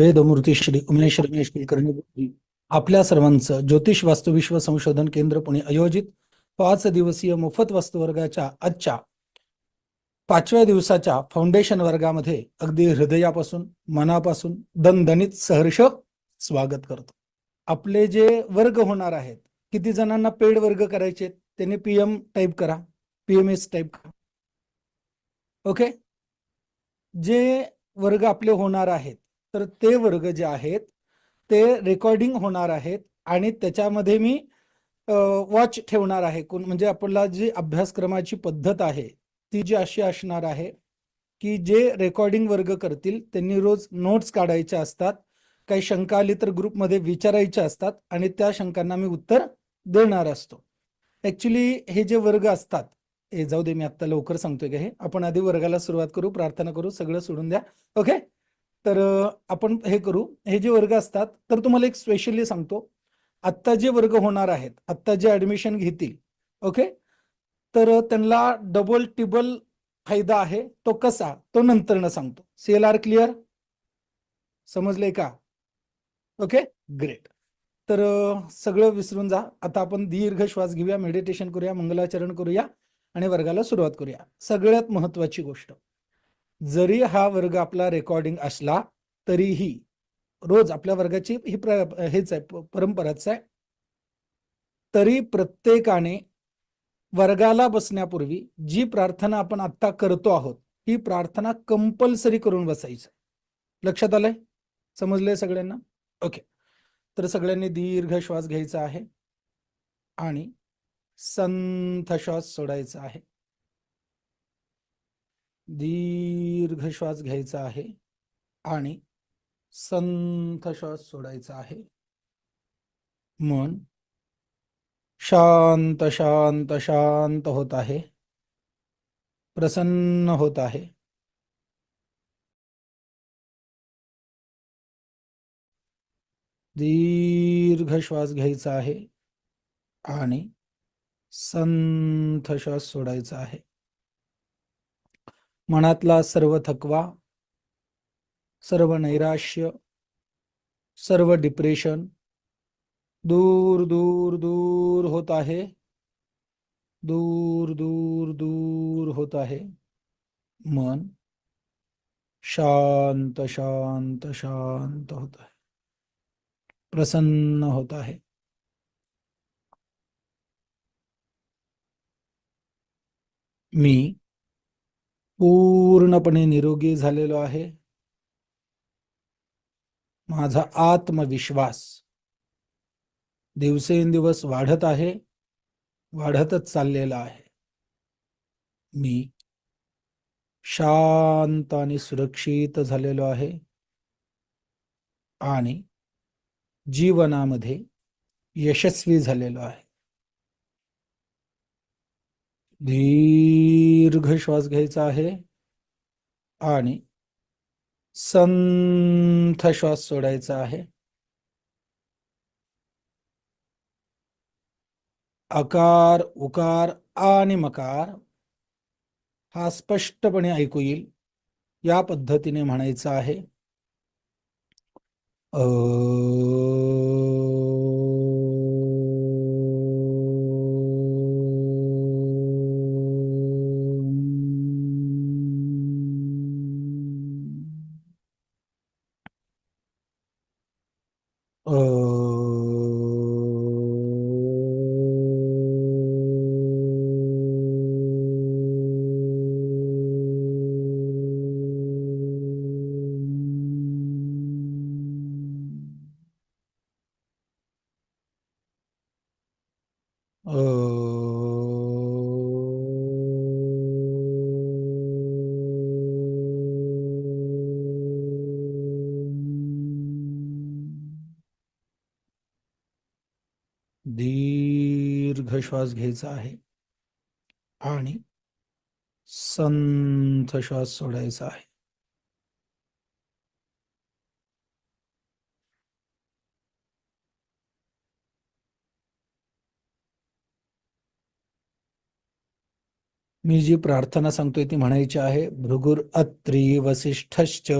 वेदमूर्ती श्री उमेश रमेश कुलकर्णी आपल्या सर्वांचं ज्योतिष वास्तु विश्व संशोधन केंद्र पुणे आयोजित 5 दिवसीय मोफत वास्तुवर्गाच्या आजच्या 5व्या दिवसाच्या फाउंडेशन वर्गामध्ये अगदी हृदयापासून मनापासून दणदणीत सहर्ष स्वागत करतो. आपले जे वर्ग होणार आहेत, किती जणांना पेड वर्ग करायचे त्यांनी PM टाईप करा, PMS टाईप करा. ओके, जे वर्ग आपले होणार आहेत तर ते वर्ग जे आहेत ते रेकॉर्डिंग होणार आहेत आणि त्याच्यामध्ये मी वॉच ठेवणार आहे. म्हणजे आपल्याला जी अभ्यासक्रमाची पद्धत आहे ती जी अशी असणार आहे की जे रेकॉर्डिंग वर्ग करतील त्यांनी रोज नोट्स काढायच्या असतात, काही शंका आली तर ग्रुपमध्ये विचारायच्या असतात आणि त्या शंकांना मी उत्तर देणार असतो. ऍक्च्युली हे जे वर्ग असतात, हे जाऊ दे, मी आता लवकर सांगतोय का हे, आपण आधी वर्गाला सुरुवात करू, प्रार्थना करू, सगळं सोडून द्या. ओके, तर आपण हे करू. हे जे वर्ग असतात तर तुम्हाला एक स्पेशली सांगतो, आत्ता जे वर्ग होणार आहेत, आत्ता जे ऍडमिशन घेतील, ओके, तर त्यांना डबल टिबल फायदा आहे. तो कसा, तो नंतर सांगतो. CLR क्लिअर, समजले का? Okay, great. तर सगळं विसरून जा. आता आपण दीर्घ श्वास घेऊया, मेडिटेशन करूया, मंगलाचरण करूया आणि वर्गाला सुरुवात करूया. सगळ्यात महत्वाची गोष्ट, जरी हा वर्ग आपला रेकॉर्डिंग असला तरीही रोज आपल्या वर्गाची ही हेच आहे, परंपराच आहे, तरी प्रत्येकाने वर्गाला बसण्यापूर्वी जी प्रार्थना आपण आता करतो आहोत ही प्रार्थना कंपल्सरी करून बसायचं. लक्षात आलंय? समजलंय सगळ्यांना? ओके, तर सगळ्यांनी दीर्घ श्वास घ्यायचा आहे आणि संथ श्वास सोडायचा आहे. दीर्घ श्वास घ्यायचा आहे आणि संथ श्वास सोडायचा आहे. मन शांत शांत शांत होत आहे, प्रसन्न होत आहे. दीर्घ श्वास घ्यायचा आहे आणि संथ श्वास सोडायचा आहे. मनातला सर्व थकवा, सर्व नैराश्य, सर्व डिप्रेशन दूर दूर दूर होत आहे, दूर दूर दूर होत आहे. मन शांत शांत शांत होत आहे, प्रसन्न होत आहे. मी पूर्णपणे निरोगी झालेलो आहे. माझा आत्मविश्वास दिवसेंदिवस वाढत आहे, वाढतच चाललेला आहे. मी शांत आणि सुरक्षित झालेलो आहे आणि जीवनामध्ये यशस्वी झालेलो आहे. दीर्घ श्वास घ्यायचा आहे आणि संथ श्वास सोडायचा आहे. आकार, उकार आणि मकार हा स्पष्टपणे ऐकू येईल या पद्धतीने म्हणायचं आहे. दीर्घ श्वास घ्यायचा आहे आणि संथ श्वास सोडायचा आहे. मी जी प्रार्थना सांगतोय ती म्हणायची आहे. भृगुर अत्री वसिष्ठश्च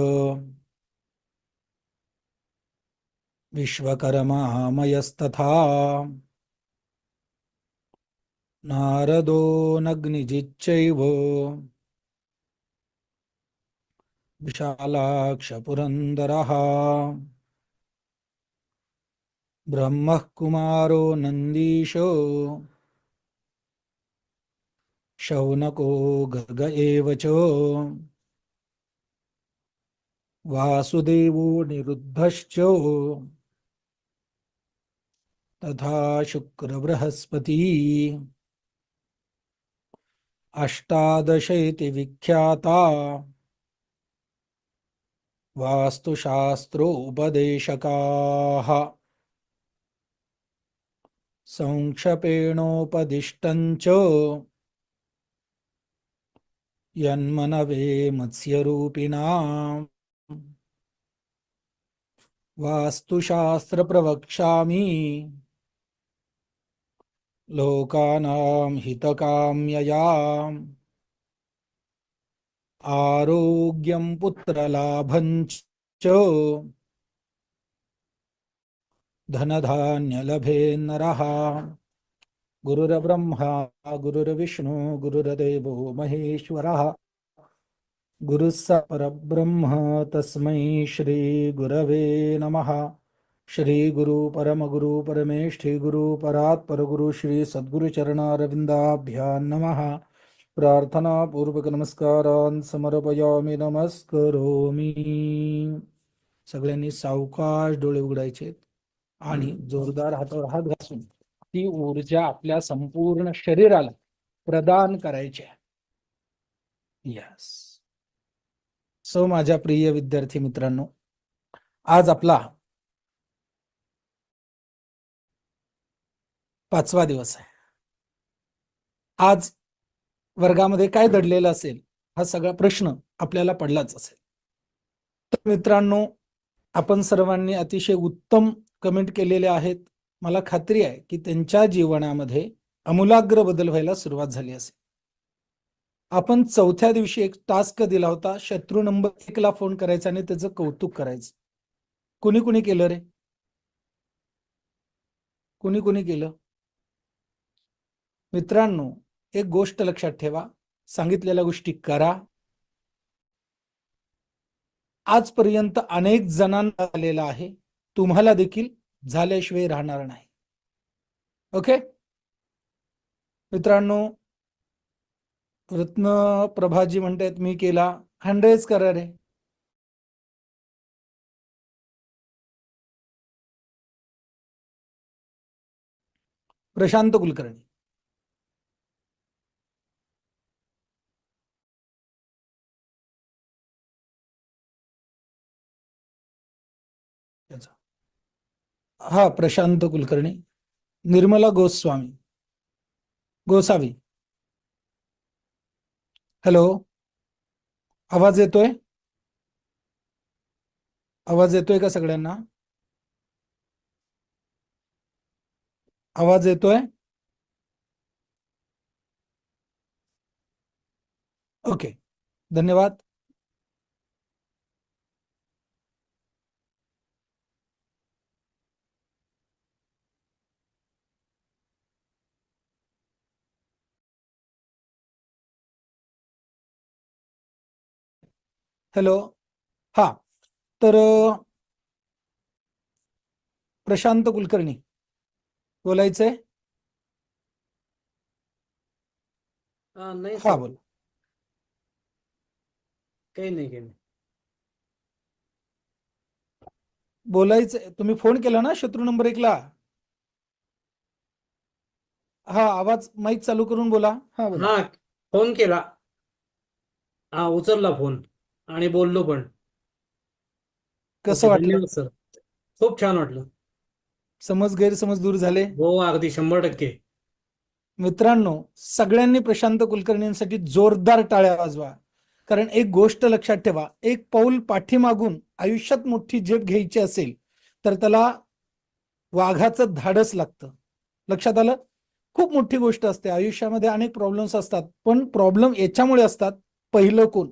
विश्वकर्मा मयस्तथा नारदो नग्निजिच्चैव विशालाक्ष पुरन्दरः ब्रह्मः कुमारो नन्दीशो शौनको गर्ग एव च वासुदेवो निरुद्धश्च तथा शुक्र बृहस्पति अष्टादशैति विख्याता वास्तुशास्त्रोपदेशकाः संक्षेपेणोपदिष्टञ्च यन्मनवे मत्स्यरूपिणाम् वास्तुशास्त्र प्रवक्ष्यामि लोकानां हितकाम्यया आरोग्यं पुत्रलाभं च धनधान्यलभे नरः गुरुर्ब्रह्मा गुरुर्विष्णु गुरुर्देवो महेश्वरः गुरुः परब्रह्म तस्मै श्री गुरवे नमः। श्री गुरु परम गुरु परमेष्ठी गुरु परात् परगुरु श्री सद्गुरु चरणारविंदाभ्यां नमः। प्रार्थना पूर्वक नमस्कारान् समर्पयामि नमस्करोमि। सगळ्यांनी सावकाश डोळे उघडायचे आणि जोरदार हातावर हात घासून ती ऊर्जा आपल्या संपूर्ण शरीराला प्रदान करायची आहे। यस। सो माझ्या प्रिय विद्यार्थी मित्रांनो, आज आपला 5वा दिवस आहे। आज वर्गामध्ये काय दडलेलं असेल हा सगळा प्रश्न आपल्याला पडलाच असेल। तर मित्रांनो, आपण सर्वांनी अतिशय उत्तम कमेंट केलेले आहेत। मला खात्री आहे की त्यांच्या जीवनामध्ये आमूलाग्र बदल व्हायला सुरुवात झाली असेल। आपण चौथ्या दिवशी एक टास्क दिला होता, शत्रू नंबर 1 ला फोन करायचा आणि त्याचं कौतुक करायचं। कुणी कुणी केलं रे? कुणी कुणी केलं? मित्रांनो, एक गोष्ट लक्षात ठेवा, सांगितलेल्या गोष्टी करा। आजपर्यंत अनेक जणांना आलेला आहे, तुम्हाला देखील झाल्याशिवाय राहणार नाही। ओके मित्रांनो, रत्न प्रभाजी म्हणतात मी केला, 100 करा रे। प्रशांत कुलकर्णी, हा प्रशांत कुलकर्णी। निर्मला गोसावी, हॅलो, आवाज येतोय? आवाज येतोय का सगळ्यांना? आवाज येतोय? ओके, धन्यवाद। हॅलो, हा, तर प्रशांत कुलकर्णी बोलायचंय? नाही हा सर, बोल। काही नाही। बोलायचंय, तुम्ही फोन केला ना शत्रू नंबर 1 ला? हा, आवाज माईक चालू करून बोला। हा बोला। हा, फोन केला, हा उचलला फोन आणि बोललो पण। कसं ओके, वाटलं? धन्यवाद सर, खूप छान वाटलं। समज गैरसमज दूर झाले? हो, अगदी 100%। मित्रांनो, सगळ्यांनी प्रशांत कुलकर्णींसाठी जोरदार टाळ्या वाजवा। कारण एक गोष्ट लक्षात ठेवा, एक पाऊल पाठीमागून आयुष्यात मोठी झेप घ्यायची असेल तर त्याला वाघाचं धाडस लागतं। लक्षात आलं? खूप मोठी गोष्ट असते आयुष्यामध्ये, अनेक प्रॉब्लेम्स असतात, पण प्रॉब्लेम याच्यामुळे असतात, पहिलं कोण?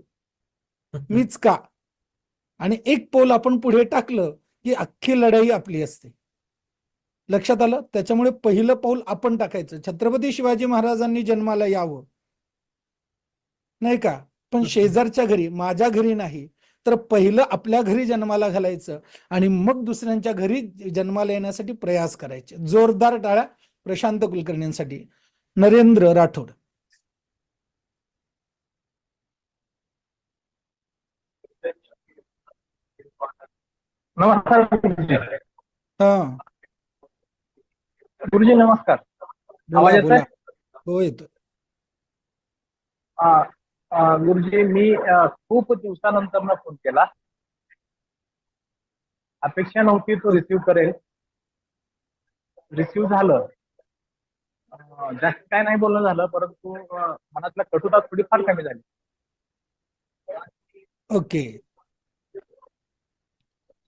मीच का? आणि एक पाऊल आपण पुढे टाकलं की अख्खी लढाई आपली असते. लक्षात आलं? त्याच्यामुळे पहिलं पाऊल आपण टाकायचं. छत्रपती शिवाजी महाराजांनी जन्माला यावं, नाही का? पण शेजारच्या घरी, माझ्या घरी नाही, तर पहिलं आपल्या घरी जन्माला घालायचं आणि मग दुसऱ्यांच्या घरी जन्माला येण्यासाठी प्रयास करायचे. जोरदार टाळ्या प्रशांत कुलकर्णींसाठी. नरेंद्र राठोड. नमस्कार गुरुजी. हा, गुरुजी नमस्कार. आवाज बोला येतोय? बोला. हो, येतो. गुरुजी मी खूप दिवसानंतर फोन केला. अपेक्षा नव्हती तो रिसिव्ह करेल. रिसिव्ह झालं. जास्त काय नाही बोलणं झालं, परंतु मनातल्या कटुता थोडीफार कमी झाली. ओके.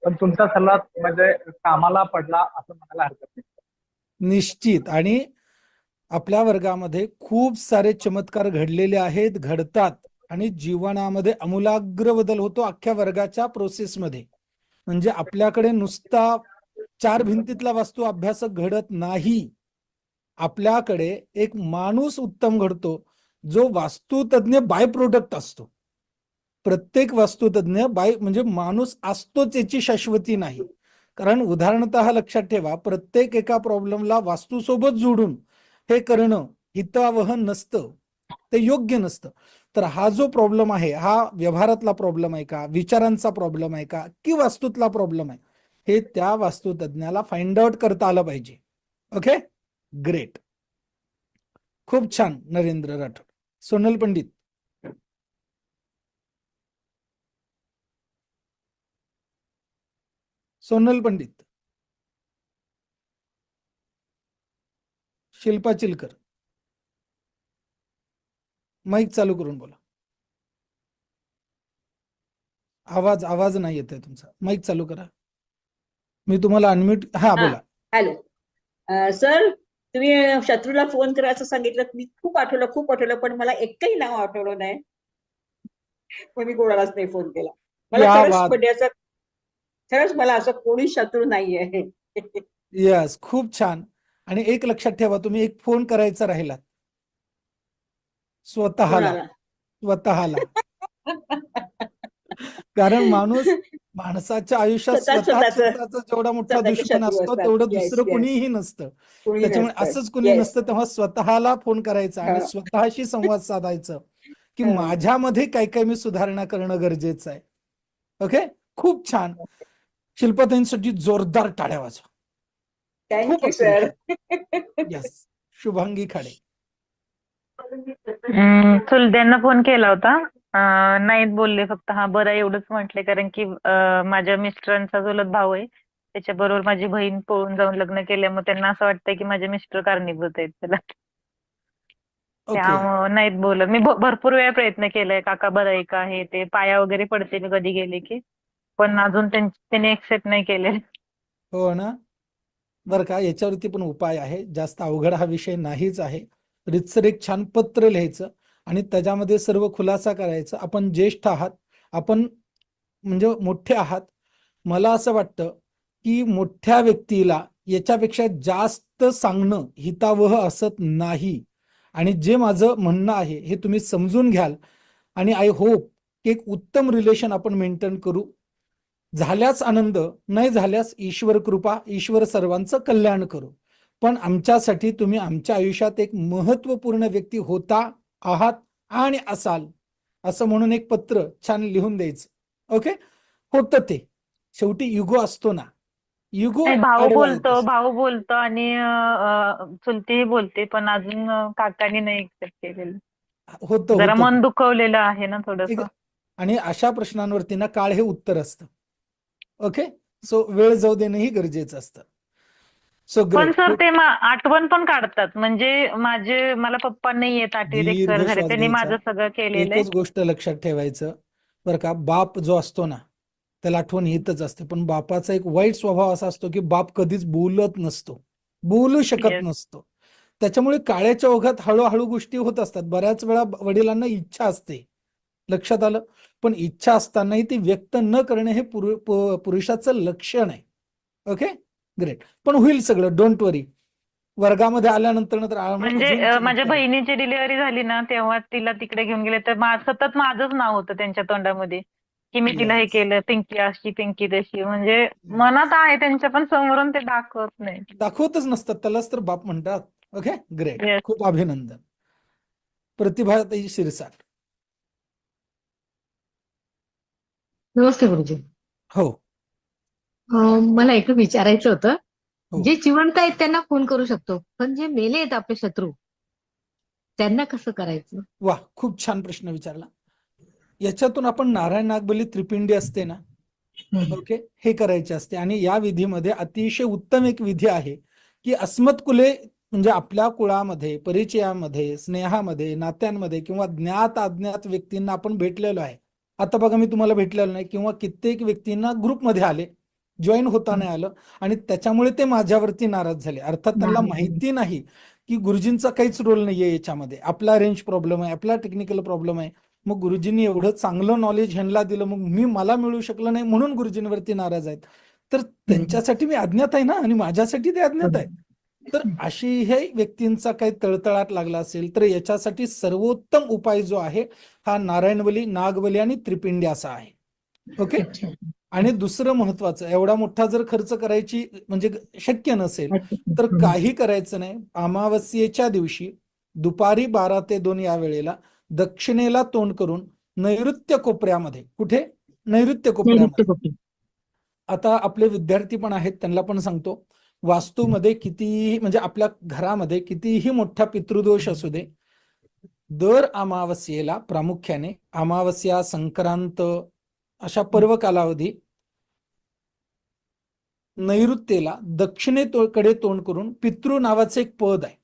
पण तुमचा सल्ला म्हणजे कामाला पडला असं म्हणायला हरकत नाही. निश्चित. आणि आपल्या वर्गामध्ये खूप सारे चमत्कार घडलेले आहेत, घडतात आणि जीवनामध्ये आमूलाग्र बदल होतो अख्ख्या वर्गाच्या प्रोसेसमध्ये. म्हणजे आपल्याकडे नुसता चार भिंतीतला वास्तू अभ्यासक घडत नाही. आपल्याकडे एक माणूस उत्तम घडतो, जो वास्तुतज्ञ बाय प्रोडक्ट असतो. प्रत्येक वास्तुतज्ञ म्हणजे माणूस असतोच याची शाश्वती नाही. कारण उदाहरणतः लक्षात ठेवा, प्रत्येक एका प्रॉब्लेमला वास्तूसोबत जोडून हे करणं हितावह नसतं, ते योग्य नसतं. तर हा जो प्रॉब्लेम आहे, हा व्यवहारातला प्रॉब्लेम आहे का, विचारांचा प्रॉब्लेम आहे का, की वास्तूतला प्रॉब्लेम आहे, हे त्या वास्तुतज्ञाला फाइंड आउट करता आलं पाहिजे. Okay, great. खूप छान नरेंद्र राठोड. सोनल पंडित. सोनल पंडित. शिल्पा चिलकर. माईक चालू करून बोला. आवाज आवाज नाही येत आहे तुमचा. माईक चालू करा. मी तुम्हाला अनम्यूट. हा, बोला. हॅलो सर, तुम्ही शत्रूला फोन करायचं सांगितलं. मी खूप आठवलं, पण मला एकही नाव आठवलं नाही. पण मी कोणालाच नाही फोन केला. मला या खरंच बात. म्हणजे असं खरंच मला असं कोणी शत्रू नाहीये. यस, खूप छान. आणि एक लक्षात ठेवा, तुम्ही एक फोन करायचा राहिलात स्वतःला. कोणाला? स्वतःला. कारण माणसाच्या आयुष्यात स्वतःचा जेवढा मोठा स्वतःचे दुश्मन शत्रू असतो, असतात. तेवढं Yes, दुसरं yes. कुणीही नसतं. कोणी त्याच्यामुळे नसतं. असंच कुणी Yes. नसतं, तेव्हा स्वतःला फोन करायचा आणि हा. स्वतःशी संवाद साधायचं की हा. माझ्यामध्ये काय काय मी सुधारणा करणं गरजेचं आहे. ओके, खूप छान. शिल्पाताईंसाठी जोरदार टाळ्या वाजवा. खूप thank you sir. Yes. Shubhangi Khade. चुलत्यांना फोन केला होता. नाहीत बोलले, फक्त हा बरं एवढंच म्हटले. कारण की माझ्या मिस्टरांचा चुलत भाऊ आहे, त्याच्याबरोबर माझी बहीण पळून जाऊन लग्न केल्यामुळे त्यांना असं वाटतंय की माझे मिस्टर कारणीभूत आहेत त्याला. ओके. त्यामुळं नाहीत बोलत. मी भरपूर वेळा प्रयत्न केलाय, काका बरं आहे का, हे ते पाया वगैरे पडते मी कधी गेले की, पण अजून त्यांनी एक्सेप्ट नाही केले. हो ना. बरं का, याच्यावरती पण उपाय आहे. जास्त अवघड हा विषय नाहीच आहे. रितसर एक छान पत्र लिहायचं आणि त्याच्यामध्ये सर्व खुलासा करायचा. आपण ज्येष्ठ आहात, आपण म्हणजे मोठे आहात. मला असं वाटतं की मोठ्या व्यक्तीला याच्यापेक्षा जास्त सांगणं हितावह असत नाही. आणि जे माझं म्हणणं आहे हे तुम्ही समजून घ्याल आणि आय होप की एक उत्तम रिलेशन आपण मेंटेन करू. झाल्यास आनंद, नाही झाल्यास ईश्वर कृपा, ईश्वर सर्वांचं कल्याण करू. पण आमच्यासाठी तुम्ही आमच्या आयुष्यात एक महत्वपूर्ण व्यक्ती होता, आहात आणि असाल, असं म्हणून एक पत्र छान लिहून द्यायचं. ओके, होतं ते. शेवटी युगो असतो ना, युगो भाऊ बोलतो आणि चुलतीही बोलते, पण अजून काकांनी नाही एक्सेप्ट केलेलं. होतं जरा होतं मन ते. दुखवलेलं आहे ना थोडंसं. आणि अशा प्रश्नांवरती ना काळ हे उत्तर असतं. ओके, सो वेळ जाऊ देणंही गरजेचं असतं. सो पण ग्रेट. सर ते आठवण पण काढतात. म्हणजे मला पप्पा नाही येत, 8वीत दीर्घ एक्सपायर झाले, श्वास त्यांनी घ्यायचा. माझं सगळं केलेलं आहे. एकच गोष्ट लक्षात ठेवायचं बरं का, बाप जो असतो ना त्याला आठवण येतच असते, पण बापाचा एक वाईट स्वभाव असा असतो की बाप कधीच बोलत नसतो, बोलू शकत Yes. नसतो. त्याच्यामुळे काळ्याच्या ओघात हळूहळू गोष्टी होत असतात. बऱ्याच वेळा वडिलांना इच्छा असते लक्षात आलं. पण इच्छा असतानाही ती व्यक्त न करणे हे पुरुषाचं लक्षण आहे. Okay, great. पण होईल सगळं, डोंट वरी. वर्गामध्ये आल्यानंतर म्हणजे माझ्या बहिणीची डिलिव्हरी झाली ना, तेव्हा तिला तिकडे घेऊन गेले तर सतत माझंच नाव होतं त्यांच्या तोंडामध्ये, की मी तिला हे Yes. केलं, पिंकी अशी पिंकी तशी. म्हणजे मनात आहे त्यांच्या, पण समोरून ते दाखवत नाही. दाखवतच नसतात, त्यालाच तर बाप म्हणतात. Okay, great. Yes. खूप अभिनंदन. प्रतिभाताई शिरसाट. नमस्ते गुरुजी. हो मला एक विचारायचं होतं. हो. जे जिवंत आहेत त्यांना फोन करू शकतो, पण जे मेले आहेत आपले शत्रू त्यांना कसं करायचं? वा, खूप छान प्रश्न विचारला. याच्यातून आपण नारायण नागबली त्रिपिंडी असते ना, ओके, हे करायचे असते. आणि या विधीमध्ये अतिशय उत्तम एक विधी आहे की अस्मत् कुले, म्हणजे आपल्या कुळामध्ये, परिचयामध्ये, स्नेहामध्ये, नात्यांमध्ये किंवा ज्ञात अज्ञात व्यक्तींना आपण भेटलेलो आहे. आता बघा, मी तुम्हाला भेटलेलो नाही, किंवा कित्येक व्यक्तींना ग्रुपमध्ये आले, जॉईन होता नाही आलं, आणि त्याच्यामुळे ते माझ्यावरती नाराज झाले. अर्थात त्यांना माहिती नाही की गुरुजींचा काहीच रोल नाहीये याच्यामध्ये. आपला रेंज प्रॉब्लेम आहे, आपला टेक्निकल प्रॉब्लेम आहे. मग गुरुजींनी एवढं चांगलं नॉलेज ह्यांना दिलं, मग मला मिळू शकलं नाही म्हणून गुरुजींवरती नाराज आहेत. तर त्यांच्यासाठी मी अज्ञात आहे ना, आणि माझ्यासाठी ते अज्ञात आहेत. तर अशी हे व्यक्तींचा काही तळतळाट लागला असेल तर याच्यासाठी सर्वोत्तम उपाय जो आहे हा नारायणबली, नागबली आणि त्रिपिंडी असा आहे. ओके. आणि दुसरं महत्वाचं, एवढा मोठा जर खर्च करायची म्हणजे शक्य नसेल तर काही करायचं नाही. अमावस्येच्या दिवशी दुपारी 12 ते 2 या वेळेला दक्षिणेला तोंड करून नैऋत्य कोपऱ्यामध्ये, कुठे? नैऋत्य कोपऱ्यामध्ये. आता आपले विद्यार्थी पण आहेत, त्यांना पण सांगतो, वास्तूमध्ये कितीही, म्हणजे आपल्या घरामध्ये कितीही मोठा पितृदोष असू दे, दर अमावस्येला, प्रामुख्याने अमावस्या, संक्रांत अशा पर्व कालावधी नैऋत्येला दक्षिणेकडे तोंड करून पितृ नावाचे एक पद आहे,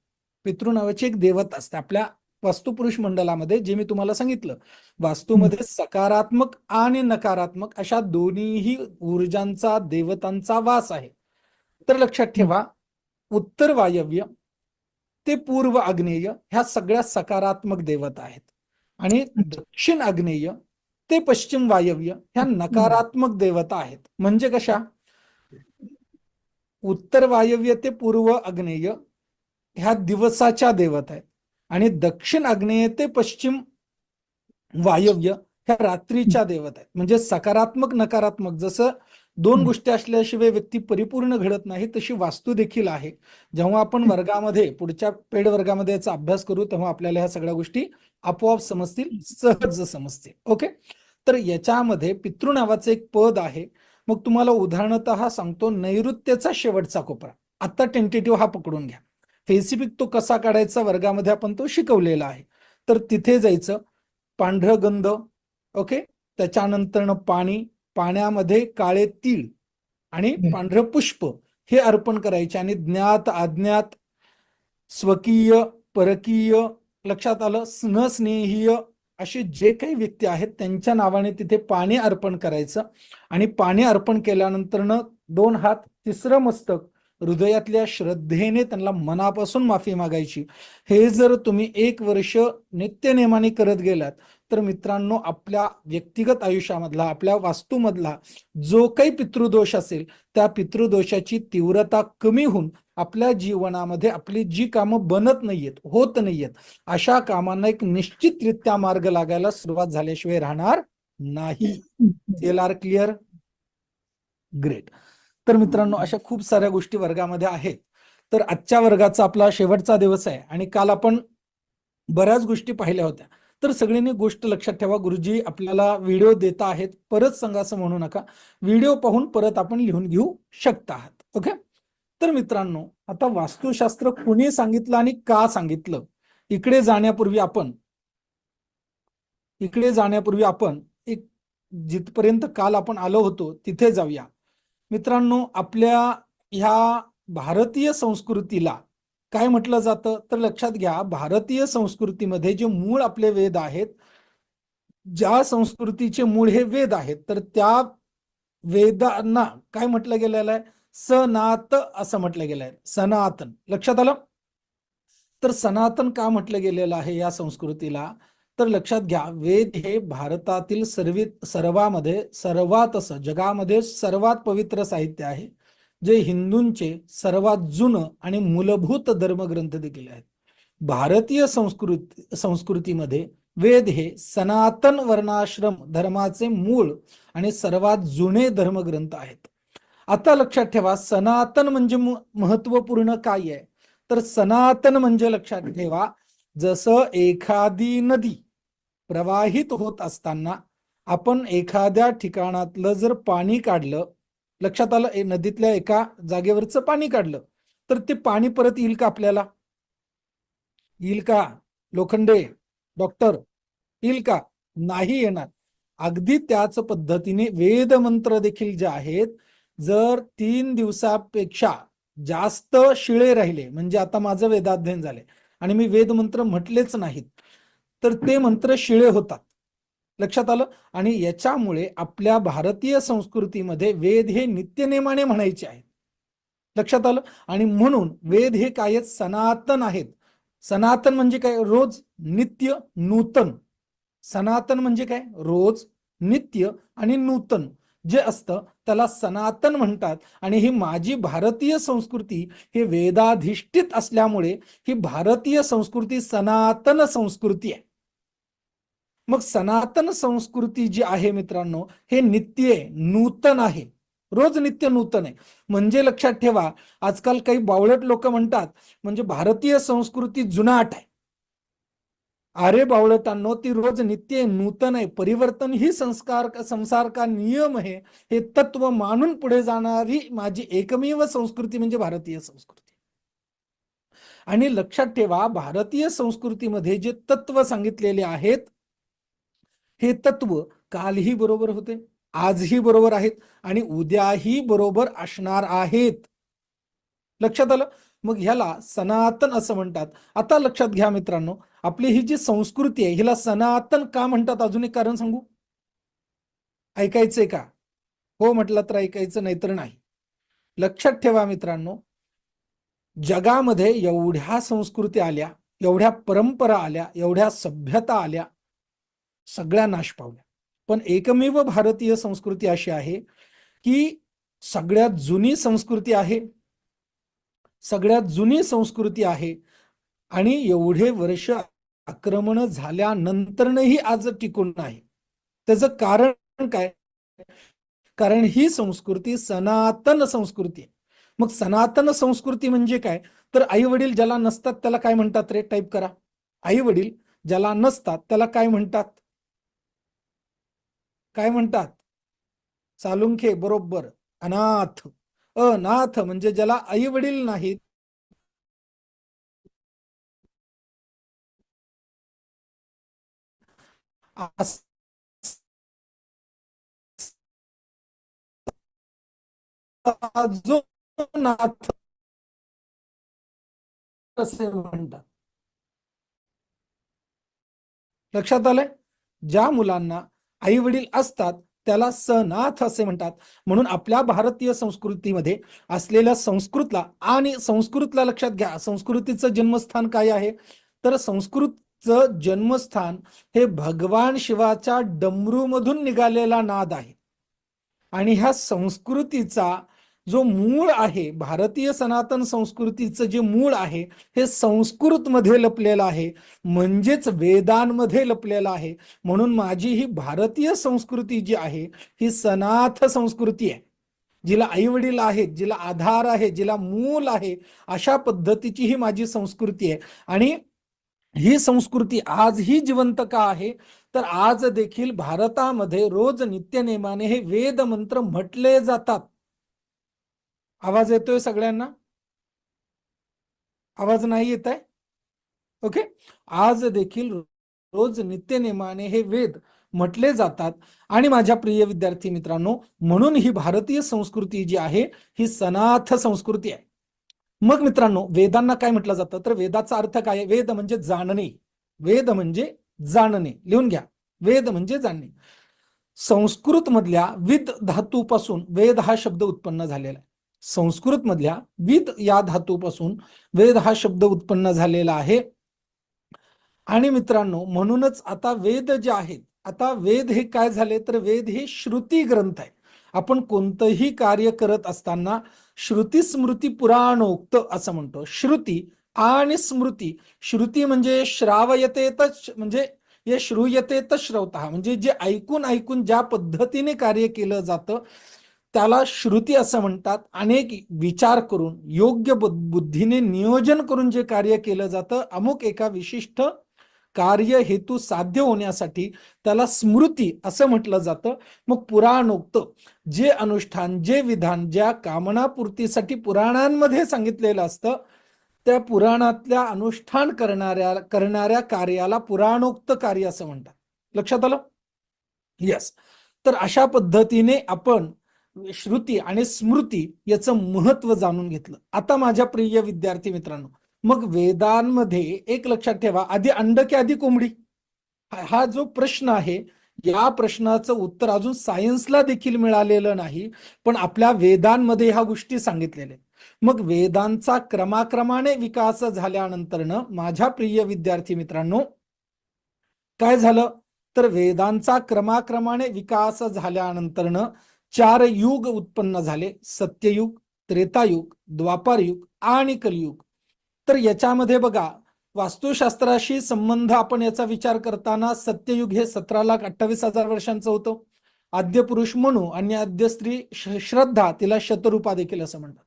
पितृ नावाची एक देवता असते आपल्या वास्तुपुरुष मंडलामध्ये. जे मी तुम्हाला सांगितलं, वास्तूमध्ये सकारात्मक आणि नकारात्मक अशा दोन्हीही ऊर्जांचा, देवतांचा वास आहे. तर लक्षात ठेवा, उत्तर वायव्य ते पूर्व आग्नेय ह्या सगळ्या सकारात्मक देवता आहेत, आणि दक्षिण आग्नेय ते पश्चिम वायव्य ह्या नकारात्मक देवता आहेत. म्हणजे कशा? उत्तर वायव्य ते पूर्व आग्नेय ह्या दिवसाच्या देवता आहेत, आणि दक्षिण आग्नेय ते पश्चिम वायव्य ह्या रात्रीच्या देवता आहेत. म्हणजे सकारात्मक, नकारात्मक, जसं दोन गोष्टी असल्याशिवाय व्यक्ती परिपूर्ण घडत नाही, तशी वास्तू देखील आहे. जेव्हा आपण वर्गामध्ये, पुढच्या पेड वर्गामध्ये याचा अभ्यास करू, तेव्हा आपल्याला ह्या सगळ्या गोष्टी आपोआप समजतील, सहज समजतील. ओके. तर याच्यामध्ये पितृ नावाचं एक पद आहे. मग तुम्हाला उदाहरणतः सांगतो, नैऋत्यचा शेवटचा कोपरा, आता टेंटेटिव्ह हा पकडून घ्या. स्पेसिफिक तो कसा काढायचा वर्गामध्ये आपण तो शिकवलेला आहे. तर तिथे जायचं, पांढरं गंध, ओके, त्याच्यानंतर पाणी, पाण्यामध्ये काळे तीळ आणि पांढरं पुष्प हे अर्पण करायचे, आणि ज्ञात अज्ञात, स्वकीय परकीय, लक्षात आलं, स्नेहीय असे जे काही व्यक्ती आहेत त्यांच्या नावाने तिथे पाणी अर्पण करायचं. आणि पाणी अर्पण केल्यानंतर 2 हात, तिसरं मस्तक हृदयातल्या श्रद्धेने त्यांना मनापासून माफी मागायची. हे जर तुम्ही 1 वर्ष नित्यनेमाने करत गेलात तर मित्रांनो, आपल्या व्यक्तिगत आयुष्यामधला, आपल्या वास्तूमधला जो काही पितृदोष असेल त्या पितृदोषाची तीव्रता कमी होऊन आपल्या जीवनामध्ये आपली जी कामं बनत नाहीयेत, होत नाहीयेत, अशा कामांना एक निश्चितरित्या मार्ग लागायला सुरुवात झाल्याशिवाय राहणार नाही. Are clear? ग्रेट. तर मित्रांनो, अशा खूप साऱ्या गोष्टी वर्गामध्ये आहेत. तर आजच्या वर्गाचा आपला शेवटचा दिवस आहे, आणि काल आपण बऱ्याच गोष्टी पाहिल्या होत्या. तर सगळ्यांनी गोष्ट लक्षात ठेवा, गुरुजी आपल्याला व्हिडिओ देत आहेत, परत सांगा असं म्हणू नका. व्हिडिओ पाहून परत आपण लिहून घेऊ शकता आहात. ओके. तर मित्रांनो, आता वास्तुशास्त्र कुणी सांगितलं आणि का सांगितलं, इकडे जाण्यापूर्वी आपण एक जिथपर्यंत काल आपण आलो होतो तिथे जाऊया. मित्रांनो, आपल्या ह्या भारतीय संस्कृतीला काय म्हटलं जातं, तर लक्षात घ्या, भारतीय संस्कृतीमध्ये जे मूळ आपले वेद आहेत, ज्या संस्कृतीचे मूळ हे वेद आहेत, तर त्या वेदांना काय म्हटलं गेलेलं आहे? सनात असं म्हटलं गेलं आहे. सनातन, लक्षात आलं? तर सनातन का म्हटलं गेलेलं आहे या संस्कृतीला? तर लक्षात घ्या, वेद हे भारतातील सर्वात असं जगामध्ये सर्वात पवित्र साहित्य आहे, जे हिंदूंचे सर्वात जुनं आणि मूलभूत धर्मग्रंथ देखील आहेत. भारतीय संस्कृतीमध्ये वेद हे सनातन वर्णाश्रम धर्माचे मूळ आणि सर्वात जुने धर्मग्रंथ आहेत. आता लक्षात ठेवा, सनातन म्हणजे महत्वपूर्ण काय आहे, तर सनातन म्हणजे लक्षात ठेवा, जसं एखादी नदी प्रवाहित होत असताना आपण एखाद्या ठिकाणातलं जर पाणी काढलं, लक्षात आलं, नदीतल्या एका जागेवरचं पाणी काढलं तर ते पाणी परत येईल का आपल्याला? येईल का लोखंडे डॉक्टर? येईल का? नाही येणार. अगदी त्याच पद्धतीने वेद मंत्र देखील जे आहेत, जर 3 दिवसापेक्षा जास्त शिळे राहिले, म्हणजे आता माझं वेदाध्ययन झालंय आणि मी वेद मंत्र म्हटलेच नाहीत, तर ते मंत्र शिळे होतात. लक्षात आलं? आणि याच्यामुळे आपल्या भारतीय संस्कृतीमध्ये वेद हे नित्यनेमाने म्हणायचे आहेत. लक्षात आलं? आणि म्हणून वेद हे काय सनातन आहेत. सनातन म्हणजे काय? रोज, नित्य, नूतन. सनातन म्हणजे काय? रोज, नित्य आणि नूतन जे असतं त्याला सनातन म्हणतात. आणि ही माझी भारतीय संस्कृती हे वेदाधिष्ठित असल्यामुळे ही भारतीय संस्कृती सनातन संस्कृती आहे. मग सनातन संस्कृती जी आहे मित्रांनो, हे नित्य आहे, नूतन आहे, रोज नित्य नूतन आहे. म्हणजे लक्षात ठेवा, आजकाल काही बावळट लोक म्हणतात म्हणजे भारतीय संस्कृती जुनाट आहे. अरे बावळटांनो, ती रोज नित्य नूतन आहे. परिवर्तन ही संसार का नियम आहे, हे तत्व मानून पुढे जाणारी माझी एकमेव संस्कृती म्हणजे भारतीय संस्कृती. आणि लक्षात ठेवा, भारतीय संस्कृतीमध्ये जे तत्व सांगितलेले आहेत, हे तत्व कालही बरोबर होते, आजही बरोबर आहेत आणि उद्याही बरोबर असणार आहेत. लक्षात आलं? मग ह्याला सनातन असं म्हणतात. आता लक्षात घ्या मित्रांनो, आपली ही जी संस्कृती आहे हिला सनातन का म्हणतात? अजून एक कारण सांगू? ऐकायचंय का? हो म्हटलं तर ऐकायचं, नाही तर नाही. लक्षात ठेवा मित्रांनो, जगामध्ये एवढ्या संस्कृती आल्या, एवढ्या परंपरा आल्या, एवढ्या सभ्यता आल्या, सगळ्या नाश पावल्या. पण एकमेव भारतीय संस्कृती अशी आहे की सगळ्यात जुनी संस्कृती आहे, सगळ्यात जुनी संस्कृती आहे आणि एवढे वर्ष आक्रमण झाल्यानंतरही आज टिकून आहे. त्याचं कारण काय? कारण ही संस्कृती सनातन संस्कृती आहे. मग सनातन संस्कृती म्हणजे काय? तर आई वडील ज्याला नसतात त्याला काय म्हणतात रे? टाईप करा. आई वडील ज्याला नसतात त्याला काय म्हणतात? काय म्हणतात? सालुंखे, बरोबर. अनाथ. अनाथ म्हणजे ज्याला आई वडील नाहीत, जो नाथ असे म्हणतात. लक्षात आलंय? ज्या मुलांना आई वडील असतात त्याला सनाथ असे म्हणतात. म्हणून आपल्या भारतीय संस्कृतीमध्ये असलेल्या संस्कृतला लक्षात घ्या, संस्कृतीचं जन्मस्थान काय आहे? तर संस्कृतचं जन्मस्थान हे भगवान शिवाच्या डमरूमधून निघालेला नाद आहे. आणि ह्या संस्कृतीचा जो मूळ आहे, भारतीय सनातन संस्कृतीचं जे मूळ आहे, हे संस्कृत मध्ये लपलेलं आहे, म्हणजेच वेदांमध्ये लपलेलं आहे. म्हणून माझी ही भारतीय संस्कृती जी आहे ही सनाथ संस्कृती आहे, जिला आई वडील आहेत, जिला आधार आहे, जिला मूल आहे, अशा पद्धतीची ही माझी संस्कृती आहे. आणि ही संस्कृती आजही जिवंत का आहे? तर आज देखील भारतामध्ये रोज नित्यनेमाने हे वेद मंत्र म्हटले जातात. आवाज येतोय सगळ्यांना? आवाज नाही येत आहे? ओके. आज देखील रोज नित्यनेमाने हे वेद म्हटले जातात. आणि माझ्या प्रिय विद्यार्थी मित्रांनो, म्हणून ही भारतीय संस्कृती जी आहे ही सनाथ संस्कृती आहे. मग मित्रांनो, वेदांना काय म्हटलं जातं? तर वेदाचा अर्थ काय आहे? वेद म्हणजे जाणणे. वेद म्हणजे जाणणे. लिहून घ्या, वेद म्हणजे जाणणे. संस्कृत मधल्या विद धातूपासून वेद हा शब्द उत्पन्न झालेला आहे. संस्कृत मधल्या विद या धातूपासून वेद हा शब्द उत्पन्न झालेला आहे. आणि मित्रांनो, म्हणूनच आता वेद जे आहेत, आता वेद हे काय झाले तर वेद हे श्रुती ग्रंथ आहे. आपण कोणतंही कार्य करत असताना श्रुती स्मृती पुराणोक्त असं म्हणतो. श्रुती आणि स्मृती. श्रुती म्हणजे श्रावयतेत, म्हणजे हे श्रूयतेत श्रवतः, म्हणजे जे ऐकून ऐकून ज्या पद्धतीने कार्य केलं जातं त्याला श्रुती असं म्हणतात. अनेक विचार करून योग्य बुद्धीने नियोजन करून जे कार्य केलं जातं अमुक एका विशिष्ट कार्य हेतू साध्य होण्यासाठी त्याला स्मृती असं म्हटलं जातं. मग पुराणोक्त जे अनुष्ठान, जे विधान ज्या कामनापूर्तीसाठी पुराणांमध्ये सांगितलेलं असतं त्या पुराणातल्या अनुष्ठान करणाऱ्या कार्याला पुराणोक्त कार्य असं म्हणतात. लक्षात आलं? यस. तर अशा पद्धतीने आपण श्रुती आणि स्मृती याचं महत्व जाणून घेतलं. आता माझ्या प्रिय विद्यार्थी मित्रांनो, मग वेदांमध्ये एक लक्षात ठेवा, आधी अंड की आधी कोंबडी, हा जो प्रश्न आहे या प्रश्नाचं उत्तर अजून सायन्सला देखील मिळालेलं नाही, पण आपल्या वेदांमध्ये ह्या गोष्टी सांगितलेल्या आहेत. मग वेदांचा क्रमाक्रमाने विकास झाल्यानंतरनं माझ्या प्रिय विद्यार्थी मित्रांनो काय झालं तर वेदांचा क्रमाक्रमाने विकास झाल्यानंतरनं 4 युग उत्पन्न झाले. सत्ययुग, त्रेतायुग, द्वापारयुग आणि कलियुग. तर याच्यामध्ये बघा, वास्तुशास्त्राशी संबंध आपण याचा विचार करताना सत्ययुग हे 17,28,000 वर्षांचं होतं. आद्य पुरुष म्हणू आणि आद्य स्त्री श्रद्धा, तिला शतरूपा देखील असं म्हणतात.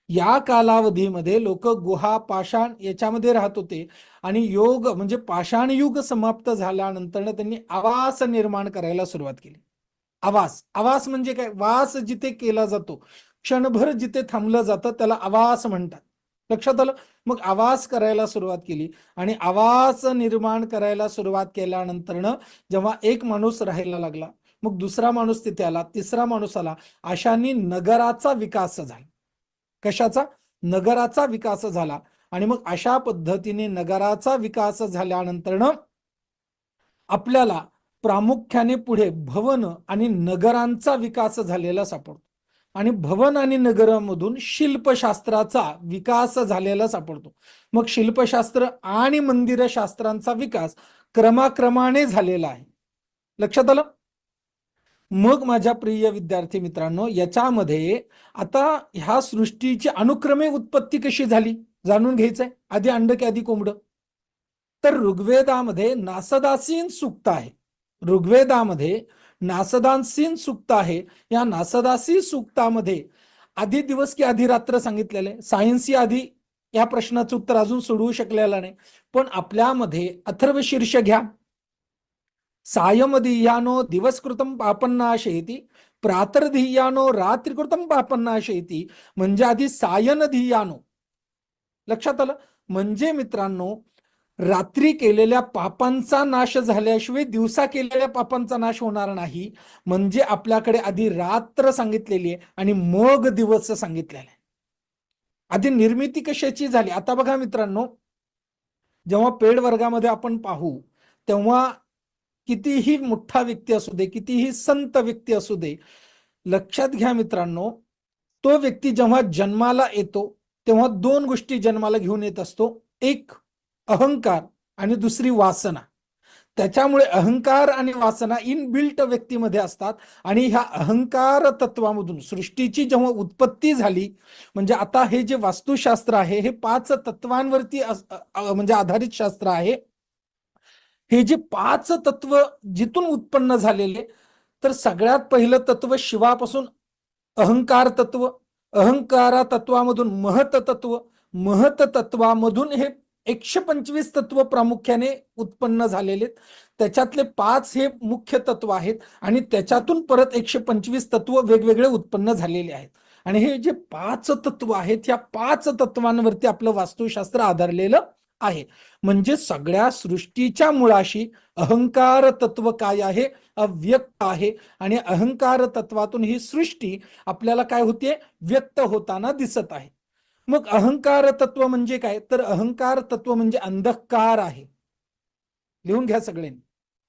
या कालावधीमध्ये लोक गुहा, पाषाण याच्यामध्ये राहत होते आणि योग म्हणजे पाषाण युग समाप्त झाल्यानंतर त्यांनी आवास निर्माण करायला सुरुवात केली. आवास म्हणजे काय? वास जिथे केला जातो, क्षणभर जिथे थांबलं जातं त्याला आवास म्हणतात. लक्षात आलं? मग आवास करायला सुरुवात केली आणि आवास निर्माण करायला सुरुवात केल्यानंतरनं जेव्हा एक माणूस राहायला लागला, मग दुसरा माणूस तिथे आला, तिसरा माणूस आला, अशाने नगराचा विकास झाला. कशाचा? नगराचा विकास झाला. आणि मग अशा पद्धतीने नगराचा विकास झाल्यानंतरनं आपल्याला प्रामुख्याने पुढे भवन आणि नगरांचा विकास झालेला सापडतो. आणि भवन आणि नगरामधून शिल्पशास्त्राचा विकास झालेला सापडतो. मग शिल्पशास्त्र आणि मंदिरशास्त्रांचा विकास क्रमाक्रमाने झालेला आहे. लक्षात आलं? मग माझ्या प्रिय विद्यार्थी मित्रांनो, याच्यामध्ये आता ह्या सृष्टीची अनुक्रमे उत्पत्ती कशी झाली जाणून घ्यायचंय. आधी अंड की आधी कोंबड? तर ऋग्वेदामध्ये नासदासीन सूक्त आहे. ऋग्वेदामध्ये नासदासीन सूक्त आहे. या नासदासी सूक्तामध्ये आधी दिवस की आधी रात्र सांगितलेले. सायन्सी आधी या प्रश्नाचं उत्तर अजून सोडवू शकलेलं नाही, पण आपल्यामध्ये अथर्वशीर्ष घ्या. सायमधियानो दिवसकृतं पापन्नाशयति, प्रातर्धियानो रात्रिकृतं पापन्नाशयति. म्हणजे आधी सायनधियानो. लक्षात आलं? म्हणजे मित्रांनो, रात्री केलेल्या पापांचा नाश झाल्याशिवाय दिवसा केलेल्या पापांचा नाश होणार नाही. म्हणजे आपल्याकडे आधी रात्र सांगितलेली आहे आणि मग दिवस सांगितलेला आहे. आधी निर्मिती कशाची झाली? आता बघा मित्रांनो, जेव्हा पेड वर्गामध्ये आपण पाहू तेव्हा कितीही मोठा व्यक्ती असू दे, कितीही संत व्यक्ती असू दे, लक्षात घ्या मित्रांनो, तो व्यक्ती जेव्हा जन्माला येतो तेव्हा 2 गोष्टी जन्माला घेऊन येत असतो. एक अहंकार आणि दुसरी वासना. त्याच्यामुळे अहंकार आणि वासना इनबिल्ट व्यक्तीमध्ये असतात. आणि ह्या अहंकार तत्वामधून सृष्टीची जेव्हा उत्पत्ती झाली, म्हणजे आता हे जे वास्तुशास्त्र आहे हे 5 तत्वांवरती म्हणजे आधारित शास्त्र आहे. हे जे 5 तत्व जिथून उत्पन्न झालेले, तर सगळ्यात पहिलं तत्व शिवापासून अहंकार तत्व, अहंकारा तत्वामधून महत तत्व, महत तत्वामधून हे 125 तत्व प्रामुख्याने उत्पन्न झालेले. त्याच्यातले 5 हे मुख्य तत्व आहेत आणि त्याच्यातून परत 125 तत्व वेगवेगळे उत्पन्न झालेले आहेत. आणि हे जे 5 तत्व आहेत या 5 तत्वांवरती आपलं वास्तुशास्त्र आधारलेलं आहे. म्हणजे सगळ्या सृष्टीच्या मुळाशी अहंकार तत्व काय आहे? अव्यक्त आहे. आणि अहंकार तत्वातून ही सृष्टी आपल्याला काय होते? व्यक्त होताना दिसत आहे. मग अहंकार तत्व म्हणजे काय? तर अहंकार तत्व म्हणजे अंधकार आहे. लिहून घ्या सगळ्यांनी.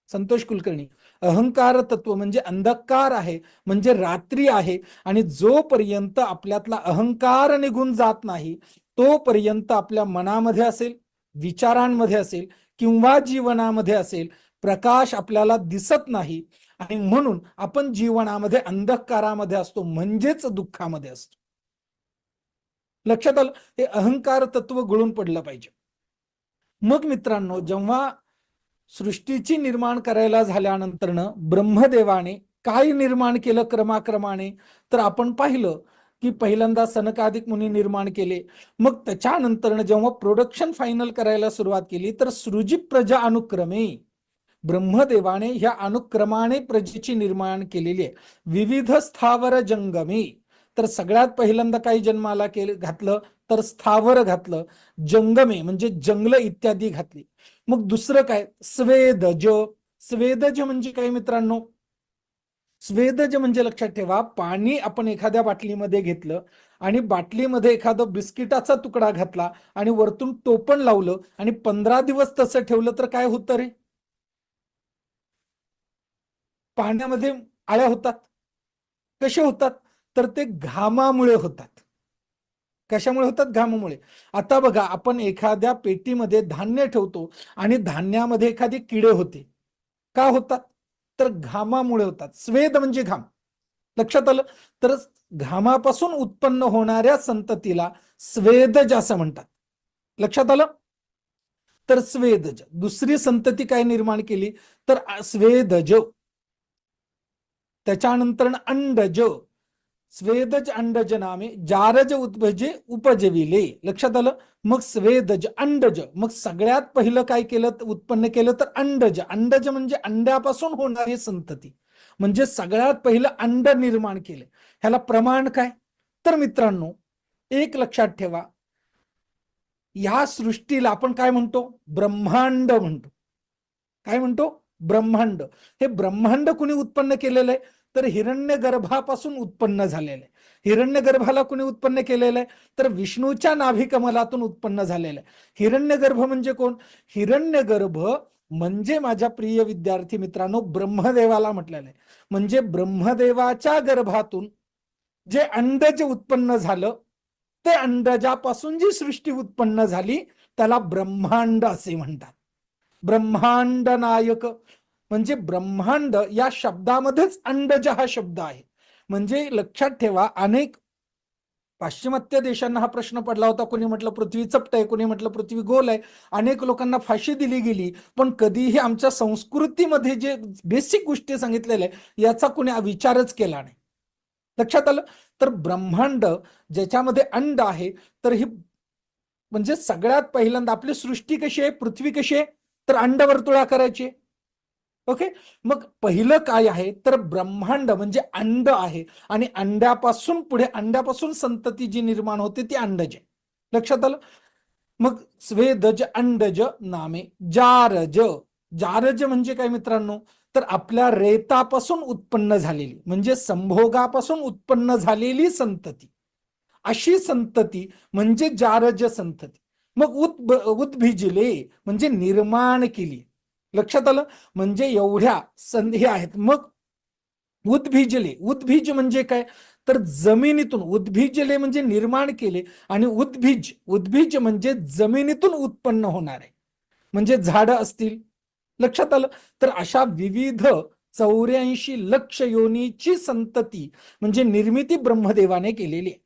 संतोष कुलकर्णी, अहंकार तत्व म्हणजे अंधकार आहे, म्हणजे रात्री आहे. आणि जोपर्यंत आपल्यातला अहंकार निघून जात नाही तोपर्यंत आपल्या मनामध्ये असेल, विचारांमध्ये असेल किंवा जीवनामध्ये असेल, प्रकाश आपल्याला दिसत नाही आणि म्हणून आपण जीवनामध्ये अंधकारामध्ये असतो, म्हणजेच दुःखामध्ये असतो. लक्षात आलं? हे अहंकार तत्व गळून पडलं पाहिजे. मग मित्रांनो, जेव्हा सृष्टीची निर्माण करायला झाल्यानंतरनं ब्रह्मदेवाने काय निर्माण केलं क्रमाक्रमाने, तर आपण पाहिलं की पहिल्यांदा सनकादिक मुनी निर्माण केले. मग त्याच्यानंतरनं जेव्हा प्रोडक्शन फायनल करायला सुरुवात केली, तर सृजी प्रजा अनुक्रमे ब्रह्मदेवाने ह्या अनुक्रमाने प्रजेची निर्माण केलेली आहे. विविध स्थावर जंगमे, तर सगळ्यात पहिल्यांदा काही जन्माला घातलं तर स्थावर घातलं, जंगमे म्हणजे जंगल इत्यादी घातली. मग दुसरं काय, स्वेदज. स्वेदज म्हणजे काय मित्रांनो? स्वेदज म्हणजे लक्षात ठेवा, पाणी आपण एखाद्या बाटलीमध्ये घेतलं आणि बाटलीमध्ये एखादा बिस्किटाचा तुकडा घातला आणि वरतून टोपण लावलं आणि 15 दिवस तसं ठेवलं तर काय होतं रे? पाण्यामध्ये आळ्या होतात. कसे होतात? तर ते घामामुळे होतात. कशामुळे होतात? घामामुळे. आता बघा, आपण एखाद्या पेटीमध्ये धान्य ठेवतो आणि धान्यामध्ये एखादी किडे होते. का होतात? तर घामामुळे होतात. स्वेद म्हणजे घाम. लक्षात आलं? तर घामापासून उत्पन्न होणाऱ्या संततीला स्वेदज असं म्हणतात. लक्षात आलं? तर स्वेदज. दुसरी संतती काय निर्माण केली? तर स्वेदज. त्याच्यानंतर अंडज. स्वेदज अंडज नामे जारज उत्भजे उपजविले. लक्षात आलं? मग स्वेदज, अंडज. मग सगळ्यात पहिलं काय केलं, उत्पन्न केलं तर अंडज. अंडज म्हणजे अंड्यापासून होणारी संतती, म्हणजे सगळ्यात पहिलं अंड निर्माण केलं. ह्याला प्रमाण काय? तर मित्रांनो, एक लक्षात ठेवा, या सृष्टीला आपण काय म्हणतो? ब्रह्मांड म्हणतो. काय म्हणतो? ब्रह्मांड. हे ब्रह्मांड कुणी उत्पन्न केलेलं आहे? तर हिरण्यगर्भापासून उत्पन्न झालेलं आहे. हिरण्यगर्भाला कुणी उत्पन्न केलेलं आहे? तर विष्णूच्या नाभिकमलातून उत्पन्न झालेलं आहे. हिरण्यगर्भ म्हणजे कोण? हिरण्यगर्भ म्हणजे माझ्या प्रिय विद्यार्थी मित्रांनो, ब्रह्मदेवाला म्हटलेलं आहे. म्हणजे ब्रह्मदेवाच्या गर्भातून जे अंडज उत्पन्न झालं, ते अंडजापासून जी सृष्टी उत्पन्न झाली त्याला ब्रह्मांड असे म्हणतात. ब्रह्मांड नायक म्हणजे ब्रह्मांड या शब्दामध्येच अंडज हा शब्द आहे. म्हणजे लक्षात ठेवा, अनेक पाश्चिमात्य देशांना हा प्रश्न पडला होता. कोणी म्हटलं पृथ्वी चपट आहे, कोणी म्हटलं पृथ्वी गोल आहे. अनेक लोकांना फाशी दिली गेली, पण कधीही आमच्या संस्कृतीमध्ये जे बेसिक गोष्टी सांगितलेल्या आहे याचा कोणी विचारच केला नाही. लक्षात आलं? तर ब्रह्मांड ज्याच्यामध्ये अंड आहे, तर ही म्हणजे सगळ्यात पहिल्यांदा आपली सृष्टी कशी आहे, पृथ्वी कशी आहे, तर अंडवर्तुळाकाराची. ओके. मग पहिलं काय आहे, तर ब्रह्मांड म्हणजे अंड आहे आणि अंड्यापासून पुढे अंड्यापासून संतती जी निर्माण होते ती अंडज आहे. लक्षात आलं? मग स्वेदज अंडज नामे जारज. जारज म्हणजे काय मित्रांनो? तर आपल्या रेतापासून उत्पन्न झालेली, म्हणजे संभोगापासून उत्पन्न झालेली संतती, अशी संतती म्हणजे जारज संतती. मग उद्भिजले म्हणजे निर्माण केली. लक्षात आलं? म्हणजे एवढ्या संधी आहेत. मग उद्भिजले, उद्भिज म्हणजे काय, तर जमिनीतून. उद्भिजले म्हणजे निर्माण केले आणि उद्भिज, उद्भिज म्हणजे जमिनीतून उत्पन्न होणारे, म्हणजे झाडं असतील. लक्षात आलं? तर अशा विविध 84 लक्ष योनीची संतती म्हणजे निर्मिती ब्रह्मदेवाने केलेली आहे.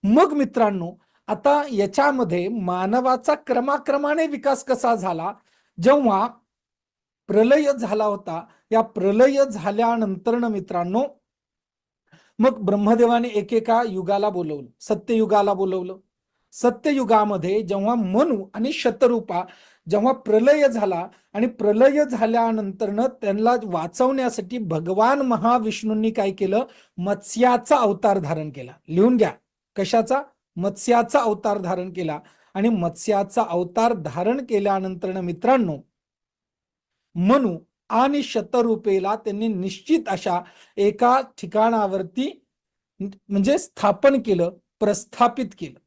मग मित्रांनो, आता याच्यामध्ये मानवाचा क्रमाक्रमाने विकास कसा झाला? जेव्हा प्रलय झाला होता, या प्रलय झाल्यानंतर मित्रांनो, मग ब्रह्मदेवाने एकेका युगाला बोलवलं, सत्ययुगाला बोलवलं. सत्ययुगामध्ये जेव्हा मनु आणि शतरूपा जेव्हा प्रलय झाला आणि प्रलय झाल्यानंतर त्यांना वाचवण्यासाठी भगवान महाविष्णूंनी काय केलं, मत्स्याचा अवतार धारण केला. लिहून घ्या, कशाचा? मत्स्याचा अवतार धारण केला. आणि मत्स्याचा अवतार धारण केल्यानंतर मित्रांनो, मनु आणि शतरूपेला त्यांनी निश्चित अशा एका ठिकाणावरती म्हणजे स्थापन केलं, प्रस्थापित केलं.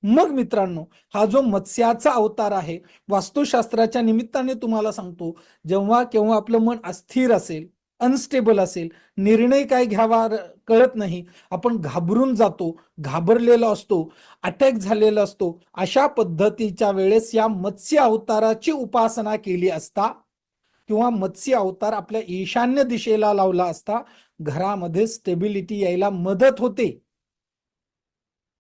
मग मित्रांनो, हा जो मत्स्याचा अवतार आहे, वास्तुशास्त्राच्या निमित्ताने तुम्हाला सांगतो, जेव्हा केव्हा आपलं मन अस्थिर असेल, अनस्टेबल असेल, निर्णय काय घ्यावा कळत नाही, आपण घाबरून जातो, घाबरलेलो असतो, अटॅक झालेला असतो, अशा पद्धतीच्या वेळेस या मत्स्य अवताराची उपासना केली असता किंवा मत्स्य अवतार आपल्या ईशान्य दिशेला लावला असता घरामध्ये स्टेबिलिटी यायला मदत होते.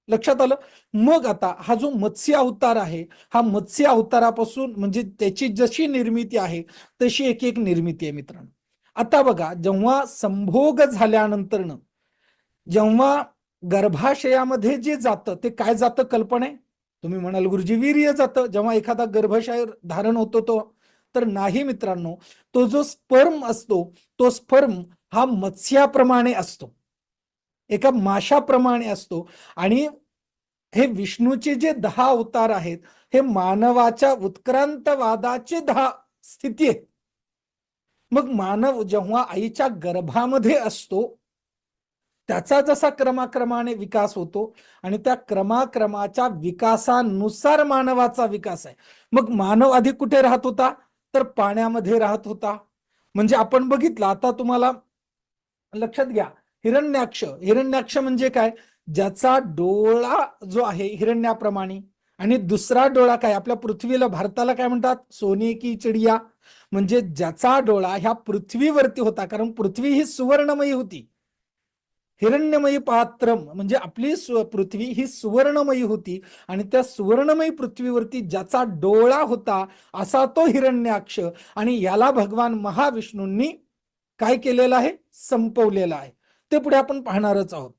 लक्षात आलं? मग आता हा जो मत्स्य अवतार आहे, हा मत्स्य अवतारापासून म्हणजे त्याची जशी निर्मिती आहे तशी एक एक निर्मिती आहे मित्रांनो. आता बघा, जेव्हा संभोग झाल्यानंतरनं जेव्हा गर्भाशयामध्ये जे जातं ते काय जातं कल्पना आहे? तुम्ही म्हणाल गुरुजी वीर्य जातं जेव्हा एखादा गर्भाशय धारण होतो तो. तर नाही मित्रांनो, तो जो स्पर्म असतो तो स्पर्म हा मत्स्याप्रमाणे असतो, एका माशाप्रमाणे असतो. आणि हे विष्णूचे जे 10 अवतार आहेत हे मानवाच्या उत्क्रांतवादाचे 10 स्थिती आहेत. मग मानव जेव्हा आईच्या गर्भामध्ये असतो त्याचा जसा क्रमाक्रमाने विकास होतो आणि त्या क्रमाक्रमाच्या विकासानुसार मानवाचा विकास आहे. मग मानव आधी कुठे राहत होता? तर पाण्यामध्ये राहत होता. म्हणजे आपण बघितलं, आता तुम्हाला लक्षात घ्या, हिरण्याक्ष म्हणजे काय? ज्याचा डोळा जो आहे हिरण्याप्रमाणे आणि दुसरा डोळा काय आपल्या पृथ्वीला, भारताला काय म्हणतात? सोने की चिडिया. म्हणजे ज्याचा डोळा ह्या पृथ्वीवरती होता, कारण पृथ्वी ही सुवर्णमयी होती. हिरण्यमयी पात्रम म्हणजे आपली पृथ्वी ही सुवर्णमयी होती आणि त्या सुवर्णमयी पृथ्वीवरती ज्याचा डोळा होता असा तो हिरण्याक्ष. आणि याला भगवान महाविष्णूंनी काय केलेलं आहे? संपवलेलं आहे. ते पुढे आपण पाहणारच आहोत.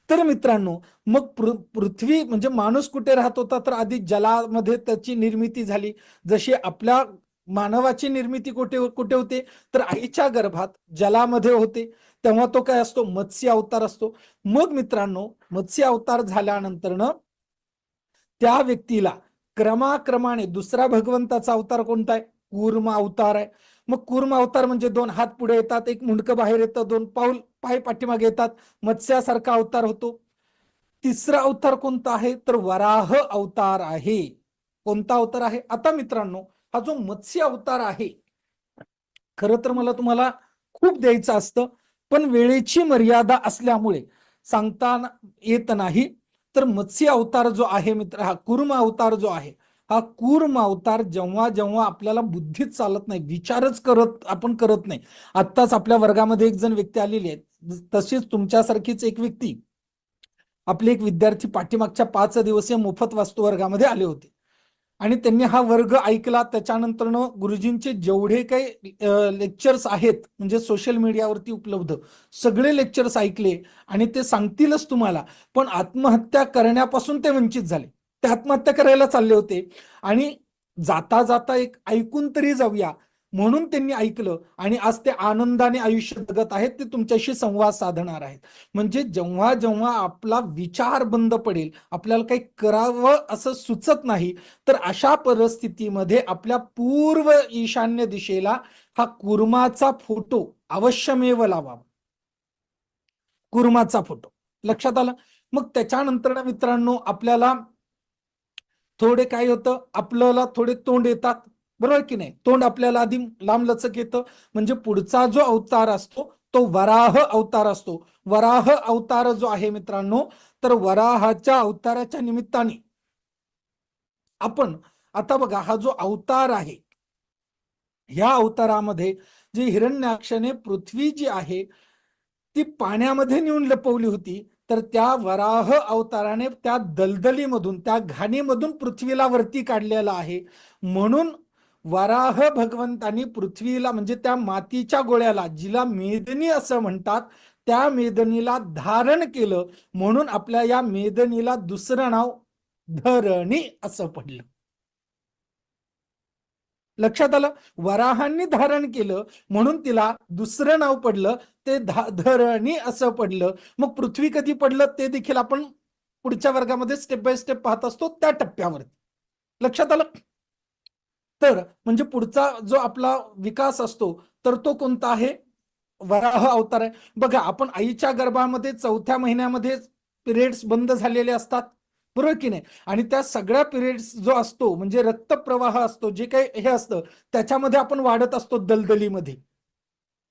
तर मित्रांनो, मग पृथ्वी म्हणजे माणूस कुठे राहत होता? तर आधी जलामध्ये त्याची निर्मिती झाली. जशी आपल्या मानवाची निर्मिती कुठे कुठे होते? तर आईच्या गर्भात जलामध्ये होते. तेव्हा तो काय असतो? मत्स्य अवतार असतो. मग मित्रांनो, मत्स्य अवतार झाल्यानंतरनं त्या व्यक्तीला क्रमाक्रमाने दुसरा भगवंताचा अवतार कोणता आहे? कूर्म अवतार आहे. मग कूर्म अवतार म्हणजे 2 हात पुढे येतात, 1 मुंडकं बाहेर येतं, 2 पाय पाठीमागे येतात, मत्स्यासारखा अवतार होतो. तिसरा अवतार कोणता आहे? तर वराह अवतार आहे. कोणता अवतार आहे? आता मित्रांनो, हा जो मत्स्य अवतार आहे, खरं तर मला तुम्हाला खूप द्यायचं असतं, पण वेळेची मर्यादा असल्यामुळे सांगता येत नाही. तर मत्स्य अवतार जो आहे मित्र, हा कूर्म अवतार जो आहे, हा कूर्म अवतार जेव्हा जेव्हा आपल्याला बुद्धीच चालत नाही, विचारच आपण करत नाही. आत्ताच आपल्या वर्गामध्ये एक जण व्यक्ती आलेली आहे, तशीच तुमच्यासारखीच एक व्यक्ती, आपले एक विद्यार्थी पाठीमागच्या 5 दिवसीय मोफत वास्तू वर्गामध्ये आले होते आणि त्यांनी हा वर्ग ऐकला. त्याच्यानंतर गुरुजींचे जेवढे काही लेक्चर्स आहेत म्हणजे सोशल मीडियावरती उपलब्ध सगळे लेक्चर्स ऐकले आणि ते सांगतीलच तुम्हाला. पण आत्महत्या करण्यापासून ते वंचित झाले. ते आत्महत्या करायला चालले होते आणि जाता जाता एक ऐकून तरी जाऊया म्हणून त्यांनी ऐकलं आणि आज ते आनंदाने आयुष्य जगत आहेत. ते तुमच्याशी संवाद साधणार आहेत. म्हणजे जेव्हा जेव्हा आपला विचार बंद पडेल, आपल्याला काही करावं असं सुचत नाही, तर अशा परिस्थितीमध्ये आपल्या पूर्व ईशान्य दिशेला हा कुर्माचा फोटो अवश्यमेव लावावा. कुर्माचा फोटो लक्षात आला? मग त्याच्यानंतर मित्रांनो, आपल्याला थोडे काय होतं, आपल्याला थोडे तोंड येतात, बरोबर की नाही? तोंड आपल्याला आधी लांब लचक येतं. म्हणजे पुढचा जो अवतार असतो तो वराह अवतार असतो. वराह अवतार जो आहे मित्रांनो, तर वराहाच्या अवताराच्या निमित्ताने आपण आता बघा, हा जो अवतार आहे, ह्या अवतारामध्ये जे हिरण्याक्षने पृथ्वी जी आहे ती पाण्यामध्ये नेऊन लपवली होती, तर त्या वराह अवताराने त्या दलदलीमधून, त्या घाणीमधून पृथ्वीला वरती काढलेला आहे. म्हणून वराह भगवंतांनी पृथ्वीला म्हणजे त्या मातीच्या गोळ्याला, जिला मेदनी असं म्हणतात, त्या मेदनीला धारण केलं. म्हणून आपल्या या मेदनीला दुसरं नाव धरणी असं पडलं. लक्षात आलं? वराहांनी धारण केलं म्हणून तिला दुसरं नाव पडलं, ते धरणी असं पडलं. मग पृथ्वी कधी पडलं ते देखील आपण पुढच्या वर्गामध्ये स्टेप बाय स्टेप पाहत असतो त्या टप्प्यावरती. लक्षात आलं? तर म्हणजे पुढचा जो आपला विकास असतो तर तो कोणता आहे? वराह अवतार आहे. बघा, आपण आईच्या गर्भामध्ये 4थ्या महिन्यामध्ये पिरियड्स बंद झालेले असतात, बरोबर की नाही? आणि त्या सगळ्या पिरियड्स जो असतो म्हणजे रक्तप्रवाह असतो, जे काही हे असतं त्याच्यामध्ये आपण वाढत असतो दलदलीमध्ये.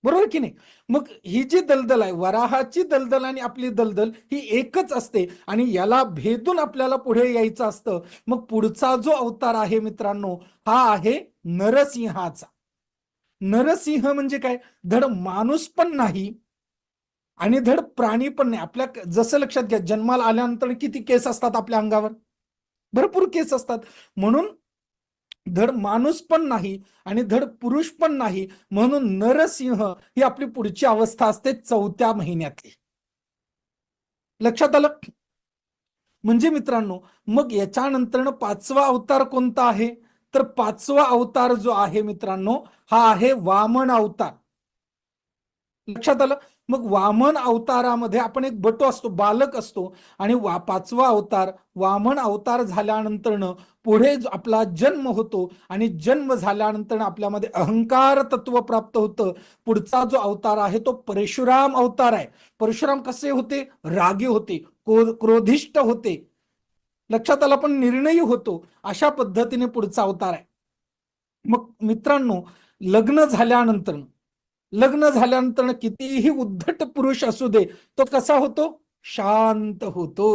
बरोबर की नाही? मग ही जी दलदल आहे, वराहाची दलदल आणि आपली दलदल ही एकच असते आणि याला भेदून आपल्याला पुढे यायचं असतं. मग पुढचा जो अवतार आहे मित्रांनो, हा आहे नरसिंहाचा. नरसिंह म्हणजे काय? धड माणूस पण नाही आणि धड प्राणी पण नाही. आपल्या जसं लक्षात घ्या, जन्माला आल्यानंतर किती केस असतात आपल्या अंगावर? भरपूर केस असतात. म्हणून धड माणूस पण नाही आणि धड पुरुष पण नाही, म्हणून नरसिंह ही आपली पुढची अवस्था असते 4थ्या महिन्यातली. लक्षात आलं? म्हणजे मित्रांनो, मग याच्यानंतर 5वा अवतार कोणता आहे? तर 5वा अवतार जो आहे मित्रांनो, हा आहे वामन अवतार. लक्षात आलं? मग वामन अवतारामध्ये आपण एक बटू असतो, बालक असतो आणि 5वा अवतार वामन अवतार झाल्यानंतर पुढे आपला जन्म होतो आणि जन्म झाल्यानंतर आपल्यामध्ये अहंकार तत्व प्राप्त होतं. पुढचा जो अवतार आहे तो परशुराम अवतार आहे. परशुराम कसे होते? रागी होते, क्रोधिष्ट होते. लक्षात आलं? पण निर्णयी होतो. अशा पद्धतीने पुढचा अवतार आहे. मग मित्रांनो, लग्न झाल्यानंतर कितीही उद्धट पुरुष असू दे, तो कसा होतो? शांत होतो,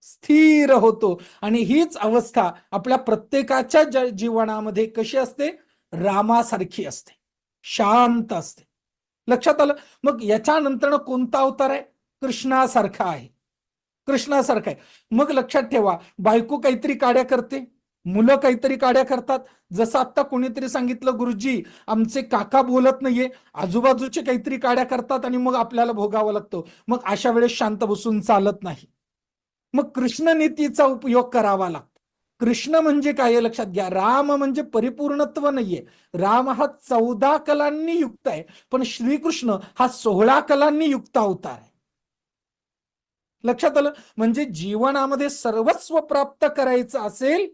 स्थिर होतो. आणि हीच अवस्था आपल्या प्रत्येकाच्या जीवनामध्ये कशी असते? रामासारखी असते, शांत असते. लक्षात आलं? मग याच्यानंतर कोणता अवतार आहे? कृष्णासारखा आहे. कृष्णासारखा आहे. मग लक्षात ठेवा, बायको काहीतरी काड्या करते, मुलं काहीतरी काड्या करतात. जसं आता कोणीतरी सांगितलं, गुरुजी आमचे काका बोलत नाहीये, आजूबाजूचे काहीतरी काड्या करतात आणि मग आपल्याला भोगावं लागतं. मग अशा वेळेस शांत बसून चालत नाही. मग कृष्ण नीतीचा उपयोग करावा लागतो. कृष्ण म्हणजे काय लक्षात घ्या, राम म्हणजे परिपूर्णत्व नाहीये. राम हा 14 कलांनी युक्त आहे, पण श्रीकृष्ण हा 16 कलांनी युक्त अवतार आहे. लक्षात आलं? म्हणजे जीवनामध्ये सर्वस्व प्राप्त करायचं असेल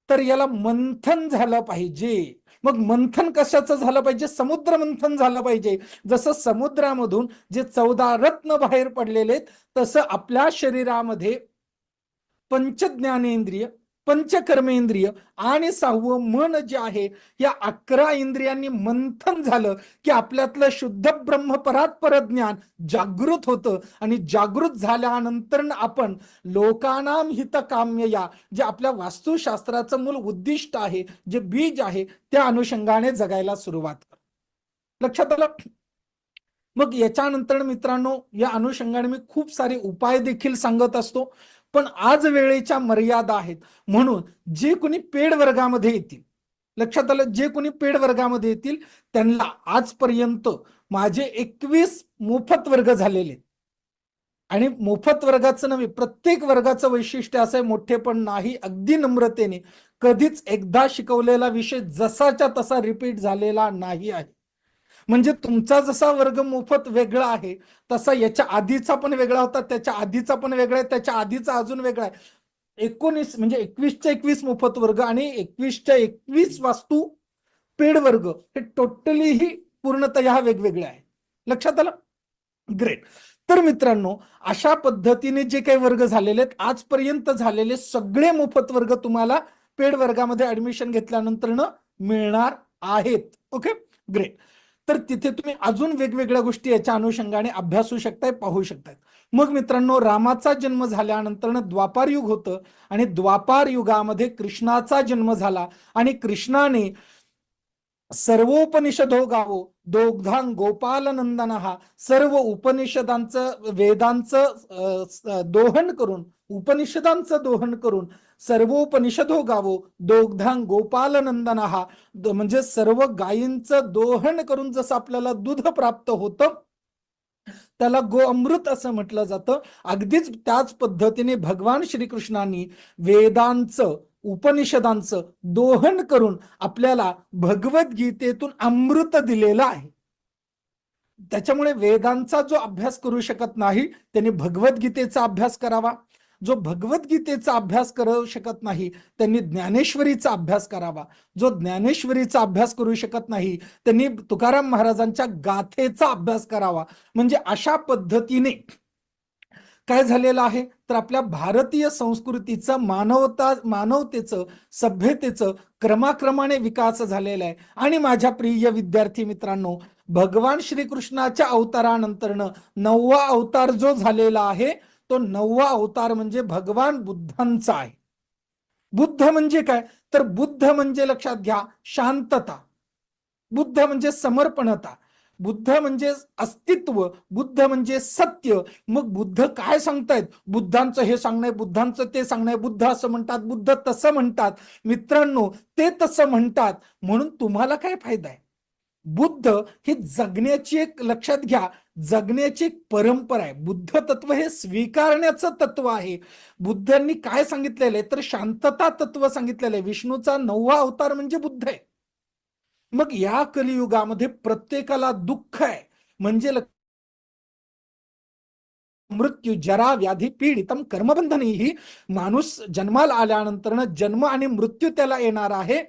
तर याला मंथन झालं पाहिजे. मग मंथन कशाचं झालं पाहिजे? समुद्र मंथन झालं पाहिजे. जसं समुद्रामधून जे 14 रत्न बाहेर पडलेले आहेत, तसं आपल्या शरीरामध्ये पंचज्ञानेंद्रिय, पंचकर्मेंद्रिय आणि 6वं मन जे आहे, या 11 इंद्रियांनी मंथन झालं की आपल्यातलं शुद्ध ब्रह्म परात्पर ज्ञान जागृत होतं. आणि जागृत झाल्यानंतर आपण लोकानाम हित काम्यया, जे आपल्या वास्तुशास्त्राचं मूल उद्दिष्ट आहे, जे बीज आहे, त्या अनुषंगाने जगायला सुरुवात कर. लक्षात आलं? मग याच्यानंतर मित्रांनो, या अनुषंगाने मी खूप सारे उपाय देखील सांगत असतो, पण आज वेळेच्या मर्यादा आहेत. म्हणून जे कोणी पेड वर्गामध्ये येतील, लक्षात आलं, जे कोणी पेड वर्गामध्ये येतील त्यांना आजपर्यंत माझे 21 मोफत वर्ग झालेले. आणि मोफत वर्गाचं नव्हे, प्रत्येक वर्गाचं वैशिष्ट्य असं आहे, मोठेपण नाही, अगदी नम्रतेने. कधीच एकदा शिकवलेला विषय जसाच्या तसा रिपीट झालेला नाही आहे. म्हणजे तुमचा जसा वर्ग मोफत वेगळा आहे, तसा याच्या आधीचा पण वेगळा होता, त्याच्या आधीचा पण वेगळा आहे, त्याच्या आधीचा अजून वेगळा आहे. 19 म्हणजे 21च्या 21 मोफत वर्ग आणि 21च्या 21 वास्तू पेड वर्ग, हे टोटली ही पूर्णतः वेगवेगळे आहे. लक्षात आलं? ग्रेट. तर मित्रांनो, अशा पद्धतीने जे काही वर्ग झालेले आहेत, आजपर्यंत झालेले सगळे मोफत वर्ग तुम्हाला पेड वर्गामध्ये ऍडमिशन घेतल्यानंतर मिळणार आहेत. Okay, great. तर तिथे तुम्ही अजून वेगवेगळ्या गोष्टी याच्या अनुषंगाने अभ्यासू शकताय, पाहू शकताय. मग मित्रांनो, रामाचा जन्म झाल्यानंतर द्वापार युग होतं आणि द्वापार युगामध्ये कृष्णाचा जन्म झाला आणि कृष्णाने सर्वोपनिषदो गावो दोग्धां गोपाल नंदन, हा सर्व उपनिषदांचं, वेदांचं दोहन करून, उपनिषदांचं दोहन करून सर्वोपनिषदो गावो दोग्धां गोपाल नंदन, हा म्हणजे सर्व गायींचं दोहन करून जसं आपल्याला दूध प्राप्त होतं त्याला गो अमृत असं म्हटलं जातं. अगदीच त्याच पद्धतीने भगवान श्रीकृष्णांनी वेदांचं, उपनिषदांचं दोहन करून आपल्याला भगवद्गीतेतून अमृत दिलेलं आहे. त्याच्यामुळे वेदांचा जो अभ्यास करू शकत नाही त्यांनी भगवद्गीतेचा अभ्यास करावा. जो भगवद्गीतेचा अभ्यास करू शकत नाही त्यांनी ज्ञानेश्वरीचा अभ्यास करावा. जो ज्ञानेश्वरीचा अभ्यास करू शकत नाही त्यांनी तुकाराम महाराजांच्या गाथेचा अभ्यास करावा. म्हणजे अशा पद्धतीने काय झालेलं आहे तर आपल्या भारतीय संस्कृतीचा मानवतेचं सभ्यतेचं क्रमाक्रमाने विकास झालेला आहे. आणि माझ्या प्रिय विद्यार्थी मित्रांनो, भगवान श्रीकृष्णाच्या अवतारानंतरनं 9वा अवतार जो झालेला आहे तो 9वा अवतार म्हणजे भगवान बुद्धांचा आहे. बुद्ध म्हणजे काय तर बुद्ध म्हणजे लक्षात घ्या शांतता, बुद्ध म्हणजे समर्पणता, बुद्ध म्हणजे अस्तित्व, बुद्ध म्हणजे सत्य. मग बुद्ध काय सांगतायत, बुद्धांचं हे सांगणं, बुद्धांचं ते सांगणं, बुद्ध असं म्हणतात, बुद्ध तसं म्हणतात. मित्रांनो, ते तसं म्हणतात म्हणून तुम्हाला काय फायदा आहे? बुद्ध ही जगण्याची एक, लक्षात घ्या, जगण्याची एक परंपरा आहे. बुद्ध तत्व हे स्वीकारण्याचं तत्व आहे. बुद्धांनी काय सांगितलेलं आहे तर शांतता तत्व सांगितलेलं आहे. विष्णूचा 9वा अवतार म्हणजे बुद्ध आहे. मग या कलियुगामध्ये प्रत्येकाला दुःख आहे, म्हणजे मृत्यू जरा व्याधी पीडितम कर्मबंधनी. ही माणूस जन्माला आल्यानंतर जन्म आणि मृत्यू त्याला येणार आहे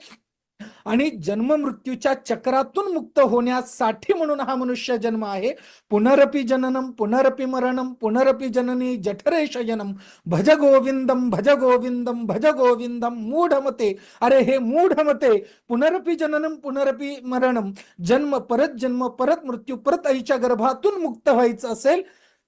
आणि जन्म मृत्यूच्या चक्रातून मुक्त होण्यासाठी म्हणून हा मनुष्य जन्म आहे. पुनरपि जननम पुनरपि मरणम पुनरपि जननी जठरे शयनम भज गोविंदम भज गोविंदम भज गोविंदम मूढमते. अरे हे मूढमते, पुनरपि जननम पुनरपि मरणम, जन्म परत मृत्यू परत आईच्या गर्भातून मुक्त व्हायचं असेल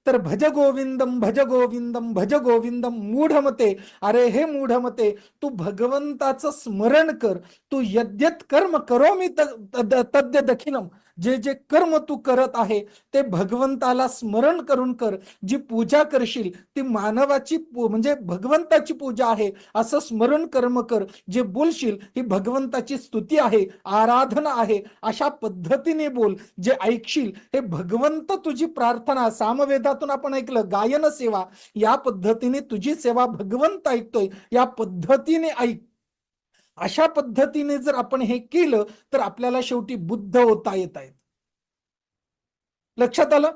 तर भज गोविंदम भज गोविंदम भज गोविंदम मूढमते. अरे हे मूढमते, तू भगवंताचं स्मरण कर. तू यद्यत कर्म करोमि तद्य दखिनम, जे जे कर्म तू करत आहे ते भगवंताला स्मरण करून कर. जी पूजा करशील ती मानवाची म्हणजे भगवंताची पूजा आहे असं स्मरण कर्म कर. जे बोलशील ही भगवंताची स्तुती आहे, आराधना आहे, अशा पद्धतीने बोल. जे ऐकशील हे भगवंत तुझी प्रार्थना, सामवेदातून आपण ऐकलं गायन सेवा, या पद्धतीने तुझी सेवा भगवंत ऐकतोय, या पद्धतीने ऐक. अशा पद्धतीने जर आपण हे केलं तर आपल्याला शेवटी बुद्ध होता येत आहेत. लक्षात आलं?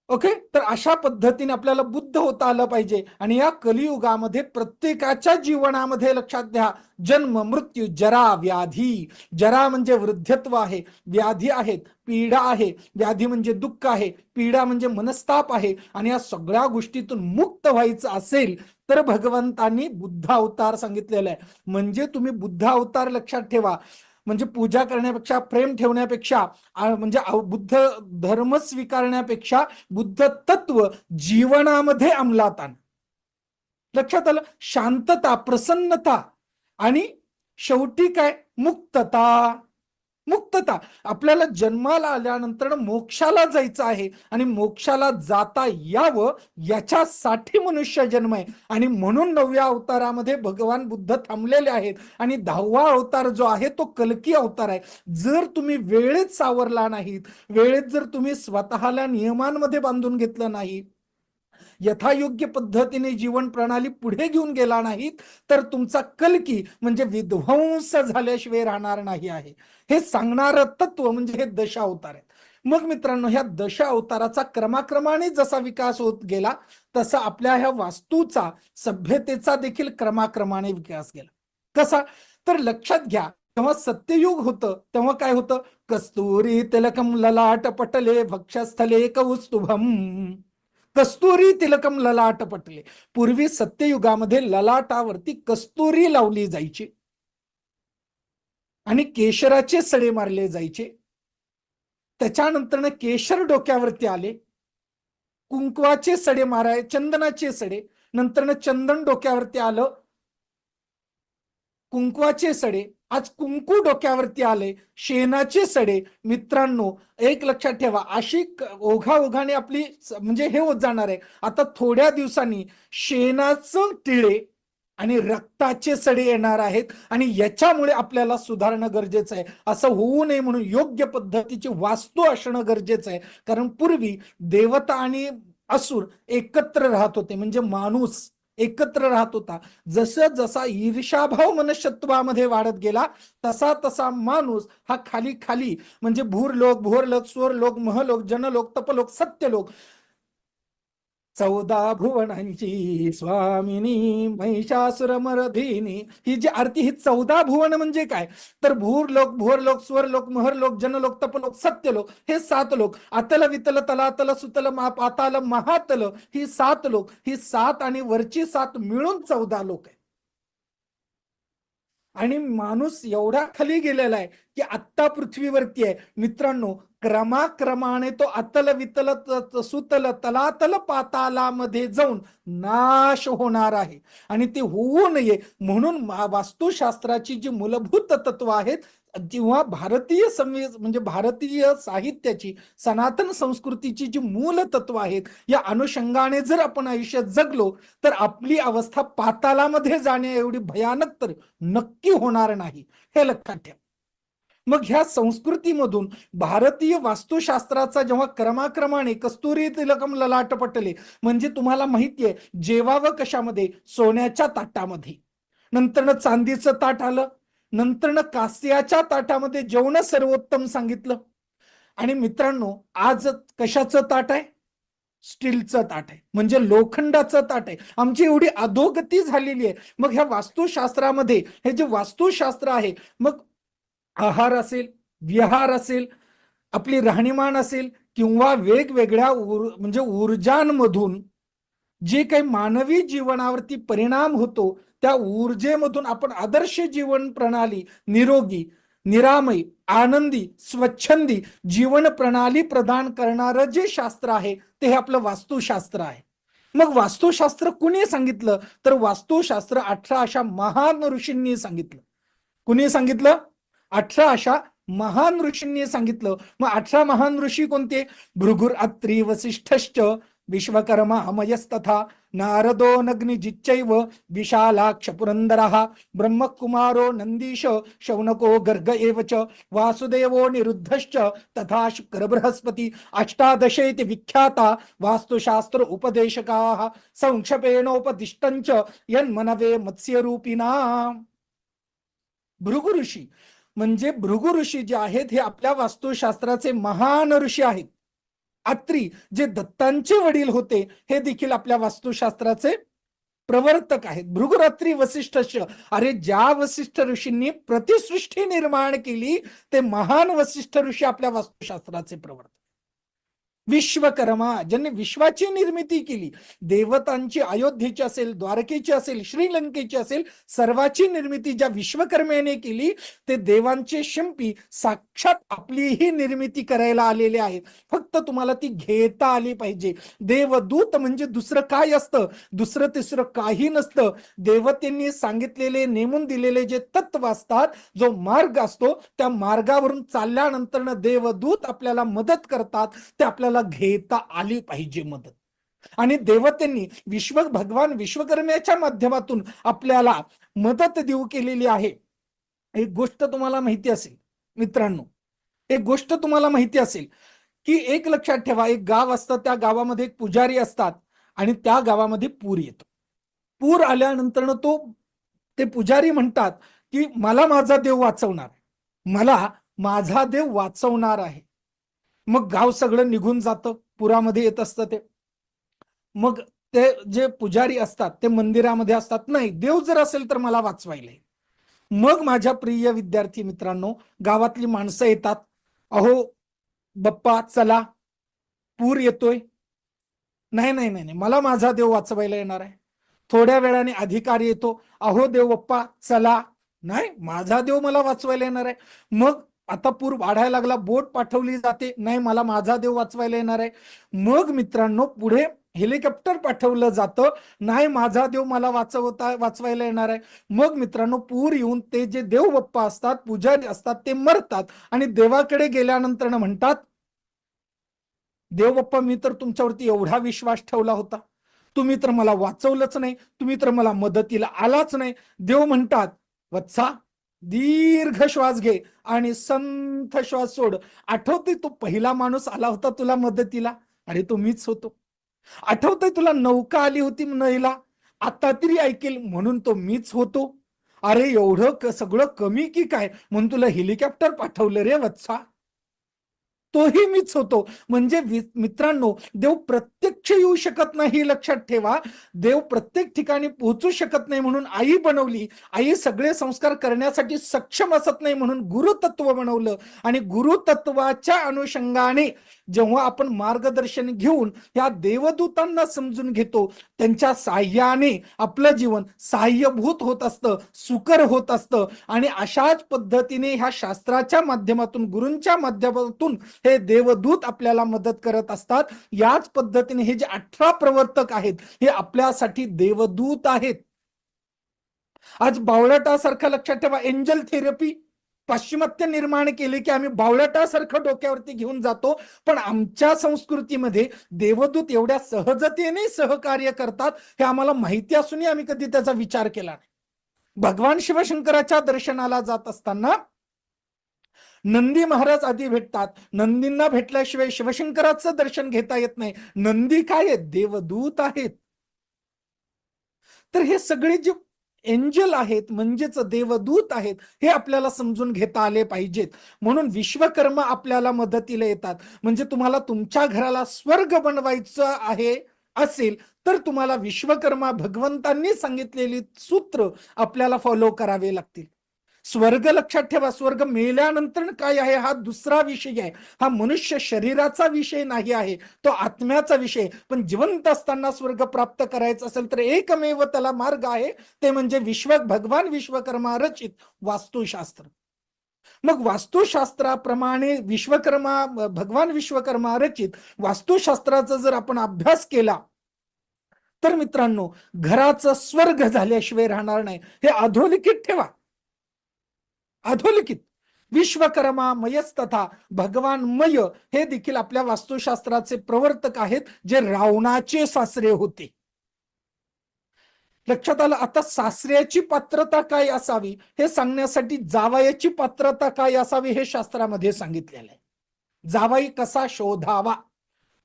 ओके, तर अशा पद्धतीने आपल्याला बुद्ध होता आलं पाहिजे. आणि या कलियुगामध्ये प्रत्येकाच्या जीवनामध्ये लक्षात घ्या, जन्म मृत्यू जरा व्याधी. जरा म्हणजे वृद्धत्व आहे, व्याधी आहेत, पीडा आहे. व्याधी म्हणजे दुःख आहे, पीडा म्हणजे मनस्ताप आहे. आणि या सगळ्या गोष्टीतून मुक्त व्हायचं असेल तर भगवंतांनी बुद्ध अवतार सांगितलेला आहे. म्हणजे तुम्ही बुद्ध अवतार लक्षात ठेवा. म्हणजे पूजा करण्यापेक्षा, प्रेम ठेवण्यापेक्षा, म्हणजे बुद्ध धर्म स्वीकारण्यापेक्षा बुद्ध तत्व जीवनामध्ये अंमलात आण. लक्षात आलं? शांतता, प्रसन्नता आणि शेवटी काय, मुक्तता. मुक्तता. आपल्याला जन्माला आल्यानंतर मोक्षाला जायचं आहे आणि मोक्षाला जाता यावं याच्यासाठी मनुष्य जन्म आहे. आणि म्हणून 9व्या अवतारामध्ये भगवान बुद्ध थांबलेले आहेत. आणि 10वा अवतार जो आहे तो कल्की अवतार आहे. जर तुम्ही वेळेत सावरला नाहीत, वेळेत जर तुम्ही स्वतःला नियमांमध्ये बांधून घेतलं नाही, यथायोग्य पद्धतीने जीवन प्रणाली पुढे घेऊन गेला नाहीत तर तुमचा कल्की म्हणजे विध्वंस झाल्याशिवाय राहणार नाही आहे. हे सांगणारं तत्व म्हणजे हे दशा अवतार आहेत. मग मित्रांनो, ह्या दशा अवताराचा क्रमाक्रमाने जसा विकास होत गेला तसा आपल्या ह्या वास्तूचा, सभ्यतेचा देखील क्रमाक्रमाने विकास गेला. कसा तर लक्षात घ्या, तेव्हा सत्ययुग होतं तेव्हा काय होतं, कस्तुरी तिलकम ललाट पटले भक्षस्थले कौस्तुभम. कस्तुरी तिलकम ललाट पटले. पूर्वी सत्ययुगामध्ये ललाटावरती कस्तुरी लावली जायची आणि केशराचे सडे मारले जायचे. त्याच्यानंतर केशर डोक्यावरती आले, कुंकवाचे सडे माराय, चंदनाचे सडे, नंतर चंदन डोक्यावरती आलं, कुंकवाचे सडे, आज कुंकू डोक्यावरती आले, शेणाचे सडे. मित्रांनो, एक लक्षात ठेवा, अशी ओघाओघाने आपली म्हणजे हे होत जाणार आहे. आता थोड्या दिवसांनी शेणाचं टिळे आणि रक्ताचे सडे येणार आहेत आणि याच्यामुळे आपल्याला सुधारणं गरजेचं आहे. असं होऊ नये म्हणून योग्य पद्धतीची वास्तू असणं गरजेचं आहे. कारण पूर्वी देवता आणि असुर एकत्र राहत होते, म्हणजे माणूस एकत्र राहत होता. जसं जसा ईर्ष्याभाव मनुष्यत्वामध्ये वाढत गेला तसा तसा माणूस हा खाली खाली म्हणजे भूरलोक, भुवरलोक, स्वरलोक, महलोक, जनलोक, तपलोक, सत्यलोक, 14 भुवनांची स्वामिनी महिषासुरमर्दिनी. ही जी आरती, ही 14 भुवन म्हणजे काय, तर भूरलोक, भुवरलोक, स्वरलोक, महरलोक, जनलोक, तपलोक, सत्यलोक, हे 7 लोक. अतल, वितल, तलातल, सुतल, पाताल, महातल, ही 7 लोक. ही 7 आणि वरची 7 मिळून 14 लोक आहे. आणि माणूस एवढा खाली गेलेला आहे की आत्ता पृथ्वीवरती आहे मित्रांनो. क्रमाक्रमाने तो अतल, वितल, सुतल, तलातल, पातालामध्ये जाऊन नाश होणार आहे. आणि ते होऊ नये म्हणून वास्तुशास्त्राची जी मूलभूत तत्व आहेत, किंवा भारतीय म्हणजे भारतीय साहित्याची, सनातन संस्कृतीची जी मूल तत्व आहेत, या अनुषंगाने जर आपण आयुष्यात जगलो तर आपली अवस्था पातालामध्ये जाण्या एवढी भयानक तर नक्की होणार नाही, हे लक्षात ठेवा. मग ह्या संस्कृतीमधून भारतीय वास्तुशास्त्राचा जेव्हा क्रमाक्रमाने कस्तुरी तिलकम ललाट पटले, म्हणजे तुम्हाला माहिती आहे जेवावं कशामध्ये, सोन्याच्या ताटामध्ये, नंतरनं चांदीचं ताट आलं, नंतरनं कास्याच्या ताटामध्ये जेवण सर्वोत्तम सांगितलं. आणि मित्रांनो आज कशाचं ताट आहे, स्टीलचं ताट आहे, म्हणजे लोखंडाचं ताट आहे. आमची एवढी अधोगती झालेली आहे. मग ह्या वास्तुशास्त्रामध्ये हे जे वास्तुशास्त्र आहे, मग आहार असेल, विहार असेल, आपली राहणीमान असेल, किंवा वेगवेगळ्या म्हणजे ऊर्जांमधून जे काही मानवी जीवनावरती परिणाम होतो, त्या ऊर्जेमधून आपण आदर्श जीवन प्रणाली, निरोगी, निरामय, आनंदी, स्वच्छंदी जीवन प्रणाली प्रदान करणारं जे शास्त्र आहे ते हे आपलं वास्तुशास्त्र आहे. मग वास्तुशास्त्र कुणी सांगितलं, तर वास्तुशास्त्र 18 अशा महान ऋषींनी सांगितलं. कुणी सांगितलं, 18 अशा महान ऋषींनी सांगितलं. मग 18 महान ऋषी कोणते, भृगुर, अत्री, वसिष्ठश्च, विश्वकर्मा, अमयस्तथा, नारदो नग्निजिच्चैव, विशालाक्ष पुरंदरः, ब्रह्मकुमारो नंदीश, शौनको गर्ग एव च, वासुदेवो निरुद्धश्च, तथा शुक्र बृहस्पती, अष्टादशेति विख्याता वास्तुशास्त्र उपदेशकाः, संक्षेपेणोपदिष्टञ्च यन्मनवे मत्स्यरूपिणा. भृगु ऋषी म्हणजे भृगु ऋषी जे आहेत हे आपल्या वास्तुशास्त्राचे महान ऋषी आहेत. अत्री जे दत्तांचे वडील होते हे देखील आपल्या वास्तुशास्त्राचे प्रवर्तक आहेत. भृगुरात्री वसिष्ठश्च, अरे ज्या वसिष्ठ ऋषींनी प्रतिसृष्टी निर्माण केली ते महान वसिष्ठ ऋषी आपल्या वास्तुशास्त्राचे प्रवर्तक. विश्वकर्मा ज्यांनी विश्वाची निर्मिती केली, देवतांची, अयोध्येची असेल, द्वारकेची असेल, श्रीलंकेची असेल, सर्वाची निर्मिती ज्या विश्वकर्मेने केली ते देवांचे शिंपी साक्षात आपलीही निर्मिती करायला आलेले आहेत. फक्त तुम्हाला ती घेता आली पाहिजे. देवदूत म्हणजे दुसरं काय असतं, दुसरं तिसरं काही नसतं. देवतेंनी सांगितलेले, नेमून दिलेले जे तत्व असतात, जो मार्ग असतो, त्या मार्गावरून चालल्यानंतर देवदूत आपल्याला मदत करतात. ते आपल्याला घेता आली पाहिजे मदत. आणि देवतेंनी भगवान विश्वकर्म्याच्या माध्यमातून आपल्याला मदत देऊ केलेली आहे. एक गोष्ट तुम्हाला माहिती असेल मित्रांनो, एक गोष्ट तुम्हाला माहिती असेल की एक लक्षात ठेवा, एक गाव असतं, त्या गावामध्ये एक पुजारी असतात आणि त्या गावामध्ये पूर येतो. पूर आल्यानंतर ते पुजारी म्हणतात की मला माझा देव वाचवणार, मला माझा देव वाचवणार आहे. मग गाव सगळं निघून जातं, पुरामध्ये येत असतं ते. मग ते जे पुजारी असतात ते मंदिरामध्ये असतात, नाही देव जर असेल तर मला वाचवायला. मग माझ्या प्रिय विद्यार्थी मित्रांनो, गावातली माणसं येतात, अहो बाप्पा चला पूर येतोय. नाही नाही नाही, मला माझा देव वाचवायला येणार आहे. थोड्या वेळाने अधिकारी येतो, अहो देव बाप्पा चला. नाही, माझा देव मला वाचवायला येणार आहे. मग आता पूर वाढायला लागला, बोट पाठवली जाते, नाही मला माझा देव वाचवायला येणार आहे. मग मित्रांनो पुढे हेलिकॉप्टर पाठवलं जातं, नाही माझा देव मला वाचवायला येणार आहे. मग मित्रांनो पूर येऊन ते जे देव बाप्पा असतात, पुजारी असतात, ते मरतात आणि देवाकडे गेल्यानंतर म्हणतात, देव बाप्पा मी तर तुमच्यावरती एवढा विश्वास ठेवला होता, तुम्ही तर मला वाचवलंच नाही, तुम्ही तर मला मदतीला आलाच नाही. देव म्हणतात, वत्सा दीर्घ श्वास घे आणि संथ श्वास सोड. आठवतंय तो पहिला माणूस आला होता तुला मदतीला, अरे तो मीच होतो. आठवतंय तुला नौका आली होती न्यायला, आता तरी ऐकेल म्हणून तो मीच होतो. अरे एवढं सगळं कमी की काय म्हणून तुला हेलिकॉप्टर पाठवलं रे वत्सा. तोही मीच होतो. म्हणजे मित्रांनो, देव प्रत्यक्ष येऊ शकत नाही, लक्षात ठेवा. देव प्रत्येक ठिकाणी पोहोचू शकत नाही म्हणून आई बनवली. आई सगळे संस्कार करण्यासाठी सक्षम असत नाही म्हणून गुरुतत्व बनवलं. आणि गुरुतत्वाच्या अनुषंगाने जेव्हा आपण मार्गदर्शन घेऊन ह्या देवदूतांना समजून घेतो, त्यांच्या साह्याने आपलं जीवन साह्यभूत होत असतं, सुकर होत असतं. आणि अशाच पद्धतीने ह्या शास्त्राच्या माध्यमातून, गुरूंच्या माध्यमातून हे देवदूत आपल्याला मदत करत असतात. याच पद्धतीने हे जे 18 प्रवर्तक आहेत, हे आपल्यासाठी देवदूत आहेत. आज बावळटासारखं, लक्षात ठेवा, एंजल थेरपी पाश्चिमात्य निर्माण केले की आम्ही बावळटासारखं डोक्यावरती घेऊन जातो. पण आमच्या संस्कृतीमध्ये देवदूत एवढ्या सहजतेने सहकार्य करतात हे आम्हाला माहिती असूनही आम्ही कधी त्याचा विचार केला नाही. भगवान शिवशंकराच्या दर्शनाला जात असताना नंदी महाराज आधी भेटतात. नंदींना भेटल्याशिवाय शिवशंकराचं दर्शन घेता येत नाही. नंदी काय आहेत? देवदूत आहेत. तर हे सगळे जे एंजल आहेत म्हणजेच देवदूत आहेत, हे आपल्याला समजून घेता आले पाहिजेत. म्हणून विश्वकर्मा आपल्याला मदतीला येतात. म्हणजे तुम्हाला तुमच्या घराला स्वर्ग बनवायचं आहे असेल तर तुम्हाला विश्वकर्मा भगवंतांनी सांगितलेली सूत्र आपल्याला फॉलो करावे लागतील. स्वर्ग, लक्षात ठेवा, स्वर्ग मेल्यानंतर काय आहे हा दुसरा विषय आहे. हा मनुष्य शरीराचा विषय नाही आहे, तो आत्म्याचा विषय. पण जिवंत असताना स्वर्ग प्राप्त करायचं असेल तर एकमेव त्याला मार्ग आहे, ते म्हणजे भगवान विश्वकर्मा रचित वास्तुशास्त्र. मग वास्तुशास्त्राप्रमाणे भगवान विश्वकर्मा रचित वास्तुशास्त्राचा जर आपण अभ्यास केला तर मित्रांनो, घराचं स्वर्ग झाल्याशिवाय राहणार नाही. हे अधोलिखित ठेवा, अधोलिखित. विश्वकर्मा मयस्तथा भगवान मय हे देखील आपल्या वास्तुशास्त्राचे प्रवर्तक आहेत, जे रावणाचे सासरे होते. लक्षात आलं. आता सासऱ्याची पात्रता काय असावी हे सांगण्यासाठी जावयाची पात्रता काय असावी हे शास्त्रामध्ये सांगितलेलं आहे. जावाई कसा शोधावा,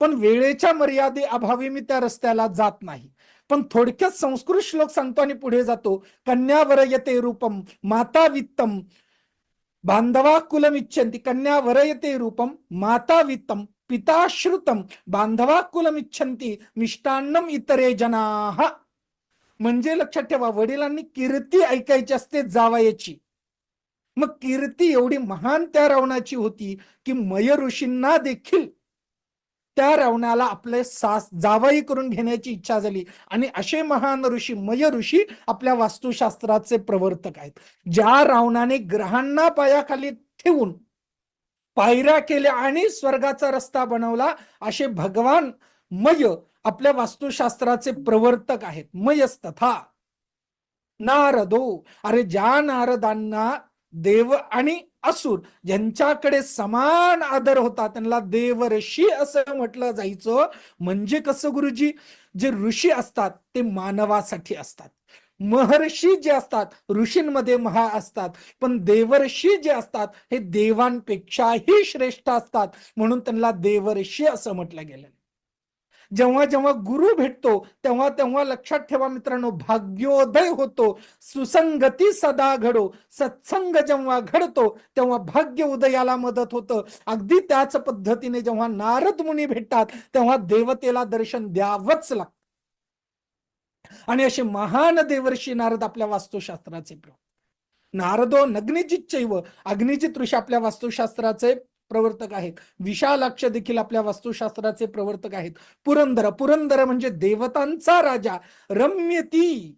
पण वेळेच्या मर्यादे अभावी मी त्या रस्त्याला जात नाही. पण थोडक्यात संस्कृत श्लोक सांगतो आणि पुढे जातो. कन्यावरयते रूपम माता वित्तम बांधवा कुलमिच्छन्ति. कन्यावरयते रूपम माता वित्तम पिता श्रुतम बांधवा कुलमिच्छन्ति मिष्टान्नम इतरे जनाः. म्हणजे लक्षात ठेवा, वडिलांनी कीर्ती ऐकायची असते जावयाची. मग कीर्ती एवढी महान त्या रावणाची होती की मय ऋषींना देखील त्या रावणाला आपले जावई करून घेण्याची इच्छा झाली. आणि असे महान ऋषी मय ऋषी आपल्या वास्तुशास्त्राचे प्रवर्तक आहेत. ज्या रावणाने ग्रहांना पायाखाली ठेवून पायऱ्या केल्या आणि स्वर्गाचा रस्ता बनवला, असे भगवान मय आपल्या वास्तुशास्त्राचे प्रवर्तक आहेत. मयस्तथा नारदो. अरे ज्या नारदांना देव आणि असुर ज्यांच्याकडे समान आदर होता त्यांना देवऋषी असं म्हटलं जायचं. म्हणजे कसं गुरुजी, जे ऋषी असतात ते मानवासाठी असतात. महर्षी जे असतात ऋषींमध्ये महा असतात, पण देवर्षी जे असतात हे देवांपेक्षाही श्रेष्ठ असतात, म्हणून त्यांना देवर्षी असं म्हटलं गेलं. जेव्हा जेव्हा गुरु भेटतो तेव्हा तेव्हा लक्षात ठेवा मित्रांनो, भाग्योदय होतो, सुसंगती सदा घडो. सत्संग जेव्हा घडतो तेव्हा भाग्य उदयाला मदत होतं. अगदी त्याच पद्धतीने जेव्हा नारद मुनी भेटतात तेव्हा देवतेला दर्शन द्यावंच लागतं. आणि असे महान देवर्षी नारद आपल्या वास्तुशास्त्राचे नारदो नग्निजितचैव. अग्निजित ऋषी आपल्या वास्तुशास्त्राचे प्रवर्तक आहेत. विशालाक्ष देखील आपल्या वास्तुशास्त्राचे प्रवर्तक आहेत. पुरंदर म्हणजे देवतांचा राजा. रम्यती,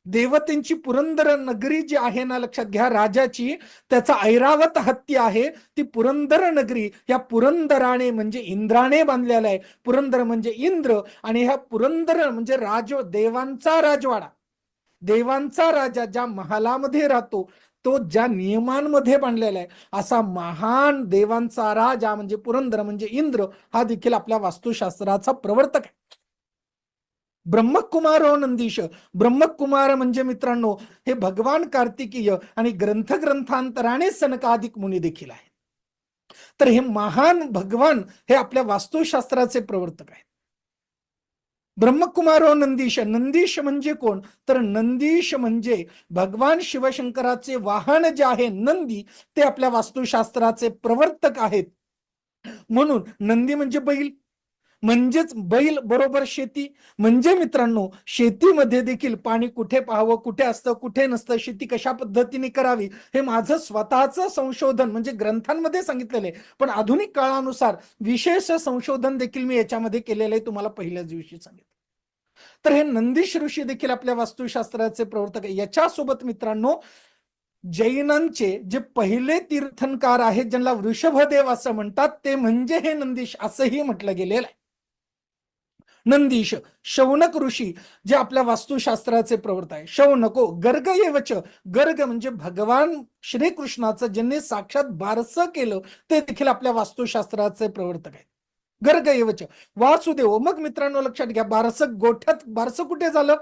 देवतेंची पुरंदर नगरी जी आहे ना, लक्षात घ्या, राजाची त्याचा ऐरावत हत्ती आहे ती पुरंदर नगरी. या पुरंदराने म्हणजे इंद्राने बांधलेला आहे. पुरंदर म्हणजे इंद्र, आणि ह्या पुरंदर म्हणजे देवांचा राजवाडा. देवांचा राजा ज्या महालामध्ये राहतो तो ज्या नियमांमध्ये बांधलेला आहे, असा महान देवांचा राजा म्हणजे पुरंदर म्हणजे इंद्र हा देखील आपल्या वास्तुशास्त्राचा प्रवर्तक आहे. ब्रह्मकुमारो नंदीश. ब्रह्मकुमार म्हणजे मित्रांनो हे भगवान कार्तिकीय आणि ग्रंथांतराने सनकादिक मुनी देखील आहेत. तर हे महान भगवान हे आपल्या वास्तुशास्त्राचे प्रवर्तक आहेत. ब्रह्मकुमारो नंदीश. नंदीश म्हणजे कोण? तर नंदीश म्हणजे भगवान शिवशंकराचे वाहन जे आहे नंदी, ते आपल्या वास्तुशास्त्राचे प्रवर्तक आहेत. म्हणून नंदी म्हणजे बैल, म्हणजेच बैल बरोबर शेती. म्हणजे मित्रांनो, शेतीमध्ये देखील पाणी कुठे पाहावं, कुठे असतं, कुठे नसतं, शेती कशा पद्धतीने करावी, हे माझं स्वतःचं संशोधन म्हणजे ग्रंथांमध्ये सांगितलेलं आहे. पण आधुनिक काळानुसार विशेष संशोधन देखील मी याच्यामध्ये केलेलं आहे, तुम्हाला पहिल्याच दिवशी सांगितलं. तर हे नंदीश ऋषी देखील आपल्या वास्तुशास्त्राचे प्रवर्तक आहे. याच्यासोबत मित्रांनो, जैनांचे जे पहिले तीर्थंकार आहेत, ज्यांना वृषभदेव असं म्हणतात, ते म्हणजे हे नंदीश असंही म्हटलं गेलेलं आहे. नंदीश. शौनक ऋषी जे आपल्या वास्तुशास्त्राचे प्रवर्तक आहे. शौनको. गर्ग येवच. गर्ग म्हणजे भगवान श्रीकृष्णाचं ज्यांनी साक्षात बारसं केलं, ते देखील आपल्या वास्तुशास्त्राचे प्रवर्तक आहेत. गर्ग येवच. वासुदेव. मग मित्रांनो लक्षात घ्या, बारसं गोठ्यात, बारसं कुठे झालं?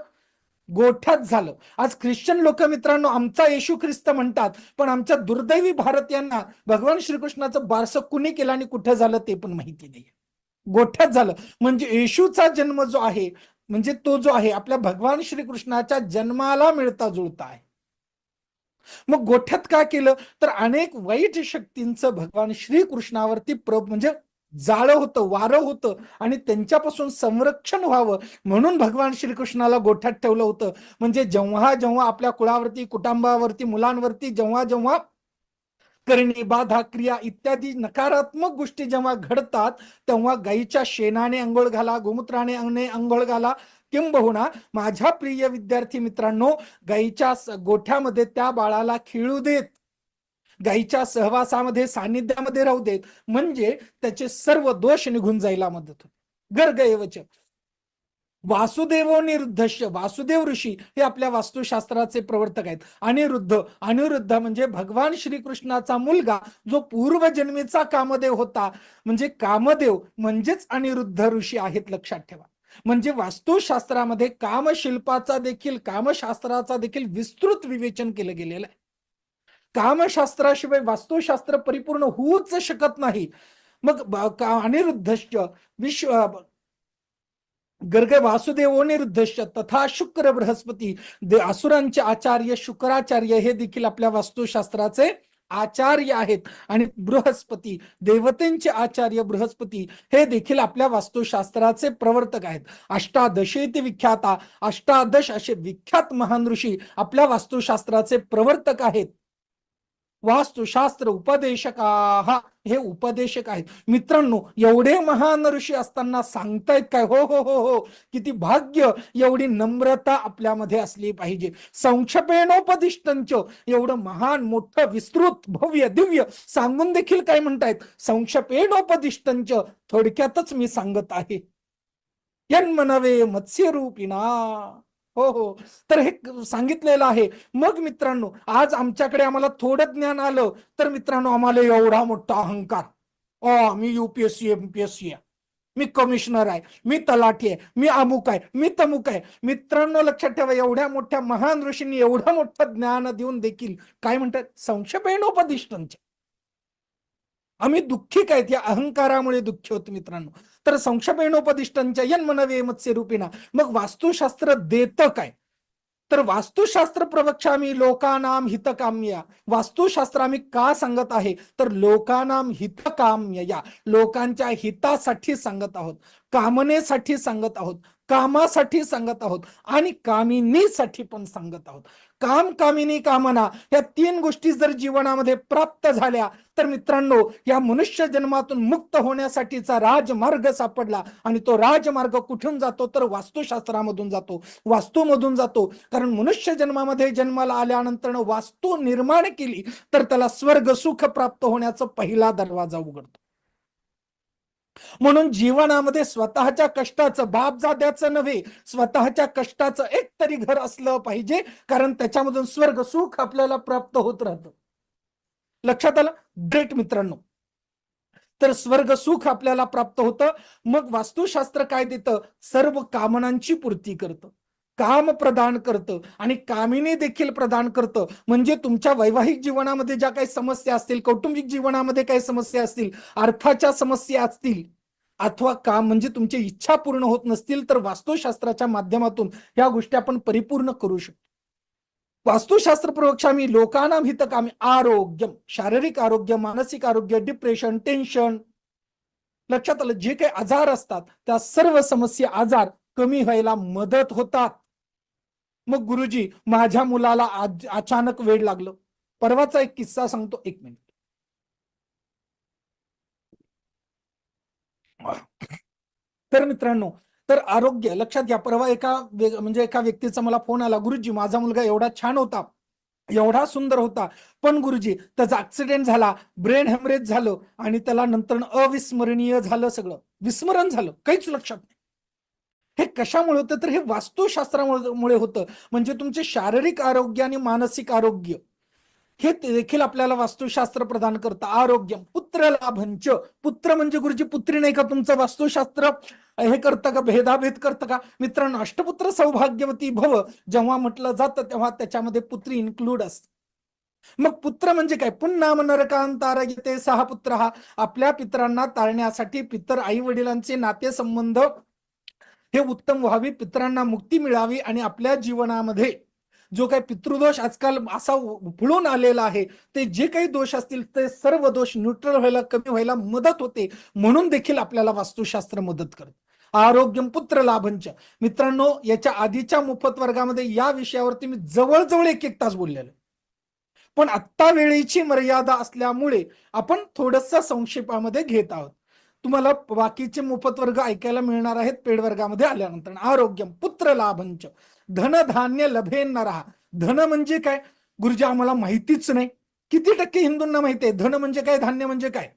गोठ्यात झालं. आज ख्रिश्चन लोक मित्रांनो आमचा येशू ख्रिस्त म्हणतात, पण आमच्या दुर्दैवी भारतीयांना भगवान श्रीकृष्णाचं बारसं कुणी केलं आणि कुठे झालं ते पण माहिती नाही. गोठ्यात झालं. म्हणजे येशूचा जन्म जो आहे, म्हणजे तो जो आहे आपल्या भगवान श्रीकृष्णाच्या जन्माला मिळता जुळता आहे. मग गोठ्यात का केलं? तर अनेक वाईट शक्तींचं भगवान श्रीकृष्णावरती म्हणजे जाळं होतं, वारं होतं, आणि त्यांच्यापासून संरक्षण व्हावं म्हणून भगवान श्रीकृष्णाला गोठ्यात ठेवलं होतं. म्हणजे जेव्हा जेव्हा आपल्या कुळावरती, कुटुंबावरती, मुलांवरती जेव्हा जेव्हा करणी, बाधा, क्रिया इत्यादी नकारात्मक गोष्टी जेव्हा घडतात, तेव्हा गाईच्या शेणाने अंघोळ घाला, गोमूत्राने अंघोळ घाला, किंबहुना माझ्या प्रिय विद्यार्थी मित्रांनो, गाईच्या गोठ्यामध्ये त्या बाळाला खेळू देत, गाईच्या सहवासामध्ये, सानिध्यामध्ये राहू देत, म्हणजे त्याचे सर्व दोष निघून जायला मदत होते. गर्ग एवच. वासुदेवो निरुद्धश्य. वासुदेव ऋषी हे आपल्या वास्तुशास्त्राचे प्रवर्तक आहेत. अनिरुद्ध. अनिरुद्ध म्हणजे भगवान श्रीकृष्णाचा मुलगा जो पूर्वजन्मीचा कामदेव होता, म्हणजे कामदेव म्हणजेच अनिरुद्ध ऋषी आहेत, लक्षात ठेवा. म्हणजे वास्तुशास्त्रामध्ये कामशिल्पाचा देखील, कामशास्त्राचा देखील विस्तृत विवेचन केलं गेलेलं आहे. कामशास्त्राशिवाय वास्तुशास्त्र परिपूर्ण होऊच शकत नाही. मग अनिरुद्धश्य गर्ग वासुदेव निरुद्धश्य तथा शुक्र बृहस्पती. असुरांचे आचार्य शुक्राचार्य हे देखील आपल्या वास्तुशास्त्राचे आचार्य आहेत. आणि बृहस्पती, देवतेंचे आचार्य बृहस्पती हे देखील आपल्या वास्तुशास्त्राचे प्रवर्तक आहेत. अष्टादशेती विख्याता. अष्टादश असे विख्यात महान ऋषी आपल्या वास्तुशास्त्राचे प्रवर्तक आहेत. वास्तुशास्त्र उपदेशका. हे उपदेशक आहेत. मित्रांनो, एवढे महान ऋषी असताना सांगतायत काय? हो हो हो हो, किती भाग्य, एवढी नम्रता आपल्यामध्ये असली पाहिजे. संक्षेपेणोपदिष्टंच. एवढं महान, मोठं, विस्तृत, भव्य, दिव्य सांगून देखील काय म्हणतायत? संक्षेपेणोपदिष्टंच. थोडक्यातच मी सांगत आहे. यन्मनवे मत्स्यरूपिणा. हो हो, तर हे सांगितलेलं आहे. मग मित्रांनो, आज आमच्याकडे थोडं ज्ञान आलं, तर मित्रांनो आम्हाला एवढा मोठा अहंकार, मी UPSC MPSC आहे, मी कमिशनर आहे, मी तलाठी आहे, मी अमुक आहे, मी तमुक आहे. मित्रांनो लक्षात ठेवा, एवढ्या मोठ्या महान ऋषींनी एवढं मोठं ज्ञान देऊन देखील काय म्हणतात? संक्षेपेणोपदिष्टंच. आम्ही दुःखी काय? या अहंकारामुळे दुःखी होतो मित्रांनो. तर संक्षेपेणोपदिष्टंच्या यन्मनवे मत्स्यरूपिणा. मग वास्तुशास्त्र देतं काय? तर वास्तुशास्त्र प्रवक्ष्यामि लोकानाम हितकाम्य. वास्तुशास्त्र आम्ही का सांगत आहे? तर लोकानाम हितकाम्य, या लोकांच्या हितासाठी सांगत आहोत, कामनेसाठी सांगत आहोत, कामासाठी सांगत आहोत, आणि कामिनीसाठी पण सांगत आहोत. काम, कामिनी, कामना या तीन गोष्टी जर जीवनामध्ये प्राप्त झाल्या, तर मित्रांनो या मनुष्य जन्मातून मुक्त होण्यासाठीचा राजमार्ग सापडला. आणि तो राजमार्ग कुठून जातो? तर वास्तुशास्त्रामधून जातो, वास्तूमधून जातो. कारण मनुष्य जन्मामध्ये जन्माला आल्यानंतर वास्तू निर्माण केली तर त्याला स्वर्ग सुख प्राप्त होण्याचा पहिला दरवाजा उघडतो. म्हणून जीवनामध्ये स्वतःच्या कष्टाचं, बापजाद्याचं नव्हे, स्वतःच्या कष्टाचं एक तरी घर असलं पाहिजे, कारण त्याच्यामधून स्वर्ग सुख आपल्याला प्राप्त होत राहतं. लक्षात आलं? ग्रेट मित्रांनो. तर स्वर्ग सुख आपल्याला प्राप्त होतं. मग वास्तुशास्त्र काय देतं? सर्व कामनांची पूर्ती करतं, काम प्रदान करतं, आणि कामिनी देखील प्रदान करतं. म्हणजे तुमच्या वैवाहिक जीवनामध्ये ज्या काही समस्या असतील, कौटुंबिक जीवनामध्ये काही समस्या असतील, अर्थाच्या समस्या असतील, अथवा काम म्हणजे तुमची इच्छा पूर्ण होत नसतील तर वास्तुशास्त्राच्या माध्यमातून या गोष्टी आपण परिपूर्ण करू शकतो. वास्तुशास्त्र प्रवक्ष्यामी लोकानां हितकामी आरोग्य, शारीरिक आरोग्य, मानसिक आरोग्य, डिप्रेशन, टेन्शन, लक्षात आलं, जे काही आजार असतात त्या सर्व समस्या आजार कमी व्हायला मदत होतात. मग गुरुजी माझ्या मुलाला अचानक वेड लागलं. परवाचा एक किस्सा सांगतो, 1 मिनिट. तर मित्रांनो, तर आरोग्य लक्षात घ्या. परवा एका व्यक्तीचा मला फोन आला, गुरुजी माझा मुलगा एवढा छान होता, एवढा सुंदर होता, पण गुरुजी त्याचा ऍक्सिडेंट झाला, ब्रेन हेमरेज झालं आणि त्याला नंतर अविस्मरणीय झालं, सगळं विस्मरण झालं, काहीच लक्षात नाही. हे कशामुळे होतं तर हे वास्तुशास्त्रामुळे होतं. म्हणजे तुमचे शारीरिक आरोग्य आणि मानसिक आरोग्य हे देखील आपल्याला वास्तुशास्त्र प्रदान करतं. आरोग्य पुत्र लाभंच, पुत्र म्हणजे गुरुजी पुत्री नाही का तुमचं वास्तुशास्त्र हे करतं का, भेदाभेद करतं का? मित्रांनो, अष्टपुत्र सौभाग्यवती भव जेव्हा म्हटलं जातं तेव्हा त्याच्यामध्ये पुत्री इन्क्लूड असते. मग पुत्र म्हणजे काय? पुन्हा नरकांतार येते सहा पुत्र, हा आपल्या पितरांना तारण्यासाठी पितर आई वडिलांचे नातेसंबंध हे उत्तम व्हावी, पितरांना मुक्ती मिळावी आणि आपल्या जीवनामध्ये जो काही पितृदोष आजकाल असा उफळून आलेला आहे, ते जे काही दोष असतील ते सर्व दोष न्यूट्रल व्हायला, कमी व्हायला मदत होते. म्हणून देखील आपल्याला वास्तुशास्त्र मदत करते. आरोग्यम पुत्र लाभंच. मित्रांनो, याच्या आधीच्या मोफत वर्गामध्ये या विषयावरती मी जवळजवळ 1 तास बोललेलो, पण आत्ता वेळेची मर्यादा असल्यामुळे आपण थोडंसं संक्षेपामध्ये घेत आहोत. तुम्हाला बाकीचे मोफत वर्ग ऐकायला मिळणार आहेत पेड वर्गामध्ये आल्यानंतर. आरोग्यम पुत्र लाभंच धन धान्य लभेन नरहा. धन म्हणजे काय गुरुजी? आम्हाला माहितीच नाही. किती टक्के हिंदूंना माहिती आहे धन म्हणजे काय, धान्य म्हणजे काय?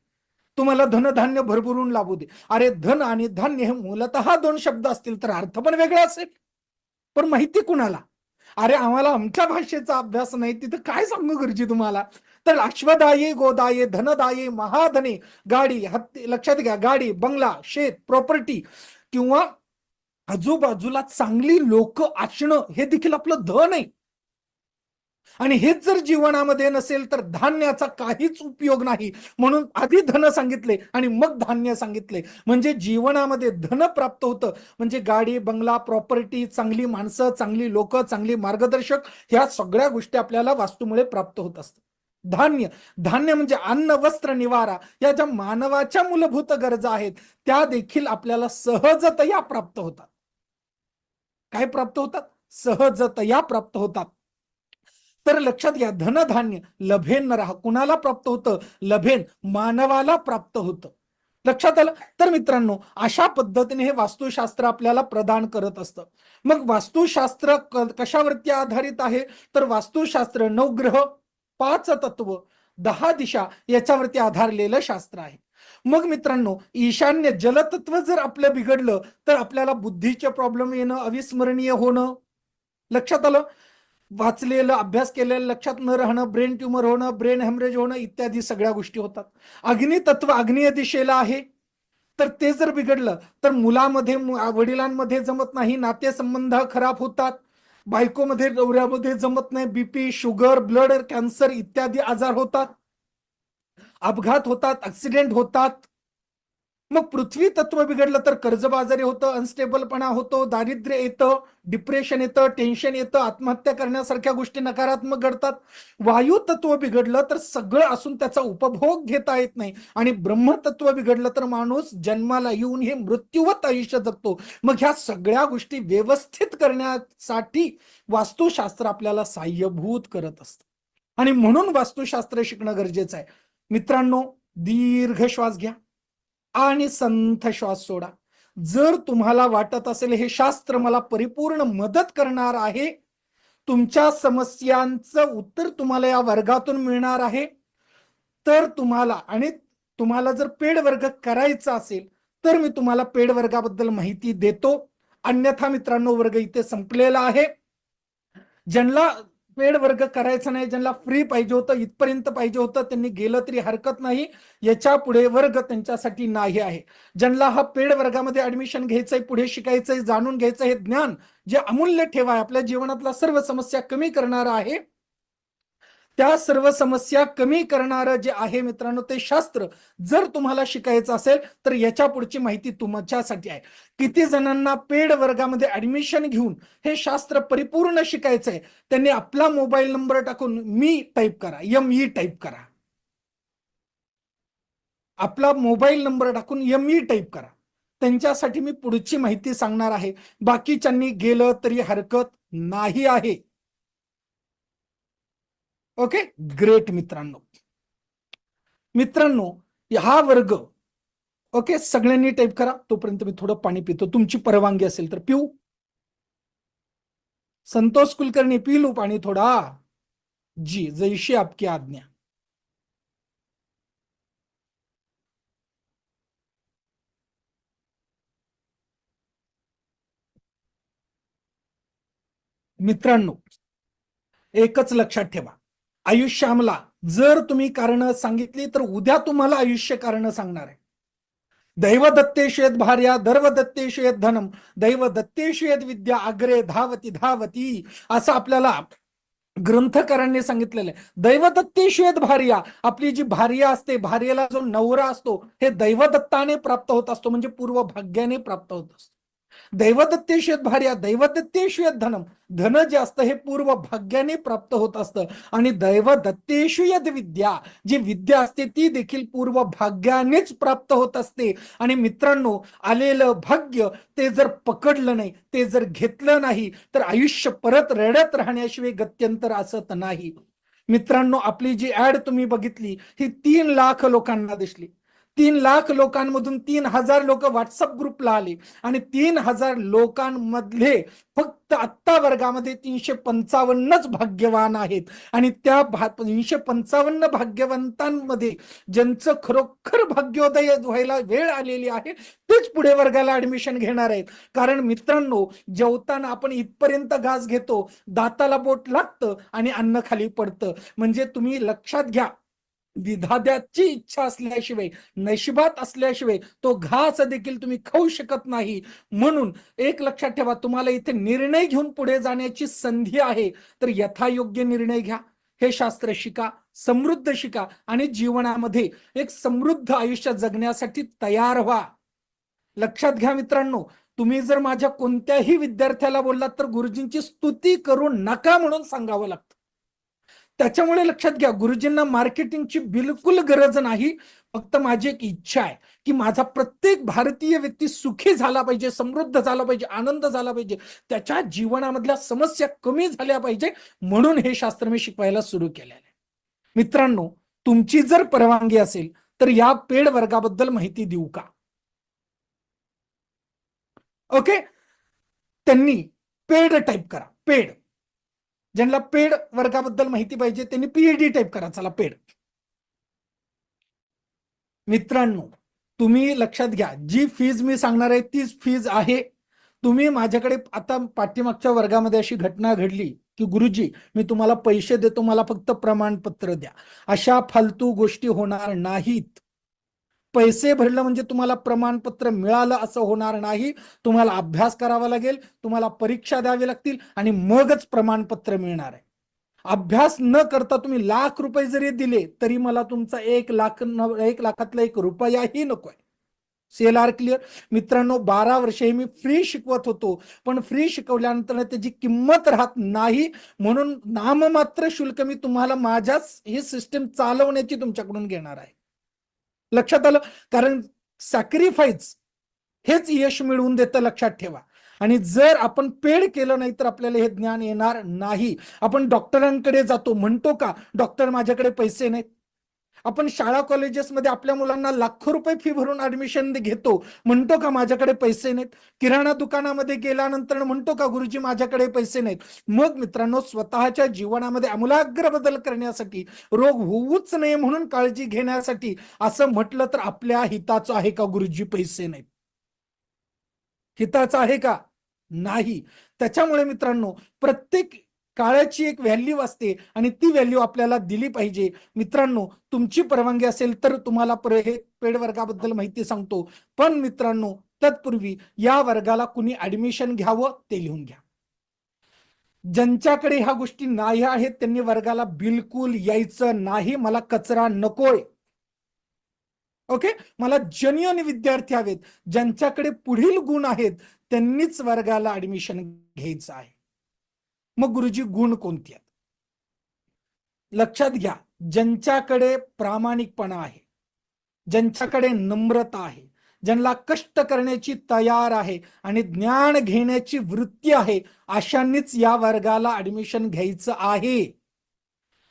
तुम्हाला धन धान्य भरभरून लाभू दे. अरे धन आणि धान्य हे मूलतः 2 शब्द असतील तर अर्थ पण वेगळा असेल, पण माहिती कुणाला? अरे आम्हाला आमच्या भाषेचा अभ्यास नाही, तिथं काय सांगू गुरुजी तुम्हाला? तर अश्वदाये गोदाये धनदाये महाधने, गाडी, हत्ती, लक्षात घ्या, गाडी, बंगला, शेत, प्रॉपर्टी किंवा आजूबाजूला चांगली लोक असणं हे देखील आपलं धन आहे. आणि हेच जर जीवनामध्ये नसेल तर धान्याचा काहीच उपयोग नाही. म्हणून आधी धन सांगितले आणि मग धान्य सांगितले. म्हणजे जीवनामध्ये धन प्राप्त होतं म्हणजे गाडी, बंगला, प्रॉपर्टी, चांगली माणसं, चांगली लोक, चांगली मार्गदर्शक, ह्या सगळ्या गोष्टी आपल्याला वास्तूमुळे प्राप्त होत असतात. धान्य, धान्य म्हणजे अन्न, वस्त्र, निवारा, या ज्या मानवाच्या मूलभूत गरजा आहेत त्या देखील आपल्याला सहजतया प्राप्त होतात. काय प्राप्त होतात? सहजतया प्राप्त होतात. तर लक्षात घ्या, धनधान्य लभेन नरहा, कुणाला प्राप्त होतं? लभेन, मानवाला प्राप्त होतं. लक्षात आलं? तर मित्रांनो, अशा पद्धतीने हे वास्तुशास्त्र आपल्याला प्रदान करत असतं. मग वास्तुशास्त्र कशावरती आधारित आहे? तर वास्तुशास्त्र 9 ग्रह, 5 तत्व, 10 दिशा याच्यावरती आधारलेलं शास्त्र आहे. मग मित्रांनो, ईशान्य जलतत्व जर आपलं बिघडलं तर आपल्याला बुद्धीचे प्रॉब्लेम येणं, अविस्मरणीय होणं, लक्षात आलं? वाचलेलं, अभ्यास केलेलं लक्षात न राहणं, ब्रेन ट्यूमर होणं, ब्रेन हेमरेज होणं इत्यादी सगळ्या गोष्टी होतात. अग्नितत्व आग्नेय दिशेला आहे तर ते जर बिघडलं तर मुलामध्ये, वडिलांमध्ये जमत नाही, नातेसंबंध खराब होतात, बायकोमध्ये, नवऱ्यामध्ये जमत नाही, बीपी, शुगर, ब्लड कॅन्सर इत्यादी आजार होतात, अपघात होतात, ऍक्सिडेंट होतात. मग पृथ्वी तत्व बिघडलं तर कर्जबाजारी होतं, अनस्टेबलपणा होतो, दारिद्र्य येतं, डिप्रेशन येतं, टेन्शन येतं, आत्महत्या करण्यासारख्या गोष्टी नकारात्मक घडतात. वायू तत्व बिघडलं तर सगळं असून त्याचा उपभोग घेता येत नाही. आणि ब्रह्मतत्व बिघडलं तर माणूस जन्माला येऊन हे मृत्यूवत आयुष्य जगतो. मग ह्या सगळ्या गोष्टी व्यवस्थित करण्यासाठी वास्तुशास्त्र आपल्याला साह्यभूत करत असतं. आणि म्हणून वास्तुशास्त्र शिकणं गरजेचं आहे. मित्रांनो, दीर्घ श्वास घ्या आणि संथ श्वास सोडा. जर तुम्हाला वाटत असेल हे शास्त्र मला परिपूर्ण मदत करणार आहे, तुमच्या समस्यांचं उत्तर तुम्हाला या वर्गातून मिळणार आहे, तर तुम्हाला जर पेड वर्ग करायचा असेल तर मी तुम्हाला पेड वर्गाबद्दल माहिती देतो. अन्यथा मित्रांनो, वर्ग इथे संपलेला आहे. ज्यांना पेड वर्ग करायचा नाही, ज्यांना फ्री पाहिजे होतं, इथपर्यंत पाहिजे होतं, त्यांनी गेलं तरी हरकत नाही. याच्या पुढे वर्ग त्यांच्यासाठी नाही आहे. ज्यांना हा पेड वर्गामध्ये ऍडमिशन घ्यायचंय, पुढे शिकायचंय, जाणून घ्यायचं, हे ज्ञान जे अमूल्य ठेवा आहे, आपल्या जीवनातल्या सर्व समस्या कमी करणार आहे, त्या सर्व समस्या कमी करणारं जे आहे मित्रांनो ते शास्त्र जर तुम्हाला शिकायचं असेल तर याच्या पुढची माहिती तुमच्यासाठी आहे. किती जणांना पेड वर्गामध्ये ऍडमिशन घेऊन हे शास्त्र परिपूर्ण शिकायचंय त्यांनी आपला मोबाईल नंबर टाकून मी टाईप करा, ME टाईप करा. आपला मोबाईल नंबर टाकून ME टाईप करा. त्यांच्यासाठी मी पुढची माहिती सांगणार आहे. बाकीच्यांनी गेलं तरी हरकत नाही आहे. ओके, ग्रेट मित्रांनो. मित्रांनो हा वर्ग ओके सगळ्यांनी टाईप करा. तोपर्यंत मी थोडं पाणी पितो, तुमची परवानगी असेल तर पिऊ. संतोष कुलकर्णी पी लो पाणी थोडा. जी जैशी आपकी आज्ञा. मित्रांनो एकच लक्षात ठेवा, आयुष्याला जर तुम्ही कारण सांगितली तर उद्या तुम्हाला आयुष्य कारण सांगणार आहे. दैव दत्तेषु यद भार्या दर्व दत्तेषु यद धनम दैव दत्तेषु यद विद्या अग्रे धावती धावती असं आपल्याला ग्रंथकारांनी सांगितलेलं आहे. दैवदत्तेषु यद भार्या, आपली जी भार्या असते, भार्येला जो नवरा असतो हे दैवदत्ताने प्राप्त होत असतो, म्हणजे पूर्व भाग्याने प्राप्त होत असतो. दैवदत्तेषु यद भार्या दैवदत्तेषु यद धनम, धन जे असतं हे पूर्व भाग्याने प्राप्त होत असतं. आणि दैवदत्तेषु यद विद्या, जी विद्या असते ती देखील पूर्व भाग्यानेच प्राप्त होत असते. आणि मित्रांनो आलेलं भाग्य ते जर पकडलं नाही, ते जर घेतलं नाही तर आयुष्य परत रडत राहण्याशिवाय गत्यंतर असत नाही. मित्रांनो आपली जी ऍड तुम्ही बघितली ही 3 लाख लोकांना दिसली. 3 लाख लोकांमधून 3000 लोक व्हॉट्सअप ग्रुपला आले आणि 3000 लोकांमधले फक्त आत्ता वर्गामध्ये 355च भाग्यवान आहेत. आणि त्या 355 भाग्यवंतांमध्ये ज्यांचं खरोखर भाग्योदय व्हायला वेळ आलेली आहे तेच पुढे वर्गाला ऍडमिशन घेणार आहेत. कारण मित्रांनो जेवताना आपण इथपर्यंत घास घेतो, दाताला बोट लागतं आणि अन्न खाली पडतं. म्हणजे तुम्ही लक्षात घ्या, विधात्याची इच्छा असल्याशिवाय, नशिबात असल्याशिवाय तो घास देखील तुम्ही खाऊ शकत नाही. म्हणून एक लक्षात ठेवा, तुम्हाला इथे निर्णय घेऊन पुढे जाण्याची संधी आहे तर यथायोग्य निर्णय घ्या. हे शास्त्र शिका, समृद्ध शिका आणि जीवनामध्ये एक समृद्ध आयुष्य जगण्यासाठी तयार व्हा. लक्षात घ्या मित्रांनो, तुम्ही जर माझ्या कोणत्याही विद्यार्थ्याला बोललात तर गुरुजींची स्तुती करू नका म्हणून सांगावं लागतं. त्याच्यामुळे लक्षात घ्या, गुरुजींना मार्केटिंगची बिलकुल गरज नाही. फक्त माझी एक इच्छा आहे की माझा प्रत्येक भारतीय व्यक्ती सुखी झाला पाहिजे, समृद्ध झाला पाहिजे, आनंद झाला पाहिजे, त्याच्या जीवनामधल्या समस्या कमी झाल्या पाहिजे, म्हणून हे शास्त्र मी शिकवायला सुरू केलेलं आहे. मित्रांनो तुमची जर परवानगी असेल तर या पेड वर्गाबद्दल माहिती देऊ का? ओके, त्यांनी पेड टाईप करा. पेड, ज्यांना पेड वर्गाबद्दल माहिती पाहिजे त्यांनी PED टाईप करा. चला पेड. मित्रांनो तुम्ही लक्षात घ्या, जी फीज मी सांगणार आहे तीच फीज आहे. तुम्ही माझ्याकडे आता पाठीमागच्या वर्गामध्ये अशी घटना घडली की गुरुजी मी तुम्हाला पैसे देतो, मला फक्त प्रमाणपत्र द्या. अशा फालतू गोष्टी होणार नाहीत. पैसे भरलं म्हणजे तुम्हाला प्रमाणपत्र मिळालं असं होणार नाही. तुम्हाला अभ्यास करावा लागेल, तुम्हाला परीक्षा द्यावी लागतील आणि मगच प्रमाणपत्र मिळणार आहे. अभ्यास न करता तुम्ही ₹1,00,000 जरी दिले तरी मला तुमचा 1 लाखातला 1 रुपयाही नकोय. CLR clear? मित्रांनो 12 वर्षे मी फ्री शिकवत होतो, पण फ्री शिकवल्यानंतर त्याची किंमत राहत नाही. म्हणून नाममात्र शुल्क मी तुम्हाला माझ्याच ही सिस्टीम चालवण्याची तुमच्याकडून घेणार आहे. लक्षात आलं? कारण सॅक्रिफाईस हेच यश मिळवून देतं, लक्षात ठेवा. आणि जर आपण पेड केलं नाही तर आपल्याला हे ज्ञान येणार नाही. आपण डॉक्टरांकडे जातो, म्हणतो का डॉक्टर माझ्याकडे पैसे नाहीत? आपण शाळा कॉलेजेसमध्ये आपल्या मुलांना लाखो रुपये फी भरून ऍडमिशन घेतो, म्हणतो का माझ्याकडे पैसे नाहीत? किराणा दुकानामध्ये गेल्यानंतर म्हणतो का गुरुजी माझ्याकडे पैसे नाहीत? मग मित्रांनो स्वतःच्या जीवनामध्ये आमूलाग्र बदल करण्यासाठी, रोग होऊच नये म्हणून काळजी घेण्यासाठी असं म्हटलं तर आपल्या हिताचं आहे का गुरुजी पैसे नाहीत? हिताचं आहे का? नाही. त्याच्यामुळे मित्रांनो प्रत्येक काळाची एक व्हॅल्यू असते आणि ती व्हॅल्यू आपल्याला दिली पाहिजे. मित्रांनो तुमची परवानगी असेल तर तुम्हाला हे पेड वर्गाबद्दल माहिती सांगतो. पण मित्रांनो तत्पूर्वी या वर्गाला कुणी ऍडमिशन घ्यावं ते लिहून घ्या. ज्यांच्याकडे ह्या गोष्टी नाही आहेत त्यांनी वर्गाला बिलकुल यायचं नाही. मला कचरा नकोय. ओके, मला जेन्युइन विद्यार्थी हवेत. ज्यांच्याकडे पुढील गुण आहेत त्यांनीच वर्गाला ऍडमिशन घ्यायचं आहे. मग गुरुजी गुण कोणते आहेत? लक्षात घ्या, ज्यांच्याकडे प्रामाणिकपणा आहे, ज्यांच्याकडे नम्रता आहे, ज्यांना कष्ट करण्याची तयार आहे आणि ज्ञान घेण्याची वृत्ती आहे, अशांनीच या वर्गाला ऍडमिशन घ्यायचं आहे.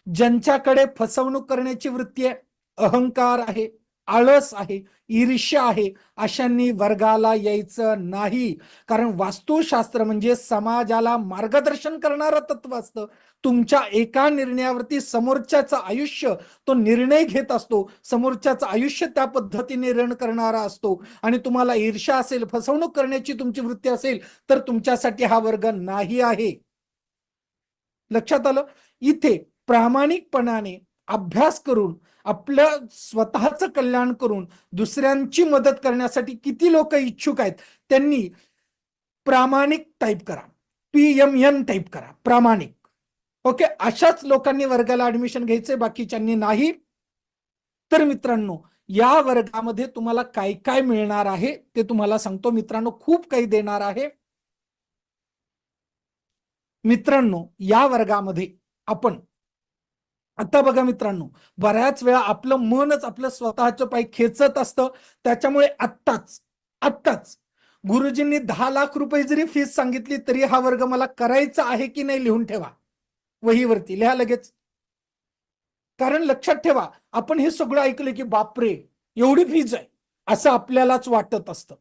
ज्यांच्याकडे फसवणूक करण्याची वृत्ती आहे, अहंकार आहे, आळस आहे, ईर्ष्या आहे, अशांनी वर्गाला यायचं नाही. कारण वास्तुशास्त्र म्हणजे समाजाला मार्गदर्शन करणारं तत्व असतं. तुमच्या एका निर्णयावरती समोरच्याचं आयुष्य तो निर्णय घेत असतो. समोरच्याचं आयुष्य त्या पद्धतीने रन करणारा असतो. आणि तुम्हाला ईर्ष्या असेल, फसवणूक करण्याची तुमची वृत्ती असेल तर तुमच्यासाठी हा वर्ग नाही आहे. लक्षात आलं? इथे प्रामाणिकपणाने अभ्यास करून आपलं स्वतःचं कल्याण करून दुसऱ्यांची मदत करण्यासाठी किती लोक इच्छुक आहेत त्यांनी प्रामाणिक टाईप करा, PMN टाईप करा, प्रामाणिक. ओके, अशाच लोकांनी वर्गाला ऍडमिशन घ्यायचे, बाकीच्यांनी नाही. तर मित्रांनो, या वर्गामध्ये तुम्हाला काय काय मिळणार आहे ते तुम्हाला सांगतो. मित्रांनो, खूप काही देणार आहे. मित्रांनो, या वर्गामध्ये आपण आता बघा मित्रांनो, बऱ्याच वेळा आपलं मनच आपलं स्वतःचं पाय खेचत असतं. त्याच्यामुळे आत्ताच गुरुजींनी 10 लाख रुपये जरी फीस सांगितली तरी हा वर्ग मला करायचा आहे की नाही लिहून ठेवा, वहीवरती लिहा लगेच. कारण लक्षात ठेवा, आपण हे सगळं ऐकलं की बापरे एवढी फीज आहे असं आपल्यालाच वाटत असतं.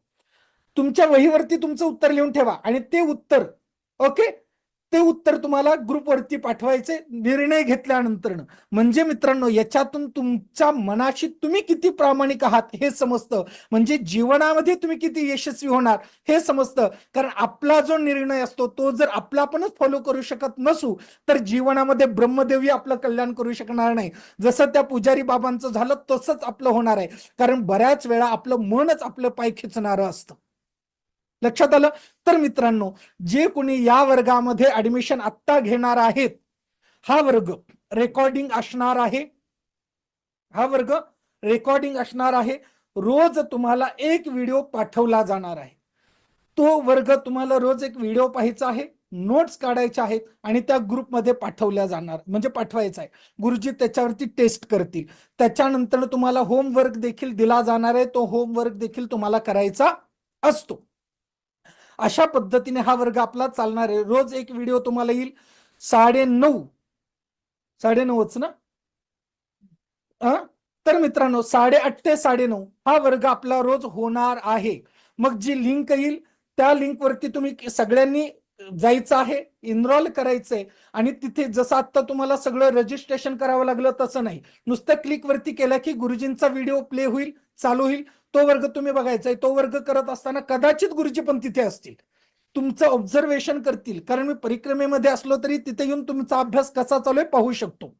तुमच्या वहीवरती तुमचं उत्तर लिहून ठेवा आणि ते उत्तर, ओके, ते उत्तर तुम्हाला ग्रुपवरती पाठवायचे निर्णय घेतल्यानंतर. म्हणजे मित्रांनो, याच्यातून तुमच्या मनाशी तुम्ही किती प्रामाणिक आहात हे समजतं. म्हणजे जीवनामध्ये तुम्ही किती यशस्वी होणार हे समजतं. कारण आपला जो निर्णय असतो तो जर आपला आपणच फॉलो करू शकत नसू तर जीवनामध्ये ब्रह्मदेवी आपलं कल्याण करू शकणार नाही. जसं त्या पुजारी बाबांचं झालं तसंच आपलं होणार आहे. कारण बऱ्याच वेळा आपलं मनच आपलं पाय खेचणारं असतं. लक्षात आलं? तर मित्रांनो, जे कोणी या वर्गामध्ये ऍडमिशन आत्ता घेणार आहेत, हा वर्ग रेकॉर्डिंग असणार आहे. हा वर्ग रेकॉर्डिंग असणार आहे. रोज तुम्हाला एक व्हिडिओ पाठवला जाणार आहे. तो वर्ग तुम्हाला रोज एक व्हिडिओ पाहायचा आहे, नोट्स काढायच्या आहेत आणि त्या ग्रुपमध्ये पाठवल्या जाणार, म्हणजे पाठवायचा आहे. गुरुजी त्याच्यावरती टेस्ट करतील. त्याच्यानंतर तुम्हाला होमवर्क देखील दिला जाणार आहे. तो होमवर्क देखील तुम्हाला करायचा असतो. अशा पद्धतीने हा वर्ग आपला चालणार आहे. रोज एक व्हिडिओ तुम्हाला येईल. 9:30 ना? तर मित्रांनो, 8:30 ते 9:30 हा वर्ग आपला रोज होणार आहे. मग जी लिंक येईल त्या लिंक वरती तुम्ही सगळ्यांनी जायचं आहे, इनरोल करायचंय. आणि तिथे जसं आता तुम्हाला सगळं रजिस्ट्रेशन करावं लागलं तसं नाही. नुसतं क्लिक वरती केलं की गुरुजींचा व्हिडिओ प्ले होईल, चालू होईल. तो वर्ग तुम्ही बघायचा आहे. तो वर्ग करत असताना कदाचित गुरुजी पण तिथे असतील, तुमचं ऑब्झर्वेशन करतील. कारण मी परिक्रमेमध्ये असलो तरी तिथे येऊन तुमचा अभ्यास कसा चालू आहे पाहू शकतो.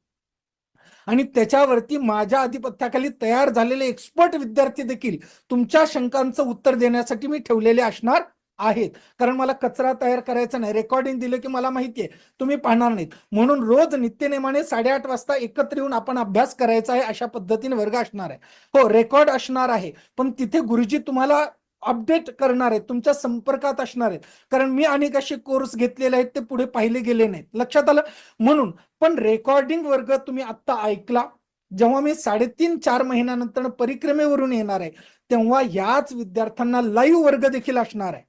आणि त्याच्यावरती माझ्या आधिपत्याखाली तयार झालेले एक्सपर्ट विद्यार्थी देखील तुमच्या शंकांचं उत्तर देण्यासाठी मी ठेवलेले असणार आहेत. कारण मला कचरा तयार करायचा नाही. रेकॉर्डिंग दिलं की मला माहिती आहे तुम्ही पाहणार नाहीत. म्हणून रोज नित्यनेमाने 8:30 वाजता एकत्र येऊन आपण अभ्यास करायचा आहे. अशा पद्धतीने वर्ग असणार आहे. हो, रेकॉर्ड असणार आहे, पण तिथे गुरुजी तुम्हाला अपडेट करणार आहेत, तुमच्या संपर्कात असणार आहेत. कारण मी अनेक असे कोर्स घेतलेले आहेत ते पुढे पाहिले गेले नाहीत. लक्षात आलं? म्हणून पण रेकॉर्डिंग वर्ग तुम्ही आता ऐकला. जेव्हा मी 3.5-4 महिन्यानंतर परिक्रमेवरून येणार आहे तेव्हा याच विद्यार्थ्यांना लाईव्ह वर्ग देखील असणार आहे.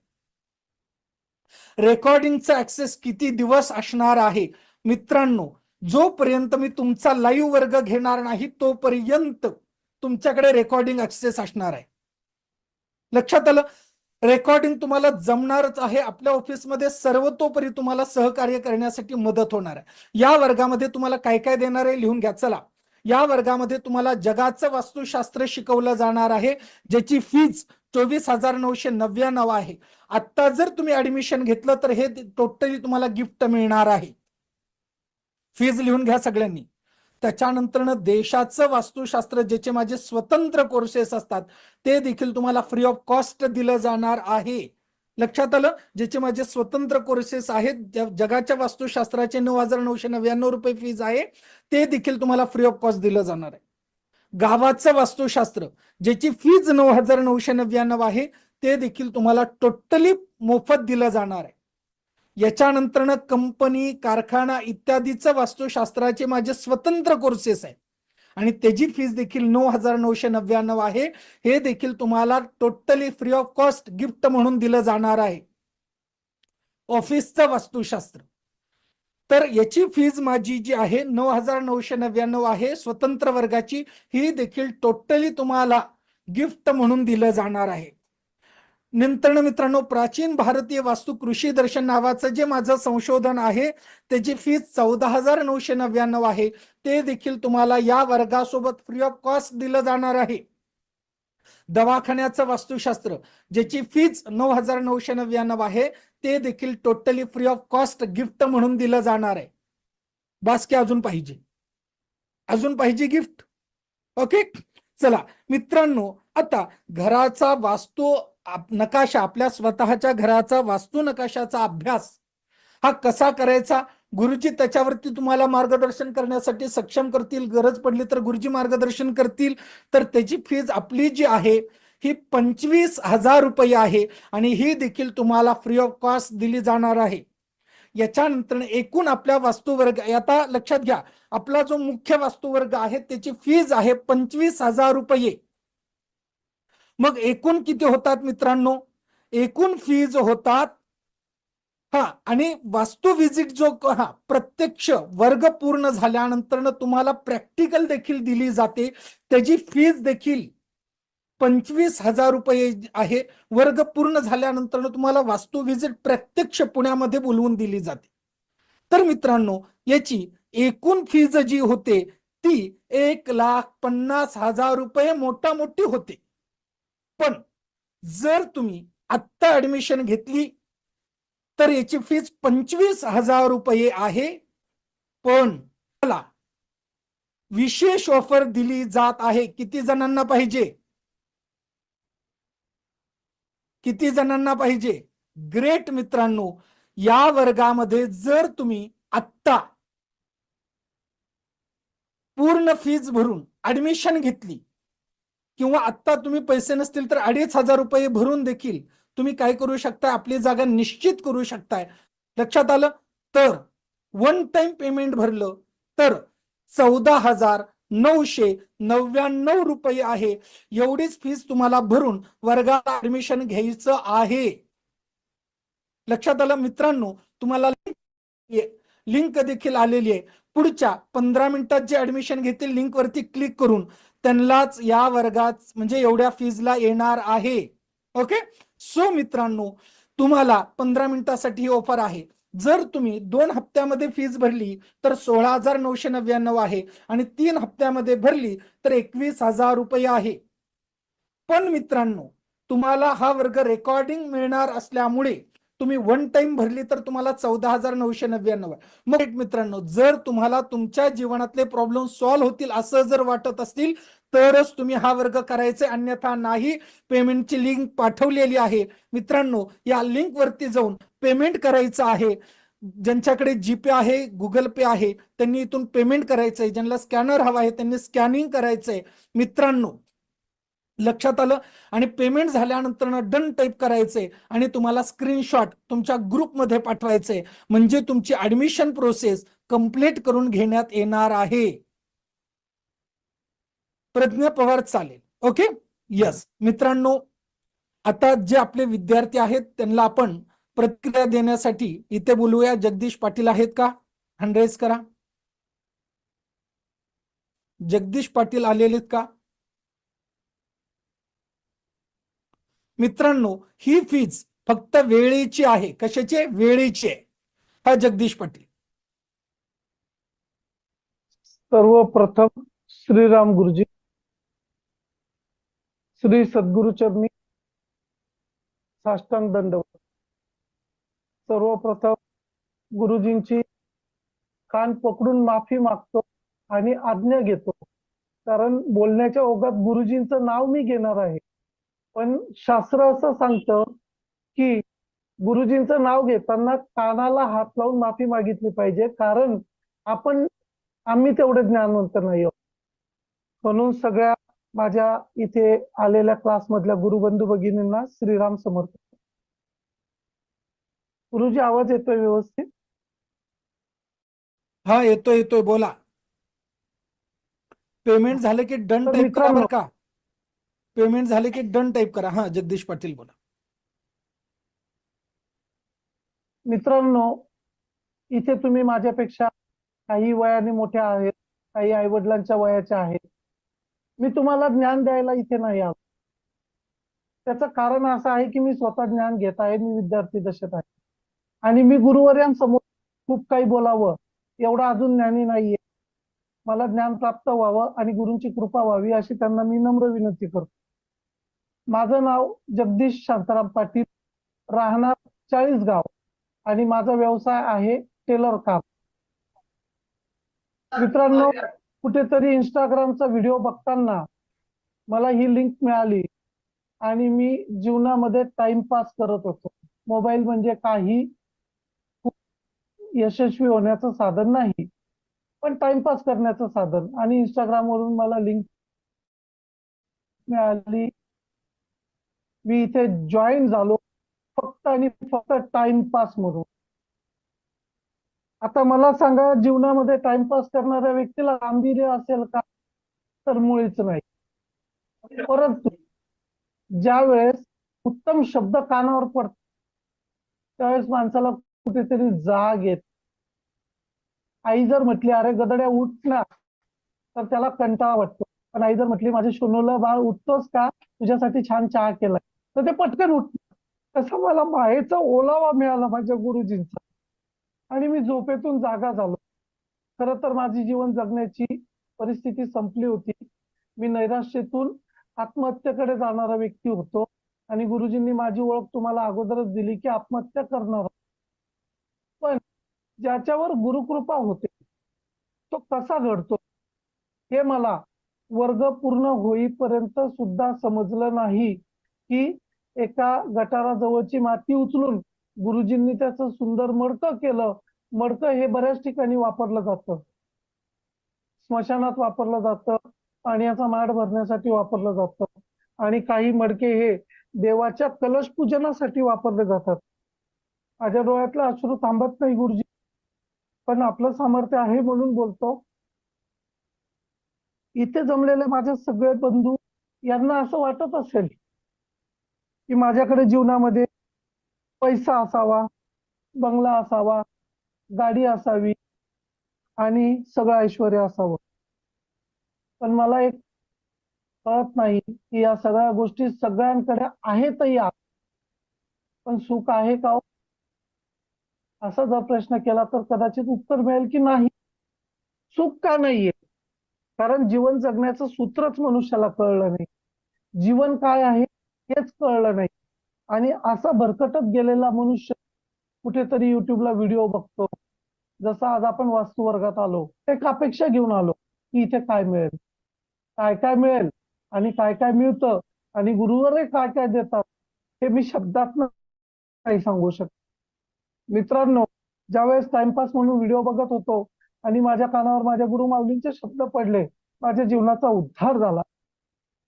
रेकॉर्डिंगचा ऍक्सेस किती दिवस असणार आहे मित्रांनो? जोपर्यंत मी तुमचा लाईव्ह वर्ग घेणार नाही तोपर्यंत तुमच्याकडे रेकॉर्डिंग ऍक्सेस असणार आहे. लक्षात आलं? रेकॉर्डिंग तुम्हाला जमणारच आहे. आपल्या ऑफिसमध्ये सर्वतोपरी तुम्हाला सहकार्य करण्यासाठी मदत होणार आहे. या वर्गामध्ये तुम्हाला काय काय देणार आहे लिहून घ्या. चला, या वर्गामध्ये तुम्हाला जगाचं वास्तुशास्त्र शिकवलं जाणार आहे, ज्याची फीज 24,999 आहे. आता जर तुम्ही ऍडमिशन घेतलं तर हे टोटली तुम्हाला गिफ्ट मिळणार आहे. फीज लिहून घ्या सगळ्यांनी. त्याच्यानंतर देशाचं वास्तुशास्त्र, ज्याचे माझे स्वतंत्र कोर्सेस असतात ते देखील तुम्हाला फ्री ऑफ कॉस्ट दिलं जाणार आहे. लक्षात आलं? ज्याचे माझे स्वतंत्र कोर्सेस आहेत, जगाच्या वास्तुशास्त्राचे 9,999 रुपये फीज आहे, ते देखील तुम्हाला फ्री ऑफ कॉस्ट दिलं जाणार आहे. गावाचं वास्तुशास्त्र ज्याची फीज 9,999 आहे, ते देखील तुम्हाला टोटली मोफत दिलं जाणार आहे. याच्यानंतर कंपनी, कारखाना इत्यादीचं वास्तुशास्त्राचे माझे स्वतंत्र कोर्सेस आहेत आणि त्याची फीज देखील 9,999 आहे. हे देखील तुम्हाला totally free of cost gift म्हणून दिलं जाणार आहे. ऑफिसचं वास्तुशास्त्र तर याची फीज माझी जी आहे 9,999 आहे स्वतंत्र वर्गाची. ही देखील टोटली तुम्हाला गिफ्ट म्हणून दिलं जाणार आहे. नंतर मित्रांनो, प्राचीन भारतीय वास्तू कृषी दर्शन नावाचं जे माझं संशोधन आहे, त्याची फीज 14,999 आहे. ते देखील तुम्हाला या वर्गासोबत फ्री ऑफ कॉस्ट दिलं जाणार आहे. दवाखान्याचं वास्तुशास्त्र ज्याची फीज 9,999 आहे, ते देखील totally free of cost gift म्हणून दिलं जाणार आहे. बास की अजून पाहिजे गिफ्ट? ओके, चला मित्रांनो, आता घराचा वास्तू नकाशा, आपल्या स्वतःच्या घराचा वास्तू नकाशाचा अभ्यास हा कसा करायचा, गुरुजी त्याच्यावरती तुम्हाला मार्गदर्शन करण्यासाठी सक्षम करतील. गरज पडली तर गुरुजी मार्गदर्शन करतील. तर त्याची फीज आपली जी आहे ही 25,000 रुपये आहे आणि ही देखील तुम्हाला फ्री ऑफ कॉस्ट दिली जाणार आहे. याच्यानंतर एकूण आपल्या वास्तुवर्ग, आता लक्षात घ्या, आपला जो मुख्य वास्तुवर्ग आहे त्याची फीज आहे 25,000 रुपये. मग एकूण किती होतात मित्रांनो? एकूण फीज होतात आणि वास्तू विजिट जो प्रत्यक्ष वर्ग पूर्ण झाल्यानंतर तुम्हाला प्रॅक्टिकल देखील दिली जाते, त्याची फीज देखील 25,000 रुपये आहे. वर्ग पूर्ण झाल्यानंतर तुम्हाला वास्तू विजिट प्रत्यक्ष पुण्यामध्ये बोलवून दिली जाते. तर मित्रांनो, याची एकूण फीज जी होते ती 1,50,000 रुपये मोठी होते. पण जर तुम्ही आत्ता ऍडमिशन घेतली तर याची फीज 25,000 रुपये आहे. पण मला विशेष ऑफर दिली जात आहे. किती जणांना पाहिजे? ग्रेट मित्रांनो, या वर्गामध्ये जर तुम्ही आत्ता पूर्ण फीज भरून ऍडमिशन घेतली किंवा आत्ता तुम्ही पैसे नसतील तर 2,500 रुपये भरून देखील तुम्ही काय करू शकता, आपली जागा निश्चित करू शकताय. लक्षात आलं? तर वन टाइम पेमेंट भरलं तर 14,999 रुपये आहे. एवढीच फीज तुम्हाला भरून वर्गात ऍडमिशन घ्यायचं आहे. लक्षात आलं मित्रांनो? तुम्हाला लिंक देखील आलेली आहे. पुढच्या 15 मिनिटात जे ऍडमिशन घेतील लिंक वरती क्लिक करून त्यांनाच या वर्गात म्हणजे एवढ्या फीजला येणार आहे. ओके, सो मित्रांनो, तुम्हाला 15 मिनिटासाठी ही ऑफर आहे. जर तुम्ही 2 हप्त्यामध्ये फीज भरली तर 16,999 आहे आणि 3 हप्त्यामध्ये भरली तर 21,000 रुपये आहे. पण मित्रांनो, तुम्हाला हा वर्ग रेकॉर्डिंग मिळणार असल्यामुळे तुम्ही वन टाइम भरली तर तुम्हाला 14,999. मग मित्रांनो, जर तुम्हाला तुमच्या जीवनातले प्रॉब्लेम सॉल्व्ह होतील असं जर वाटत असतील तरच तुम्ही हा वर्ग करायचे, अन्यथा नाही. पेमेंटची लिंक पाठवलेली आहे मित्रांनो. या लिंक वरती जाऊन पेमेंट करायचं आहे. ज्यांच्याकडे जीपे आहे, गुगल पे आहे, त्यांनी इथून पेमेंट करायचंय. ज्यांना स्कॅनर हवा आहे त्यांनी स्कॅनिंग करायचंय मित्रांनो. लक्षात आलं? आणि पेमेंट झाल्यानंतर डन टाईप करायचंय आणि तुम्हाला स्क्रीनशॉट तुमच्या ग्रुपमध्ये पाठवायचंय. म्हणजे तुमची ऍडमिशन प्रोसेस कंप्लीट करून घेण्यात येणार आहे. प्रज्ञा पवार चालेल? ओके, यस मित्रांनो, आता जे आपले विद्यार्थी आहेत त्यांना आपण प्रतिक्रिया देण्यासाठी इथे बोलूया. जगदीश पाटील आहेत का? हँड रेज करा. जगदीश पाटील आलेले का? मित्रांनो, ही फीज फक्त वेळेची आहे. कशाची? वेळेची आहे. हा जगदीश पाटील. सर्वप्रथम श्रीराम गुरुजी, श्री सद्गुरु चरणी साष्टांग दंडवत. सर्वप्रथम गुरुजींची कान पकडून माफी मागतो आणि आज्ञा घेतो. कारण बोलण्याच्या ओघात गुरुजींचं नाव मी घेणार आहे. पण शास्त्र असं सांगतं की गुरुजींचं नाव घेताना कानाला हात लावून माफी मागितली पाहिजे, कारण आम्ही तेवढे ज्ञानवंत नाही आहोत. म्हणून सगळ्या माझ्या इथे आलेल्या क्लासमधल्या गुरुबंधू भगिनींना श्रीराम समर्थ. गुरुजी, आवाज येतोय व्यवस्थित? हा, येतोय बोला. पेमेंट झालं की डन तर टाईप करा मित्रांनो, बरं का. पेमेंट झाले की डन टाईप करा. हा, जगदीश पाटील बोला. मित्रांनो, इथे तुम्ही माझ्यापेक्षा काही वयाने मोठ्या आहेत, काही आई वडिलांच्या वयाच्या आहेत. मी तुम्हाला ज्ञान द्यायला इथे नाही आलो. त्याचं कारण असं आहे की मी स्वतः ज्ञान घेत आहे, मी विद्यार्थी दशेत आहे आणि मी गुरुवर्यांसमोर खूप काही बोलावं एवढा अजून ज्ञानी नाहीये. मला ज्ञान प्राप्त व्हावं आणि गुरूंची कृपा व्हावी अशी त्यांना मी नम्र विनंती करतो. माझं नाव जगदीश शांताराम पाटील, राहणार 40गाव आणि माझा व्यवसाय आहे टेलर काम. मित्रांनो, कुठेतरी इंस्टाग्रामचा व्हिडिओ बघताना मला ही लिंक मिळाली आणि मी जीवनामध्ये टाइमपास करत होतो. मोबाईल म्हणजे काही यशस्वी होण्याचं साधन नाही, पण टाइमपास करण्याचं साधन. आणि इंस्टाग्राम वरून मला लिंक मिळाली, मी इथे जॉईन झालो फक्त आणि फक्त टाइमपास म्हणून. आता मला सांगा, जीवनामध्ये टाइमपास करणाऱ्या व्यक्तीला गांभीर्य असेल का? तर मुळीच नाही. परंतु ज्या वेळेस उत्तम शब्द कानावर पडतात त्यावेळेस माणसाला कुठेतरी जाग येत. आई जर म्हटली अरे गदड्या उठ ना, तर त्याला कंटाळा वाटतो. पण आई जर म्हटली माझे सोनूला बाळ उठतोस का, तुझ्यासाठी छान चहा केलाय, तर ते पटकन उठत. तसा मला मायेचा ओलावा मिळाला माझ्या गुरुजींचा आणि मी झोपेतून जागा झालो. खरं तर माझी जीवन जगण्याची परिस्थिती संपली होती. मी नैराश्यातून आत्महत्येकडे जाणारा व्यक्ती होतो आणि गुरुजींनी माझी ओळख तुम्हाला अगोदरच दिली की आत्महत्या करणार. पण ज्याच्यावर गुरुकृपा होते तो कसा घडतो हे मला वर्ग पूर्ण होईपर्यंत सुद्धा समजलं नाही की एका गटाराजवळची माती उचलून गुरुजींनी त्याचं सुंदर मडकं केलं. मडकं हे बऱ्याच ठिकाणी वापरलं जातं. स्मशानात वापरलं जातं, पाण्याचा माठ भरण्यासाठी वापरलं जातं आणि काही मडके हे देवाच्या कलश पूजनासाठी वापरले जातात. माझ्या डोळ्यातलं अश्रू थांबत नाही गुरुजी, पण आपलं सामर्थ्य आहे म्हणून बोलतो. इथे जमलेले माझे सगळे बंधू यांना असं वाटत असेल की माझ्याकडे जीवनामध्ये पैसा असावा, बंगला असावा, गाडी असावी आणि सगळं ऐश्वर्य असावं. पण मला एक कळत नाही की या सगळ्या गोष्टी सगळ्यांकडे आहेतही, पण सुख आहे का हो? असा जर प्रश्न केला तर कदाचित उत्तर मिळेल की नाही. सुख का नाहीये? कारण जीवन जगण्याचं सूत्रच मनुष्याला कळलं नाही. जीवन काय आहे हेच कळलं नाही आणि असा भरकटत गेलेला मनुष्य कुठेतरी युट्यूबला व्हिडिओ बघतो. जसं आज आपण वास्तू वर्गात आलो, एक अपेक्षा घेऊन आलो की इथे काय मिळेल, काय काय मिळेल आणि काय काय मिळतं आणि गुरुवर काय काय देतात हे मी शब्दात नाही सांगू शकत. मित्रांनो, ज्यावेळेस टाइमपास म्हणून व्हिडिओ बघत होतो आणि माझ्या कानावर माझ्या गुरु माऊलींचे शब्द पडले, माझ्या जीवनाचा उद्धार झाला.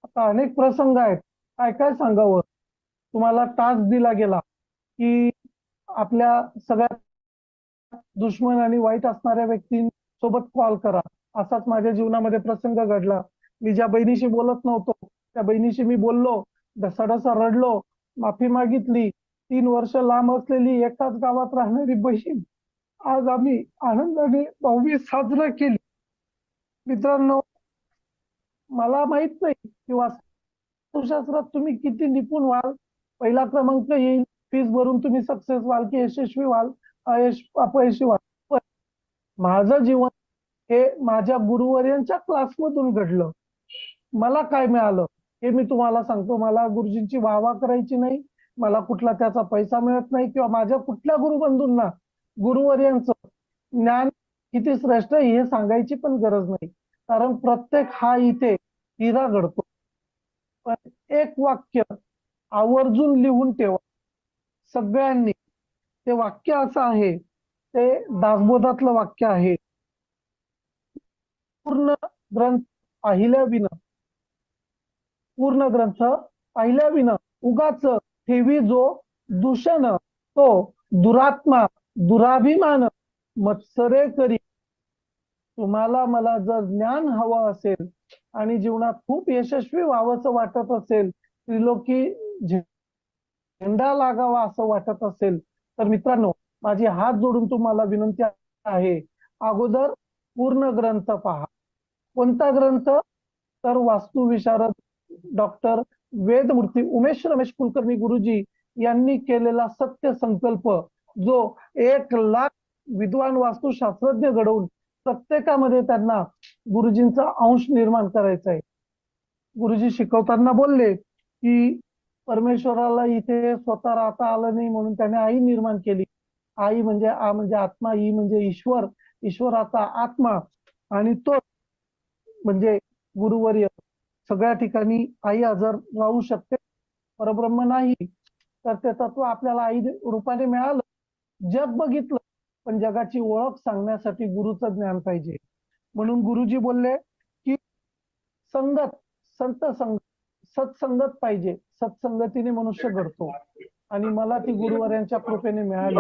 आता अनेक प्रसंग आहेत, काय काय सांगावं. तुम्हाला टास्क दिला गेला की आपल्या सगळ्या दुश्मन आणि वाईट असणाऱ्या व्यक्तींसोबत कॉल करा. असाच माझ्या जीवनामध्ये प्रसंग घडला. मी ज्या बहिणीशी बोलत नव्हतो त्या बहिणीशी मी बोललो, धसाधसा रडलो, माफी मागितली. 3 वर्ष लांब असलेली एकाच गावात राहणारी बहीण आज आम्ही आनंदाने भाऊबीज साजरा केली. मित्रांनो, मला माहित नाही की वास्तुशास्त्रात तुम्ही किती निपुण व्हाल, पहिला क्रमांक येईल, फीस भरून तुम्ही सक्सेस व्हाल की यशस्वी व्हाल, अपयशी व्हाल. पण माझं जीवन हे माझ्या गुरुवर्यांच्या क्लासमधून घडलं. मला काय मिळालं हे मी तुम्हाला सांगतो. मला गुरुजींची वाहवा करायची नाही, मला कुठला त्याचा पैसा मिळत नाही किंवा माझ्या कुठल्या गुरुबंधूंना गुरुवर्यांचं ज्ञान किती श्रेष्ठ आहे हे सांगायची पण गरज नाही, कारण प्रत्येक हा इथे हिरा घडतो. पण एक वाक्य आवर्जून लिहून ठेवा सगळ्यांनी, ते वाक्य असं आहे, ते दासबोधातलं वाक्य आहे. पूर्ण ग्रंथ पाहिल्याविना पूर्ण ग्रंथ पाहिल्याविना उगाच ठेवी जो दूषण, तो दुरात्मा दुराभिमान मत्सरे करी. तुम्हाला मला जर ज्ञान हवं असेल आणि जीवनात खूप यशस्वी व्हावंसं वाटत असेल, त्रिलोकी झेंडा लागावा असं वाटत असेल, तर मित्रांनो, माझी हात जोडून तुम्हाला विनंती आहे, अगोदर पूर्ण ग्रंथ पहा. कोणता ग्रंथ? तर वास्तुविशारद डॉक्टर वेदमूर्ती उमेश रमेश कुलकर्णी गुरुजी यांनी केलेला सत्य संकल्प, जो 1,00,000 विद्वान वास्तुशास्त्रज्ञ घडवून प्रत्येकामध्ये त्यांना गुरुजींचा अंश निर्माण करायचा आहे. गुरुजी शिकवताना बोलले की परमेश्वराला इथे स्वतः राहता आलं नाही, म्हणून त्याने आई निर्माण केली. आई म्हणजे आत्मा, ई म्हणजे ईश्वर, ईश्वराचा आत्मा, आणि तो म्हणजे गुरुवर्य. सगळ्या ठिकाणी आई हजर राहू शकते, परब्रह्म नाही. तर ते तत्व आपल्याला आई रूपाने मिळालं. जग बघितलं, पण जगाची ओळख सांगण्यासाठी गुरुचं ज्ञान पाहिजे. म्हणून गुरुजी बोलले की संगत, संत संगत, सत्संगत पाहिजे. सत्संगतीने मनुष्य घडतो, आणि मला ती गुरुवर्यांच्या कृपेने मिळाली.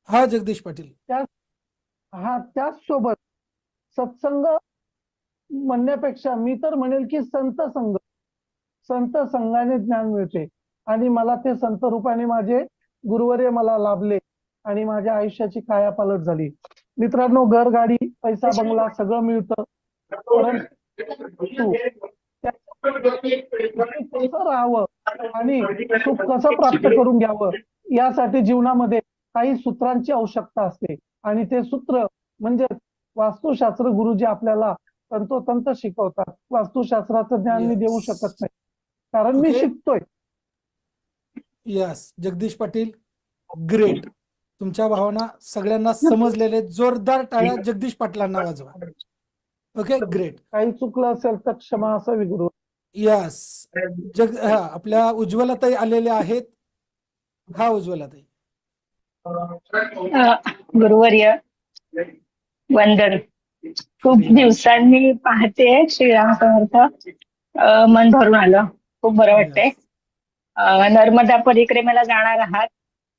हा जगदीश पाटील. त्याच सोबत सत्संग म्हणण्यापेक्षा मी तर म्हणेल की संत संग. संत संघाने ज्ञान मिळते, आणि मला ते संत रूपाने माझे गुरुवर्य मला लाभले, आणि माझ्या आयुष्याची कायापालट झाली. मित्रांनो, घर, गाडी, पैसा, बंगला सगळं मिळतं, परंतु कसं राहावं आणि सुख कसं प्राप्त करून घ्यावं, यासाठी जीवनामध्ये काही सूत्रांची आवश्यकता असते. आणि ते सूत्र म्हणजे वास्तुशास्त्र गुरुजी आपल्याला तंतोतंत शिकवतात. वास्तुशास्त्राचं ज्ञान मी देऊ शकत नाही, कारण मी Okay. शिकतोय. Yes, Jagdish Patil, great. तुमच्या भावना सगळ्यांना समजलेले. जोरदार टाळ्या जगदीश पाटलांना वाजवा. Okay, great. काही चुकलं असेल तर क्षमा असावी गुरु. यस, आपल्या उज्ज्वलाताई आलेल्या आहेत. हा, उज्ज्वलाताई. गुरुवर्य वंदन. खूप दिवसांनी पाहते श्रीराम समर्थ. मन भरून आलं, खूप बरं वाटतंय. नर्मदा परिक्रमेला जाणार आहात,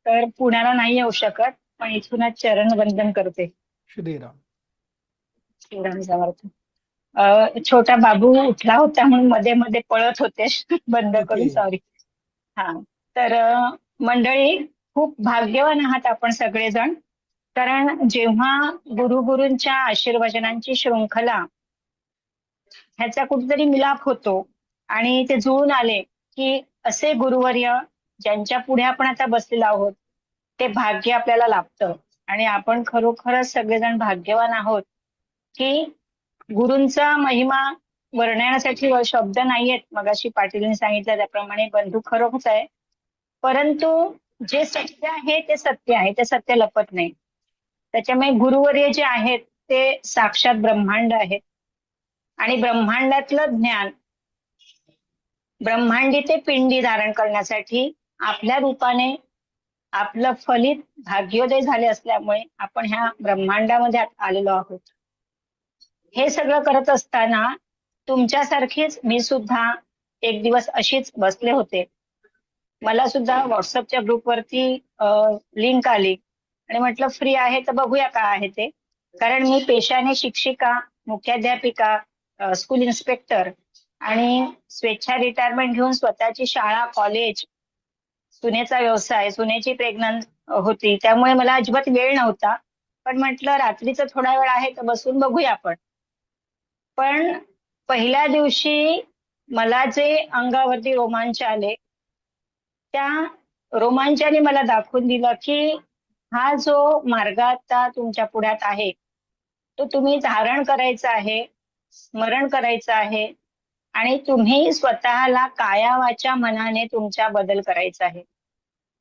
तर पुण्याला नाही येऊ शकत, पण इथूनच चरण वंदन करते. श्रीराम. श्रीराम समर्थ. छोटा बाबू उठला होता म्हणून मध्ये मध्ये पळत होते बंद करून, Okay. सॉरी. हा, तर मंडळी, खूप भाग्यवान आहात आपण सगळेजण, कारण जेव्हा गुरुंच्या आशीर्वचनांची शृंखला ह्याचा कुठेतरी मिलाप होतो, आणि ते जुळून आले की असे गुरुवर्य ज्यांच्या पुढे आपण आता बसलेलो आहोत, ते भाग्य आपल्याला लाभतं. आणि आपण खरोखरच सगळेजण भाग्यवान आहोत की गुरूंचा महिमा वर्णनासाठी शब्द नाहीयेत. मगाशी पाटीलने सांगितलं त्याप्रमाणे बंधू खरोखरच आहे, परंतु जे सत्य आहे ते सत्य आहे, ते सत्य लपत नाही. त्याच्यामुळे गुरुवर्य जे आहेत ते साक्षात ब्रह्मांड आहेत, आणि ब्रह्मांडातलं ज्ञान ब्रह्मांडी ते पिंडी धारण करण्यासाठी आपल्या रूपाने आपलं फलित भाग्योदय झाले असल्यामुळे आपण ह्या ब्रह्मांडामध्ये आलेलो आहोत. हे सगळं करत असताना तुमच्यासारखीच मी सुद्धा एक दिवस अशीच बसले होते. मला सुद्धा व्हॉट्सअपच्या ग्रुपवरती लिंक आली, आणि म्हटलं फ्री आहे तर बघूया काय आहे ते. कारण मी पेशाने शिक्षिका, मुख्याध्यापिका, स्कूल इन्स्पेक्टर, आणि स्वेच्छा रिटायरमेंट घेऊन स्वतःची शाळा, कॉलेज, सुनेचा व्यवसाय, सुनेची प्रेग्नंट होती, त्यामुळे मला अजिबात वेळ नव्हता. पण म्हटलं रात्रीचा थोडा वेळ आहे तर बसून बघूया आपण. पण पहिल्या दिवशी मला जे अंगावरती रोमांच आले, त्या रोमांचाने मला दाखवून दिलं की हा जो मार्ग आता तुमच्या पुढ्यात आहे तो तुम्ही धारण करायचा आहे, स्मरण करायचं आहे, आणि तुम्ही स्वतःला काया वाचा मनाने तुमच्या बदल करायचा आहे.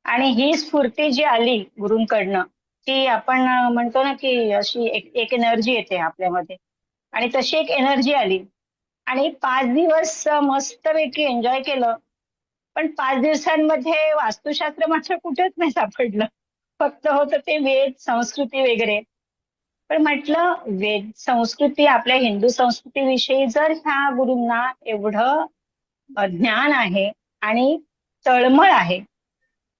आणि ही स्फूर्ती जी आली गुरूंकडनं, ती आपण म्हणतो ना की अशी एक एनर्जी येते आपल्यामध्ये, आणि तशी एक एनर्जी आली. आणि 5 दिवस मस्तपैकी एन्जॉय केलं. पण 5 दिवसांमध्ये वास्तुशास्त्र मात्र कुठेच नाही सापडलं. फक्त होतं ते वेद, संस्कृती वगैरे. पण म्हटलं वेद संस्कृती, आपल्या हिंदू संस्कृतीविषयी जर ह्या गुरूंना एवढं ज्ञान आहे आणि तळमळ आहे,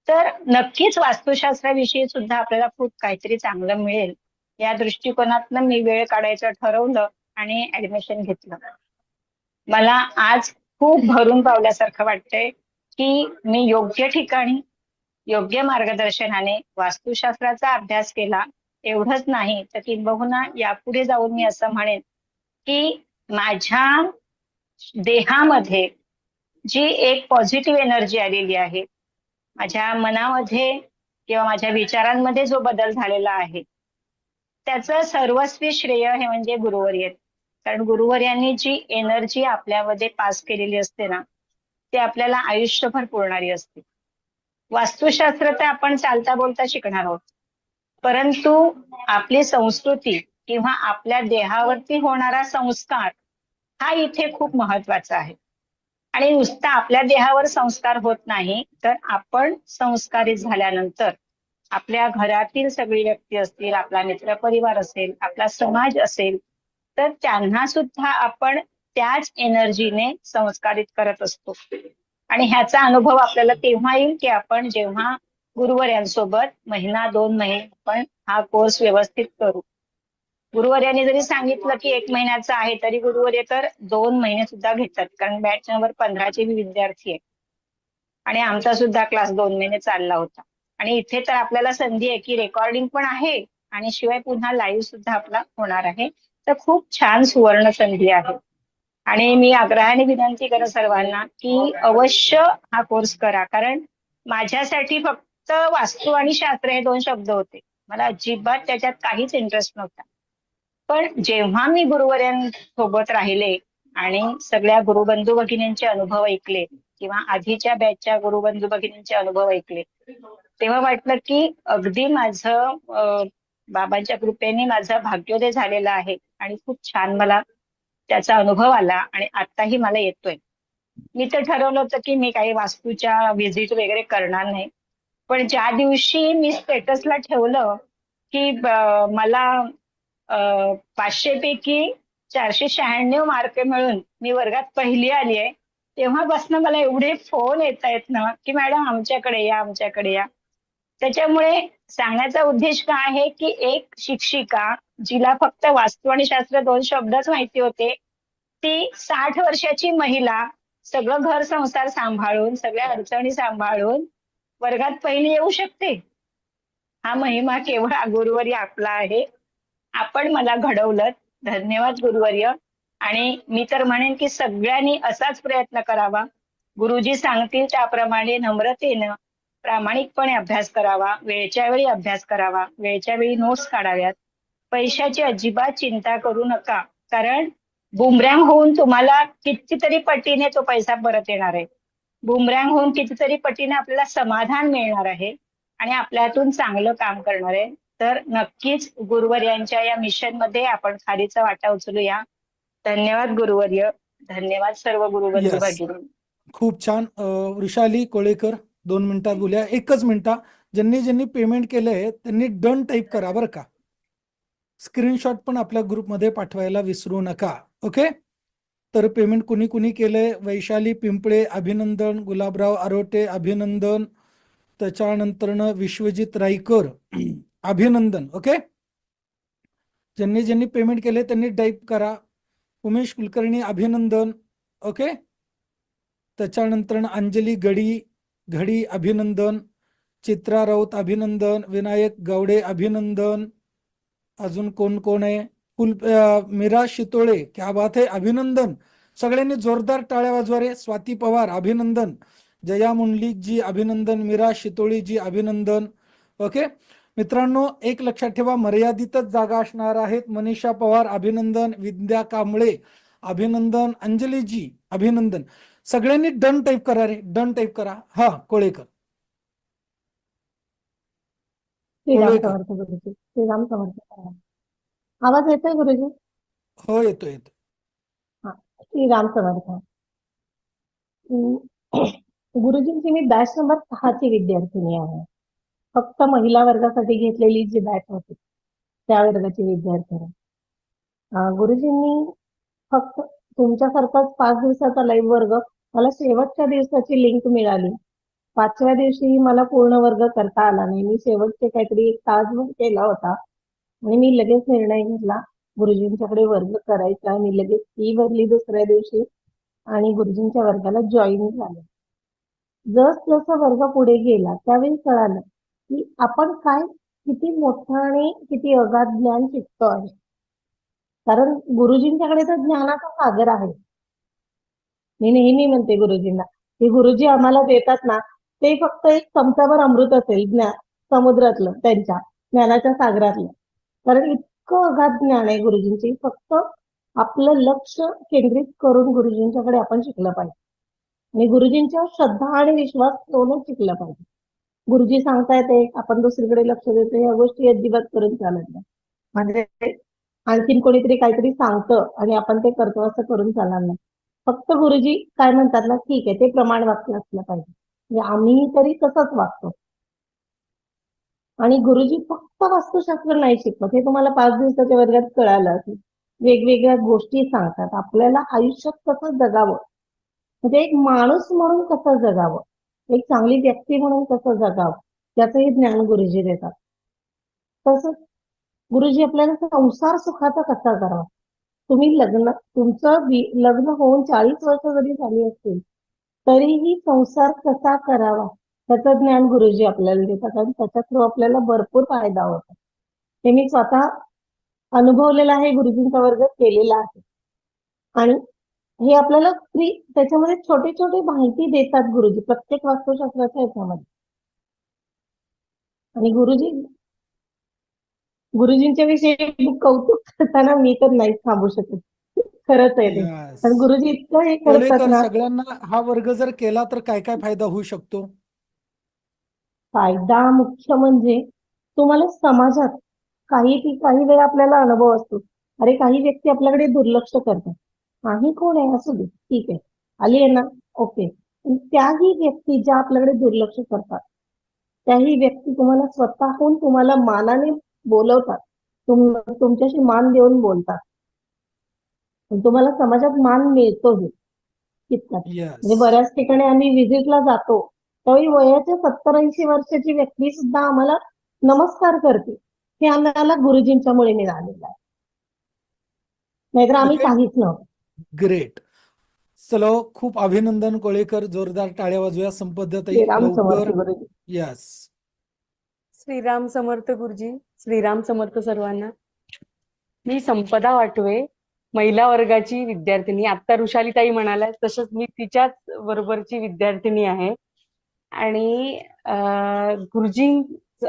तर नक्कीच वास्तुशास्त्राविषयी सुद्धा आपल्याला खूप काहीतरी चांगलं मिळेल. या दृष्टिकोनातनं मी वेळ काढायचं ठरवलं आणि ऍडमिशन घेतलं. मला आज खूप भरून पावल्यासारखं वाटतंय की मी योग्य ठिकाणी, योग्य मार्गदर्शनाने वास्तुशास्त्राचा अभ्यास केला. एवढंच नाही तर किंबहुना यापुढे जाऊन मी असं म्हणेन की माझ्या देहामध्ये जी एक पॉझिटिव्ह एनर्जी आलेली आहे, माझ्या मनामध्ये किंवा माझ्या विचारांमध्ये जो बदल झालेला आहे, त्याचं सर्वस्वी श्रेय हे म्हणजे गुरुवर्य आहेत. कारण गुरुवर्यांनी जी एनर्जी आपल्यामध्ये पास केलेली असते ना, ती आपल्याला आयुष्यभर पुरणारी असते. वास्तुशास्त्र तर आपण चालता बोलता शिकणार आहोत, परंतु आपली संस्कृती किंवा आपल्या देहावरती होणारा संस्कार हा इथे खूप महत्वाचा आहे. आणि नुसता आपल्या देहावर संस्कार होत नाही, तर आपण संस्कारित झाल्यानंतर आपल्या घरातील सगळी व्यक्ती असतील, आपला मित्रपरिवार असेल, आपला समाज असेल, तर त्यांना सुद्धा आपण त्याच एनर्जीने संस्कारित करत असतो. आणि ह्याचा अनुभव आपल्याला तेव्हा येईल की आपण जेव्हा गुरुवर्यांसोबत 1-2 महिने आपण हा कोर्स व्यवस्थित करू. गुरुवर्यांनी जरी सांगितलं की 1 महिन्याचा आहे, तरी गुरुवर्य तर 2 महिने सुद्धा घेतात. कारण बॅच नंबर 15चे विद्यार्थी आहे आणि आमचा सुद्धा क्लास 2 महिने चालला होता. आणि इथे तर आपल्याला संधी आहे की रेकॉर्डिंग पण आहे आणि शिवाय पुन्हा लाईव्ह सुद्धा आपला होणार आहे. तर खूप छान सुवर्ण संधी आहे. आणि मी आग्रहाने विनंती करेन सर्वांना की अवश्य हा कोर्स करा. कारण माझ्यासाठी फक्त वास्तू आणि शास्त्र हे 2 शब्द होते. मला अजिबात त्याच्यात काहीच इंटरेस्ट नव्हता. पण जेव्हा मी गुरुवर्यांसोबत राहिले आणि सगळ्या गुरुबंधू भगिनींचे अनुभव ऐकले किंवा आधीच्या बॅचच्या गुरुबंधू भगिनींचे अनुभव ऐकले, तेव्हा वाटलं की अगदी माझं बाबांच्या कृपेने माझं भाग्योदय झालेला आहे आणि खूप छान मला त्याचा अनुभव आला आणि आत्ताही मला येतोय. मी तर ठरवलं होतं की मी काही वास्तूच्या व्हिजिट वगैरे करणार नाही. पण ज्या दिवशी मी स्टेटसला ठेवलं की मला 500 पैकी 496 मार्क मिळून मी वर्गात पहिली आली आहे, तेव्हापासून मला एवढे फोन येत आहेत ना की मॅडम आमच्याकडे या, आमच्याकडे या. त्याच्यामुळे सांगण्याचा उद्देश काय आहे की एक शिक्षिका जिला फक्त वास्तू आणि शास्त्र 2 शब्दच माहिती होते, ती 60 वर्षाची महिला सगळं घर संसार सांभाळून, सगळ्या अडचणी सांभाळून वर्गात पहिली येऊ शकते. हा महिमा केवळ गुरुवर्य आपला आहे. आपण मला घडवलं. धन्यवाद गुरुवर्य. आणि मी तर म्हणेन की सगळ्यांनी असाच प्रयत्न करावा. गुरुजी सांगतील त्याप्रमाणे नम्रतेनं, प्रामाणिकपणे अभ्यास करावा, वेळच्या वेळी अभ्यास करावा, वेळच्या वेळी नोट्स काढाव्यात. पैशाची अजिबात चिंता करू नका, कारण बुमरॅंग होऊन तुम्हाला कितीतरी पटीने तो पैसा परत येणार आहे. बुमरॅंग होऊन कितीतरी पटीने आपल्याला समाधान मिळणार आहे आणि आपल्यातून चांगलं काम करणार आहे. तर नक्कीच गुरुवर्यांच्या या मिशन मध्ये आपण खारीचा वाटा उचलूया. धन्यवाद गुरुवर्य. धन्यवाद सर्व गुरुबंधू Yes. भगिनी. खूप छान. वृषाली कोळेकर 2 मिनिटात बोलूया. 1च मिनिटा. ज्यांनी पेमेंट केलंय त्यांनी डन टाईप करा बरं का. स्क्रीनशॉट पण आपल्या ग्रुपमध्ये पाठवायला विसरू नका. ओके. तर पेमेंट कुणी केलंय? वैशाली पिंपळे अभिनंदन, गुलाबराव आरोटे अभिनंदन, त्याच्यानंतरनं विश्वजित राईकर अभिनंदन. ओके. ज्यांनी पेमेंट केले त्यांनी टाईप करा. उमेश कुलकर्णी अभिनंदन. ओके. त्याच्यानंतर अंजली घडी अभिनंदन, चित्रा राऊत अभिनंदन, विनायक गावडे अभिनंदन. अजून कोण आहे? मीरा शितोळे, क्या बात है, अभिनंदन. सगळ्यांनी जोरदार टाळ्या वाजवा रे. स्वाती पवार अभिनंदन, जया मुंडलिक जी अभिनंदन, मीरा शितोळे जी अभिनंदन. ओके मित्रांनो, एक लक्षात ठेवा, मर्यादितच जागा असणार आहेत. मनीषा पवार अभिनंदन, विद्या कांबळे अभिनंदन, अंजली जी अभिनंदन. सगळ्यांनी डन टाईप करा रे, डन टाईप करा. हा कोळेकर. श्रीराम समर्थ गुरुजी. श्रीराम समर्थ. आवाज येतोय गुरुजी? हो येतो. हा, श्रीराम समर्थ. गुरुजींची मी बॅच नंबर 6ची विद्यार्थिनी आहे. फक्त महिला वर्गासाठी घेतलेली जी बॅच होती त्या वर्गाची विद्यार्थिनी. गुरुजींनी फक्त तुमच्यासारखाच 5 दिवसाचा लाईव्ह वर्ग, मला शेवटच्या दिवसाची लिंक मिळाली. 5व्या दिवशी मला पूर्ण वर्ग करता आला नाही. मी शेवटचे काहीतरी 1 तासभर केला होता आणि मी लगेच निर्णय घेतला गुरुजींच्याकडे वर्ग करायचा. मी लगेच फी भरली दुसऱ्या दिवशी आणि गुरुजींच्या वर्गाला जॉईन झाले. जसं वर्ग पुढे गेला त्यावेळी कळालं की आपण काय किती मोठं आणि किती अगाध ज्ञान शिकतो आहे. कारण गुरुजींच्याकडे तर ज्ञानाचा सागर आहे. मी नेहमी म्हणते गुरुजींना की गुरुजी आम्हाला देतात ना, ते फक्त एक चमचाभर अमृत असेल समुद्रातलं, त्यांच्या ज्ञानाच्या सागरातलं. कारण इतकं अगाध ज्ञान आहे गुरुजींची. फक्त आपलं लक्ष केंद्रित करून गुरुजींच्याकडे आपण शिकलं पाहिजे आणि गुरुजींच्या श्रद्धा आणि विश्वास ठेवूनच शिकलं पाहिजे. गुरुजी सांगतायत एक, आपण दुसरीकडे लक्ष देतो, या गोष्टी अजिबात करून चालत नाही. म्हणजे आणखीन कोणीतरी काहीतरी सांगतं आणि आपण ते करतो असं करून चालणार नाही. फक्त गुरुजी काय म्हणतात ना, ठीक आहे, ते प्रमाण वाक्य असलं पाहिजे. म्हणजे आम्ही तरी तसंच वागतो. आणि गुरुजी फक्त वास्तुशास्त्र नाही शिकवत, हे तुम्हाला 5 दिवसाच्या वर्गात कळालं असेल. वेगवेगळ्या गोष्टी सांगतात, आपल्याला आयुष्यात कसं जगावं, म्हणजे एक माणूस म्हणून कसं जगावं, एक चांगली व्यक्ती म्हणून कसं जगावं, त्याचंही ज्ञान गुरुजी देतात. तसंच गुरुजी आपल्याला संसार सुखाचा कसा करावा. तुम्ही तुमचं लग्न होऊन 40 वर्ष जरी झाली असतील तरीही संसार कसा करावा त्याचं ज्ञान गुरुजी आपल्याला देतात आणि त्याच्या थ्रू आपल्याला भरपूर फायदा होतो. हे मी स्वतः अनुभवलेला आहे, गुरुजींचा वर्ग केलेला आहे. आणि हे आपल्याला फ्री, त्याच्यामध्ये छोटे छोटे माहिती देतात गुरुजी प्रत्येक वास्तुशास्त्राच्या ह्याच्यामध्ये. आणि गुरुजींच्या विषयी कौतुक करताना मी तर नाहीच थांबू शकत. खरंच आहे ते. Yes. कारण गुरुजी इतकं हे करतात कोळेकर, ना. सगळ्यांना हा वर्ग जर केला तर काय काय फायदा होऊ शकतो? फायदा मुख्य म्हणजे तुम्हाला समाजात काही वेळा आपल्याला अनुभव असतो, अरे काही व्यक्ती आपल्याकडे दुर्लक्ष करतात, काही कोण आहे असू दे, ठीक आहे, आली आहे ना, ओके. त्याही व्यक्ती ज्या आपल्याकडे दुर्लक्ष करतात त्याही व्यक्ती तुम्हाला स्वतःहून तुम्हाला मानाने बोलवतात, तुमच्याशी मान देऊन बोलतात. तुम्हाला समाजात मान मिळतोही तितकाच. म्हणजे Yes. बऱ्याच ठिकाणी आम्ही व्हिजिटला जातो त्यावेळी वयाच्या 70-80 वर्षाची व्यक्ती सुद्धा आम्हाला नमस्कार करते. हे आम्हाला गुरुजींच्यामुळे मिळालेलं आहे, नाहीतर आम्ही काहीच नव्हतो. ग्रेट. चलो, खूप अभिनंदन कोळेकर, जोरदार टाळ्या वाजूया. संपदाताई श्रीराम समर्थ लवकर. गुरुजी. यस. श्रीराम समर्थ गुरुजी. श्रीराम समर्थ सर्वांना. मी संपदा वाटवे, महिला वर्गाची विद्यार्थिनी. आता ऋषालीताई म्हणाल्या तसंच मी तिच्याच बरोबरची विद्यार्थिनी आहे. आणि गुरुजी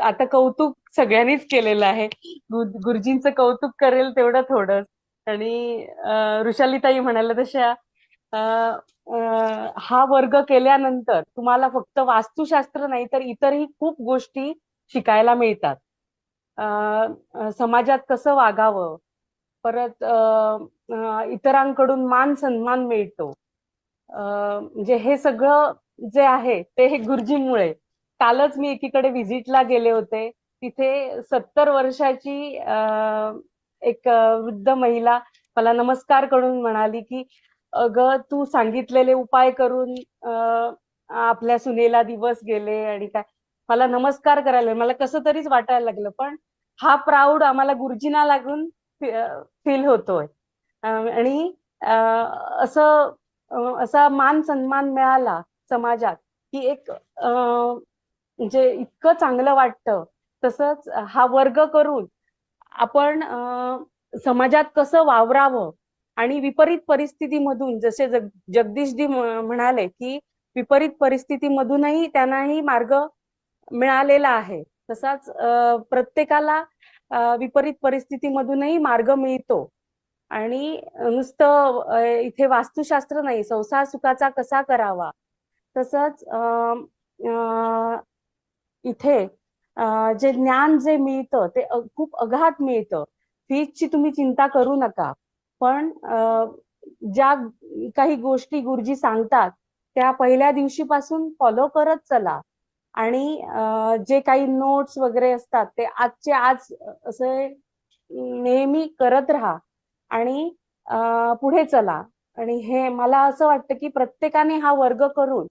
आता कौतुक सगळ्यांनीच केलेलं आहे. गुरुजींचं कौतुक करेल तेवढं थोडं. आणि ऋषालीताई म्हणाल्या तशा हा वर्ग केल्यानंतर तुम्हाला फक्त वास्तुशास्त्र नाही तर इतरही खूप गोष्टी शिकायला मिळतात. समाजात कसं वागावं, परत इतरांकडून मान सन्मान मिळतो. म्हणजे हे सगळं जे आहे ते हे गुरुजींमुळे. कालच मी एकीकडे व्हिजिटला गेले होते, तिथे 70 वर्षाची एक वृद्ध महिला मला नमस्कार करून म्हणाली की अगं तू सांगितलेले उपाय करून आपल्या सुनेला दिवस गेले आणि काय, मला नमस्कार करायला मला कसं तरीच वाटायला लागलं. पण हा प्राऊड आम्हाला गुरुजींना लागून फील होतोय. आणि असा मान सन्मान मिळाला समाजात की एक म्हणजे इतकं चांगलं वाटतं. तसंच हा वर्ग करून आपण समाजात कसं वावरावं आणि विपरीत परिस्थितीमधून, जसे जगदीशजी म्हणाले की विपरीत परिस्थितीमधूनही त्यांनाही मार्ग मिळालेला आहे, तसाच प्रत्येकाला विपरीत परिस्थितीमधूनही मार्ग मिळतो. आणि नुसतं इथे वास्तुशास्त्र नाही, संसार सुखाचा कसा करावा, तसंच इथे जे ज्ञान जे मिळतं ते खूप अगाध मिळतं. फीजची तुम्ही चिंता करू नका. पण ज्या काही गोष्टी गुरुजी सांगतात त्या पहिल्या दिवशीपासून फॉलो करत चला आणि जे काही नोट्स वगैरे असतात ते आजचे आज असे नेहमी करत राहा आणि पुढे चला. आणि हे मला असं वाटतं की प्रत्येकाने हा वर्ग करून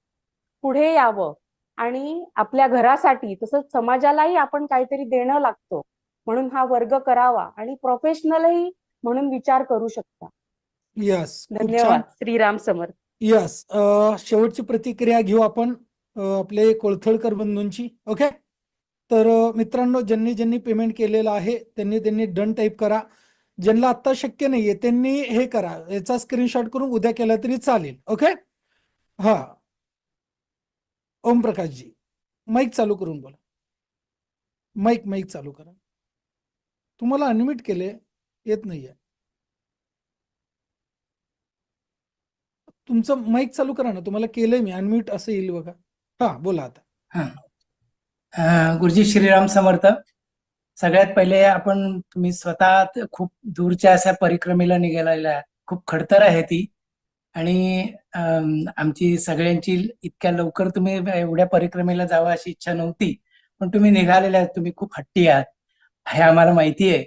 पुढे यावं आणि आपल्या घरासाठी तसंच समाजालाही आपण काहीतरी देणं लागतो म्हणून हा वर्ग करावा आणि प्रोफेशनलही म्हणून विचार करू शकता. यस, खूप छान. धन्यवाद. श्रीराम समर्थ. यस, शेवटची प्रतिक्रिया घेऊ आपण आपले कोळथळकर बंधूंची. ओके, तर मित्रांनो, ज्यांनी पेमेंट केलेलं आहे त्यांनी डन टाईप करा. ज्यांना आता शक्य नाहीये त्यांनी हे करा, याचा स्क्रीनशॉट करून उद्या केला तरी चालेल. ओके, हा, ओम प्रकाशजी माईक चालू करून बोला. माईक चालू करा. तुम्हाला अनम्यूट केले, येत नाहीये. तुमचं माईक चालू करा ना, तुम्हाला केलंय मी अनम्यूट असं येईल बघा. हा, बोला आता. गुरुजी श्रीराम समर्थ. सगळ्यात पहिले तुम्ही स्वतः खूप दूरच्या अशा परिक्रमेला निघालेला आहात. खूप खडतर आहे ती आणि आमची सगळ्यांची इतक्या लवकर तुम्ही एवढ्या परिक्रमेला जावं अशी इच्छा नव्हती, पण तुम्ही निघालेले आहात. तुम्ही खूप हट्टी आहात हे आम्हाला माहिती आहे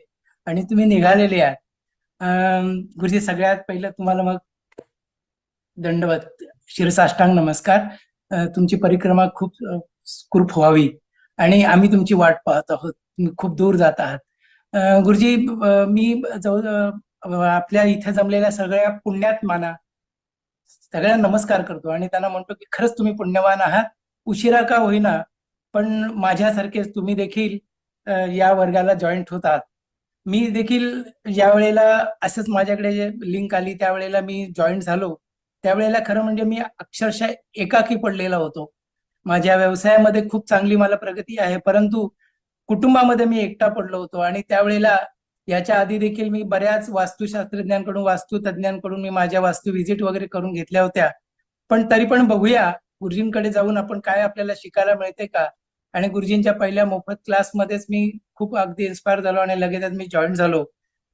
आणि तुम्ही निघालेले आहात. गुरुजी, सगळ्यात पहिलं तुम्हाला मग दंडवत, शिरसाष्टांग नमस्कार. तुमची परिक्रमा खूप सुखरूप व्हावी आणि आम्ही तुमची वाट पाहत आहोत. तुम्ही खूप दूर जात आहात. गुरुजी, मी आपल्या इथे जमलेल्या सगळ्या पुण्यात्माना सगळ्यांना नमस्कार करतो आणि त्यांना म्हणतो की खरंच तुम्ही पुण्यवान आहात. उशिरा का होईना, पण माझ्यासारखेच तुम्ही देखील या वर्गाला जॉईंट होतात. मी देखील ज्या वेळेला असंच माझ्याकडे जे लिंक आली त्यावेळेला मी जॉईंट झालो. त्यावेळेला खरं म्हणजे मी अक्षरशः एकाकी पडलेला होतो. माझ्या व्यवसायामध्ये खूप चांगली मला प्रगती आहे, परंतु कुटुंबामध्ये मी एकटा पडलो होतो. आणि त्यावेळेला याच्या आधी देखील मी बऱ्याच वास्तुशास्त्रज्ञांकडून, वास्तुतज्ञांकडून मी माझ्या वास्तू व्हिजिट वगैरे करून घेतल्या होत्या. पण तरी पण बघूया गुरुजींकडे जाऊन आपण काय आपल्याला शिकायला मिळते का. आणि गुरुजींच्या पहिल्या मोफत क्लासमध्येच मी खूप अगदी इन्स्पायर झालो आणि लगेचच मी जॉईन झालो.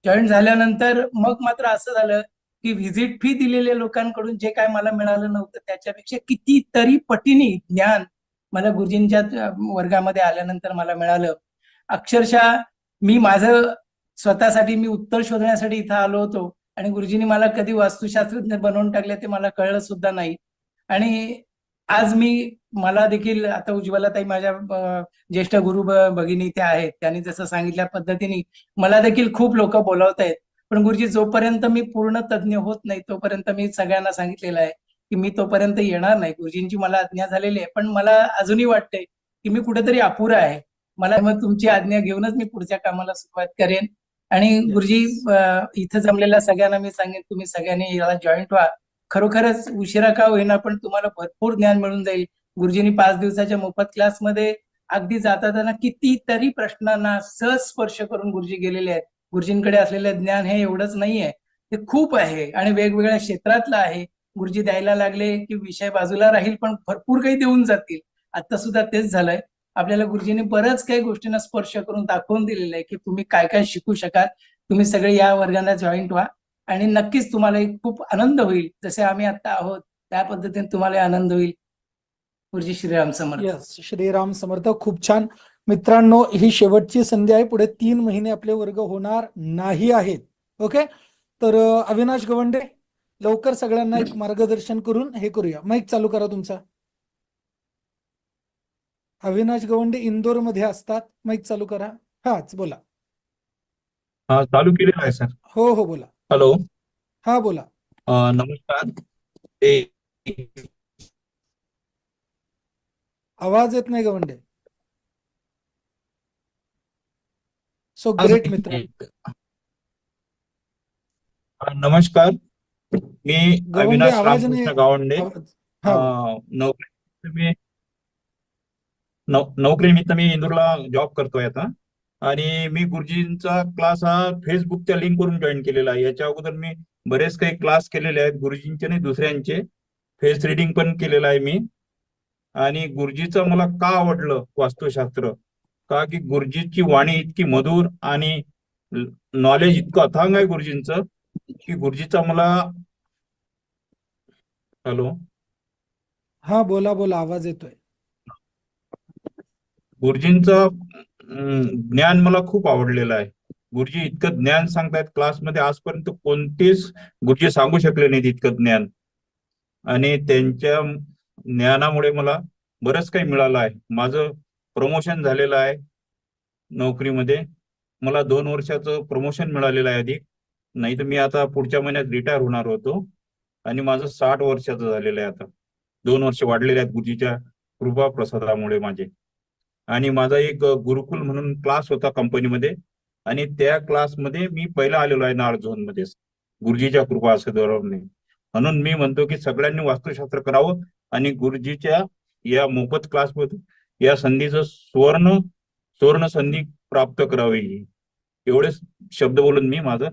जॉईन झाल्यानंतर मग मात्र असं झालं की व्हिजिट फी दिलेल्या लोकांकडून जे काय मला मिळालं नव्हतं त्याच्यापेक्षा कितीतरी पटीने ज्ञान मला गुरुजींच्या वर्गामध्ये आल्यानंतर मला मिळालं. अक्षरशः मी माझं स्वतःसाठी मी उत्तर शोधण्यासाठी इथं आलो होतो आणि गुरुजींनी मला कधी वास्तुशास्त्रज्ञ बनवून टाकले ते मला कळलं सुद्धा नाही. आणि आज मला देखील आता उज्ज्वलाताई माझ्या ज्येष्ठ गुरु भगिनी त्या आहेत, त्यांनी जसं सांगितल्या पद्धतीने मला देखील खूप लोक बोलवत आहेत. पण गुरुजी, जोपर्यंत मी पूर्ण तज्ज्ञ होत नाही तोपर्यंत मी सगळ्यांना सांगितलेलं आहे की मी तोपर्यंत येणार नाही. गुरुजींची मला आज्ञा झालेली आहे, पण मला अजूनही वाटतंय की मी कुठेतरी अपुरा आहे. मला मग तुमची आज्ञा घेऊनच मी पुढच्या कामाला सुरुवात करेन. आणि गुरुजी, इथं जमलेल्या सगळ्यांना मी सांगेन तुम्ही सगळ्यांनी याला जॉईंट व्हा. खरोखरच उशिरा का होईना पण तुम्हाला भरपूर ज्ञान मिळून जाईल. गुरुजींनी 5 दिवसाच्या मोफत क्लासमध्ये अगदी जाताना कितीतरी प्रश्नांना सहज स्पर्श करून गुरुजी गेलेले आहेत. गुरुजींकडे असलेलं ज्ञान हे एवढंच नाहीये, ते खूप आहे आणि वेगवेगळ्या क्षेत्रातलं आहे. गुरुजी द्यायला लागले की विषय बाजूला राहील पण भरपूर काही देऊन जातील. आता सुद्धा तेच झालंय. आपल्याला गुरुजींनी बऱ्याच काही गोष्टींना स्पर्श करून दाखवून दिलेलं आहे की तुम्ही काय काय शिकू शकाल. तुम्ही सगळे या वर्गाला जॉईंट व्हा आणि नक्कीच तुम्हाला खूप आनंद होईल. जसे आम्ही आता आहोत त्या पद्धतीने तुम्हाला आनंद होईल. गुरुजी श्रीराम समर्थ. यस, श्रीराम समर्थ. खूप छान. मित्रांनो, ही शेवटची संधी आहे. पुढे 3 महिने आपले वर्ग होणार नाही आहेत. ओके, तर अविनाश गवंडे लवकर सगळ्यांना एक मार्गदर्शन करून हे करूया. माईक चालू करा तुमचा. अविनाश गवंडे इंदोर मध्ये असतात. माईक चालू करा. हाच बोला. हा, चालू केलेला आहे सर. हो हो, बोला. हॅलो. हा, बोला. नमस्कार. आवाज येत नाही गवंडे. सो ग्रेट मित्र. नमस्कार, मी गवंडे, अविनाश आवाज नाही. रामकृष्ण गावंडे. नोकरीनिमित्त मी इंदूरला जॉब करतोय आता. आणि मी गुरुजींचा क्लास हा फेसबुकच्या लिंक वरून जॉईन केलेला आहे. याच्या अगोदर मी बरेच काही क्लास केलेले आहेत, गुरुजींचे नाही दुसऱ्यांचे. फेस रिडिंग पण केलेलं आहे मी. आणि गुरुजीचं मला का आवडलं वास्तुशास्त्र, का की गुरुजीची वाणी इतकी मधुर आणि नॉलेज इतकं अथांग आहे गुरुजींचं की गुरुजीचा मला. हॅलो. हा बोला बोला, आवाज येतोय. गुरुजींचं ज्ञान मला खूप आवडलेलं आहे. गुरुजी इतकं ज्ञान सांगतायत क्लासमध्ये, आजपर्यंत कोणतेच गुरुजी सांगू शकले नाहीत इतकं ज्ञान. आणि त्यांच्या ज्ञानामुळे मला बरंच काही मिळालं आहे. माझं प्रमोशन झालेलं आहे नोकरीमध्ये. मला 2 वर्षाचं प्रमोशन मिळालेलं आहे अधिक. नाही तर मी आता पुढच्या महिन्यात रिटायर होणार होतो. आणि माझं 60 वर्षाचं झालेलं आहे आता. 2 वर्ष वाढलेले आहेत गुरुजीच्या कृपा प्रसादामुळे माझे. आणि माझा एक गुरुकुल म्हणून क्लास होता कंपनीमध्ये, आणि त्या क्लासमध्ये मी पहिला आलेलो आहे नाळ झोन मध्ये, गुरुजीच्या कृपा आशीर्वादाने. म्हणून मी म्हणतो की सगळ्यांनी वास्तुशास्त्र करावं आणि गुरुजीच्या या मोफत क्लासमधून या संधीचं सुवर्ण संधी प्राप्त करावी. एवढेच शब्द बोलून मी माझं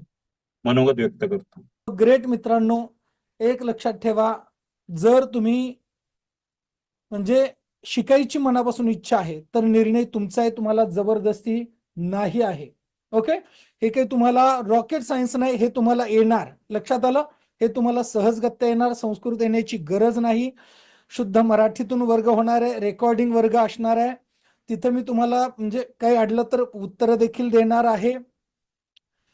मनोगत व्यक्त करतो. ग्रेट मित्रांनो, एक लक्षात ठेवा, जर तुम्ही म्हणजे शिकायची मनापासून इच्छा आहे तर निर्णय तुमचा आहे, तुम्हाला जबरदस्ती नाही आहे. ओके, हे काही तुम्हाला रॉकेट सायन्स नाही, हे तुम्हाला येणार. लक्षात आलं? हे तुम्हाला सहजगत्या येणार. संस्कृत येण्याची गरज नाही. शुद्ध मराठीतून वर्ग होणार आहे, रेकॉर्डिंग वर्ग असणार आहे. तिथं मी तुम्हाला म्हणजे काही अडलं तर उत्तर देखील देणार आहे,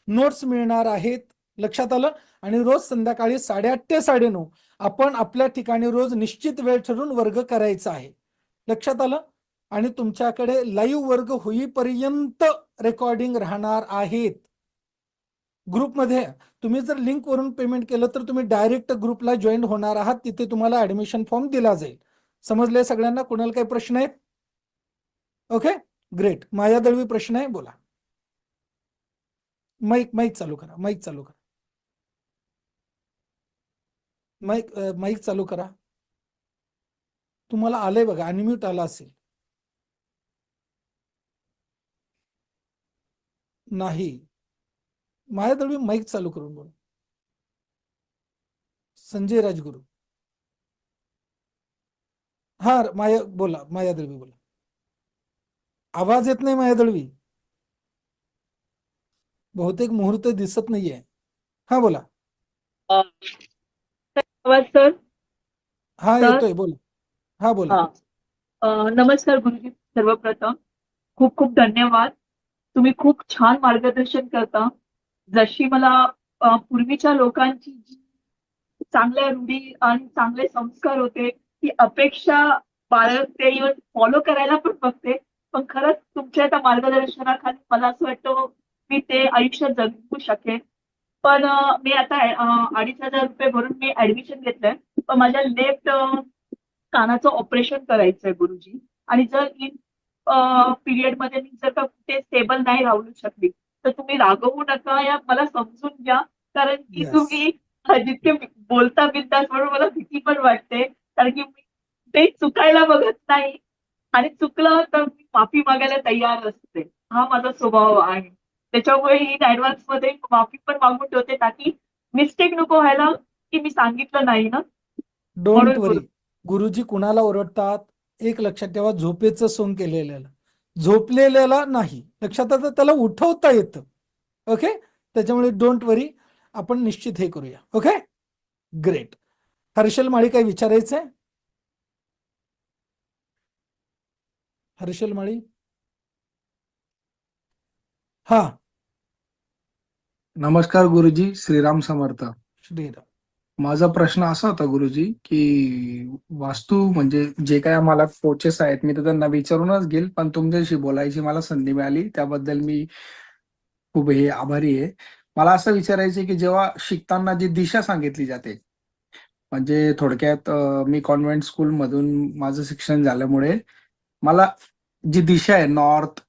नोट्स मिळणार आहेत. लक्षात आलं? आणि रोज संध्याकाळी 8:30 ते 9:30 आपण आपल्या ठिकाणी रोज निश्चित वेळ ठरवून वर्ग करायचा आहे. लक्षात आलं? आणि तुमच्याकडे लाईव्ह वर्ग होईपर्यंत रेकॉर्डिंग राहणार आहेत. ग्रुपमध्ये तुम्ही जर लिंक वरून पेमेंट केलं तर तुम्ही डायरेक्ट ग्रुपला जॉईन होणार आहात. तिथे तुम्हाला ऍडमिशन फॉर्म दिला जाईल. समजले सगळ्यांना? कोणाला काही प्रश्न आहेत? Okay, great. माया दळवी प्रश्न आहे, बोला. माईक चालू करा, माईक चालू करा, माईक चालू करा. तुम्हाला आलंय बघा, अनम्यूट आला असेल. नाही, माया दळवी माईक चालू करून बोला. संजय राजगुरू, हा माया बोला, माया दळवी बोला. आवाज येत नाही माया दळवी, बहुतेक मुहूर्त दिसत नाहीये. हा बोला. आवाज सर? हा सर? येतोय, बोला. हा बोला. नमस्कार गुरुजी. सर्वप्रथम खूप खूप धन्यवाद. तुम्ही खूप छान मार्गदर्शन करता. जशी मला पूर्वीच्या लोकांची जी चांगल्या रूढी आणि चांगले संस्कार होते, ती अपेक्षा बाळगते, इव्हन फॉलो करायला पण बघते. पण खरंच तुमच्या त्या मार्गदर्शनाखाली मला असं वाटतं मी ते आयुष्यात जगू शकेन. पण मी आता 2,500 रुपये भरून मी ऍडमिशन घेतलंय. पण माझ्या लेफ्ट कानाचं ऑपरेशन करायचंय गुरुजी. आणि जर इन पिरियड मध्ये मी जर का कुठे स्टेबल नाही राहू शकली तर तुम्ही रागवू नका, या मला समजून घ्या. कारण की तुम्ही जितके बोलता बिलता म्हणून मला भीती पण वाटते. कारण की मी ते चुकायला बघत नाही, आणि चुकलं तर मी माफी मागायला तयार असते. हा माझा स्वभाव आहे. त्याच्यामुळे इन ऍडव्हान्स मध्ये माफी पण मागून ठेवते, ताकी मिस्टेक नको व्हायला की मी सांगितलं नाही ना. डोंट वरी. गुरुजी कुणाला ओरडतात? एक लक्षात ठेवा, झोपेचं सोंग केलेल्याला, झोपलेल्याला नाही. लक्षात आता त्याला उठवता येतं. ओके, त्याच्यामुळे डोंट वरी, आपण निश्चित हे करूया. Okay, great. हर्षल माळी काही विचारायचंय? हर्षल माळी, हा. नमस्कार गुरुजी, श्रीराम समर्थ. श्रीराम. माझा प्रश्न असा होता गुरुजी की वास्तू म्हणजे जे काही आम्हाला कोचेस आहेत, मी तर त्यांना विचारूनच घेईल, पण तुमच्याशी बोलायची मला संधी मिळाली त्याबद्दल मी खूप आभारी आहे. मला असं विचारायचं की जेव्हा शिकताना जी दिशा सांगितली जाते, म्हणजे थोडक्यात मी कॉन्व्हेंट स्कूल मधून माझं शिक्षण झाल्यामुळे मला जी दिशा आहे, नॉर्थ,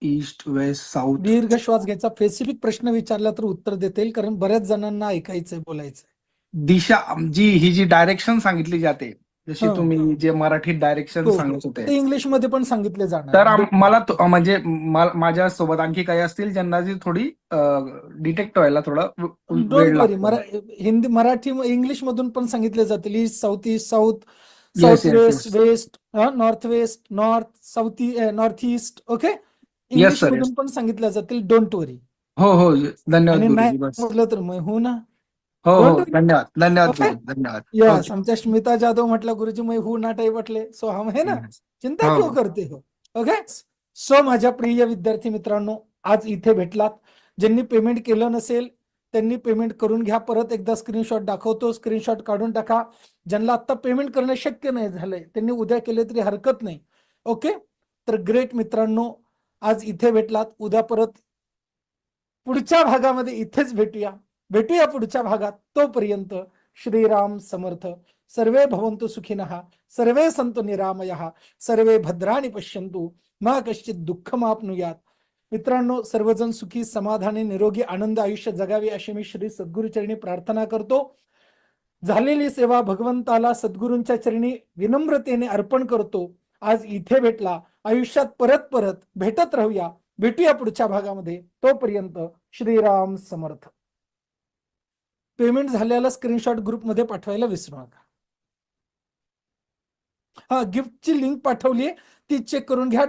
ईस्ट, वेस्ट, साऊथ. दीर्घ श्वास घ्यायचा. स्पेसिफिक प्रश्न विचारला तर उत्तर देता येईल, कारण बऱ्याच जणांना ऐकायचंय, बोलायचंय. दिशा ही जी डायरेक्शन सांगितली जाते, जशी तुम्ही जे मराठीत डायरेक्शन सांगत होते, ते इंग्लिश मध्ये पण सांगितले जाणार. तर मला म्हणजे माझ्या सोबत आणखी काही असतील ज्यांना जी थोडी डिटेक्ट व्हायला थोडा वेळ डोंट वरी. लागतो. हिंदी, मराठी, इंग्लिश मधून पण सांगितले जातील. East, south east, south west, west, north west, north, south, north east. Okay, English मधून पण सांगितल्या जातील. Don't worry. हो हो, धन्यवाद आणि गुरुजी. नाही बस म्हटलं तर मग हो ना. हो Don't हो you? धन्यवाद धन्यवाद Okay? गुरुजी धन्यवाद यस ओके आमच्या स्मिता जाधव म्हटलं गुरुजी मैं हूं नाटाई बटले सो हम है ना चिंता हो क्यों हो करते हो ओके सो माझ्या प्रिय विद्यार्थी मित्रांनो आज इथे भेटलात ज्यांनी पेमेंट केलं नसेल त्यांनी पेमेंट करून घ्या परत एकदा स्क्रीनशॉट दाखवतो स्क्रीनशॉट काढून टाका ज्यांना आता पेमेंट करणं शक्य नाही झालंय त्यांनी उद्या केले तरी हरकत नाही ओके तर ग्रेट मित्रांनो आज इथे भेटलात उद्या परत पुढच्या भागामध्ये इथेच भेटूया पुढच्या भागात तोपर्यंत श्रीराम समर्थ सर्वे भवन्तु सुखिनः सर्वे सन्तु निरामयः सर्वे भद्राणि पश्यन्तु मा कश्चित् दुःखमाप्नुयात् मित्रांनो सर्वजण सुखी समाधानी निरोगी आनंद आयुष्य जगावे अशी मी श्री सद्गुरुचरणी प्रार्थना करतो झालेली सेवा भगवंताला सद्गुरूंच्या चरणी विनम्रतेने अर्पण करतो आज इथे भेटला आयुष्यात परत परत भेटत राहूया भेटूया पुढच्या भागामध्ये तोपर्यंत श्रीराम समर्थ पेमेंट झालेला स्क्रीनशॉट ग्रुपमध्ये पाठवायला विसरू नका हा गिफ्टची लिंक पाठवली ती चेक करून घ्या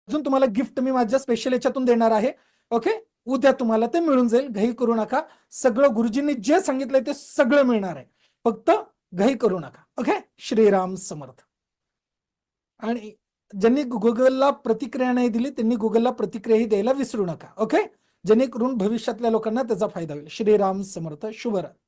अजून तुम्हाला गिफ्ट मी माझ्या स्पेशल याच्यातून देणार आहे ओके उद्या तुम्हाला ते मिळून जाईल घाई करू नका सगळं गुरुजींनी जे सांगितलंय ते सगळं मिळणार आहे फक्त घाई करू नका ओके श्रीराम समर्थ आणि ज्यांनी गुगलला प्रतिक्रिया नाही दिली त्यांनी गुगलला प्रतिक्रियाही द्यायला विसरू नका ओके जेणेकरून भविष्यातल्या लोकांना त्याचा फायदा होईल श्रीराम समर्थ शुभरात्री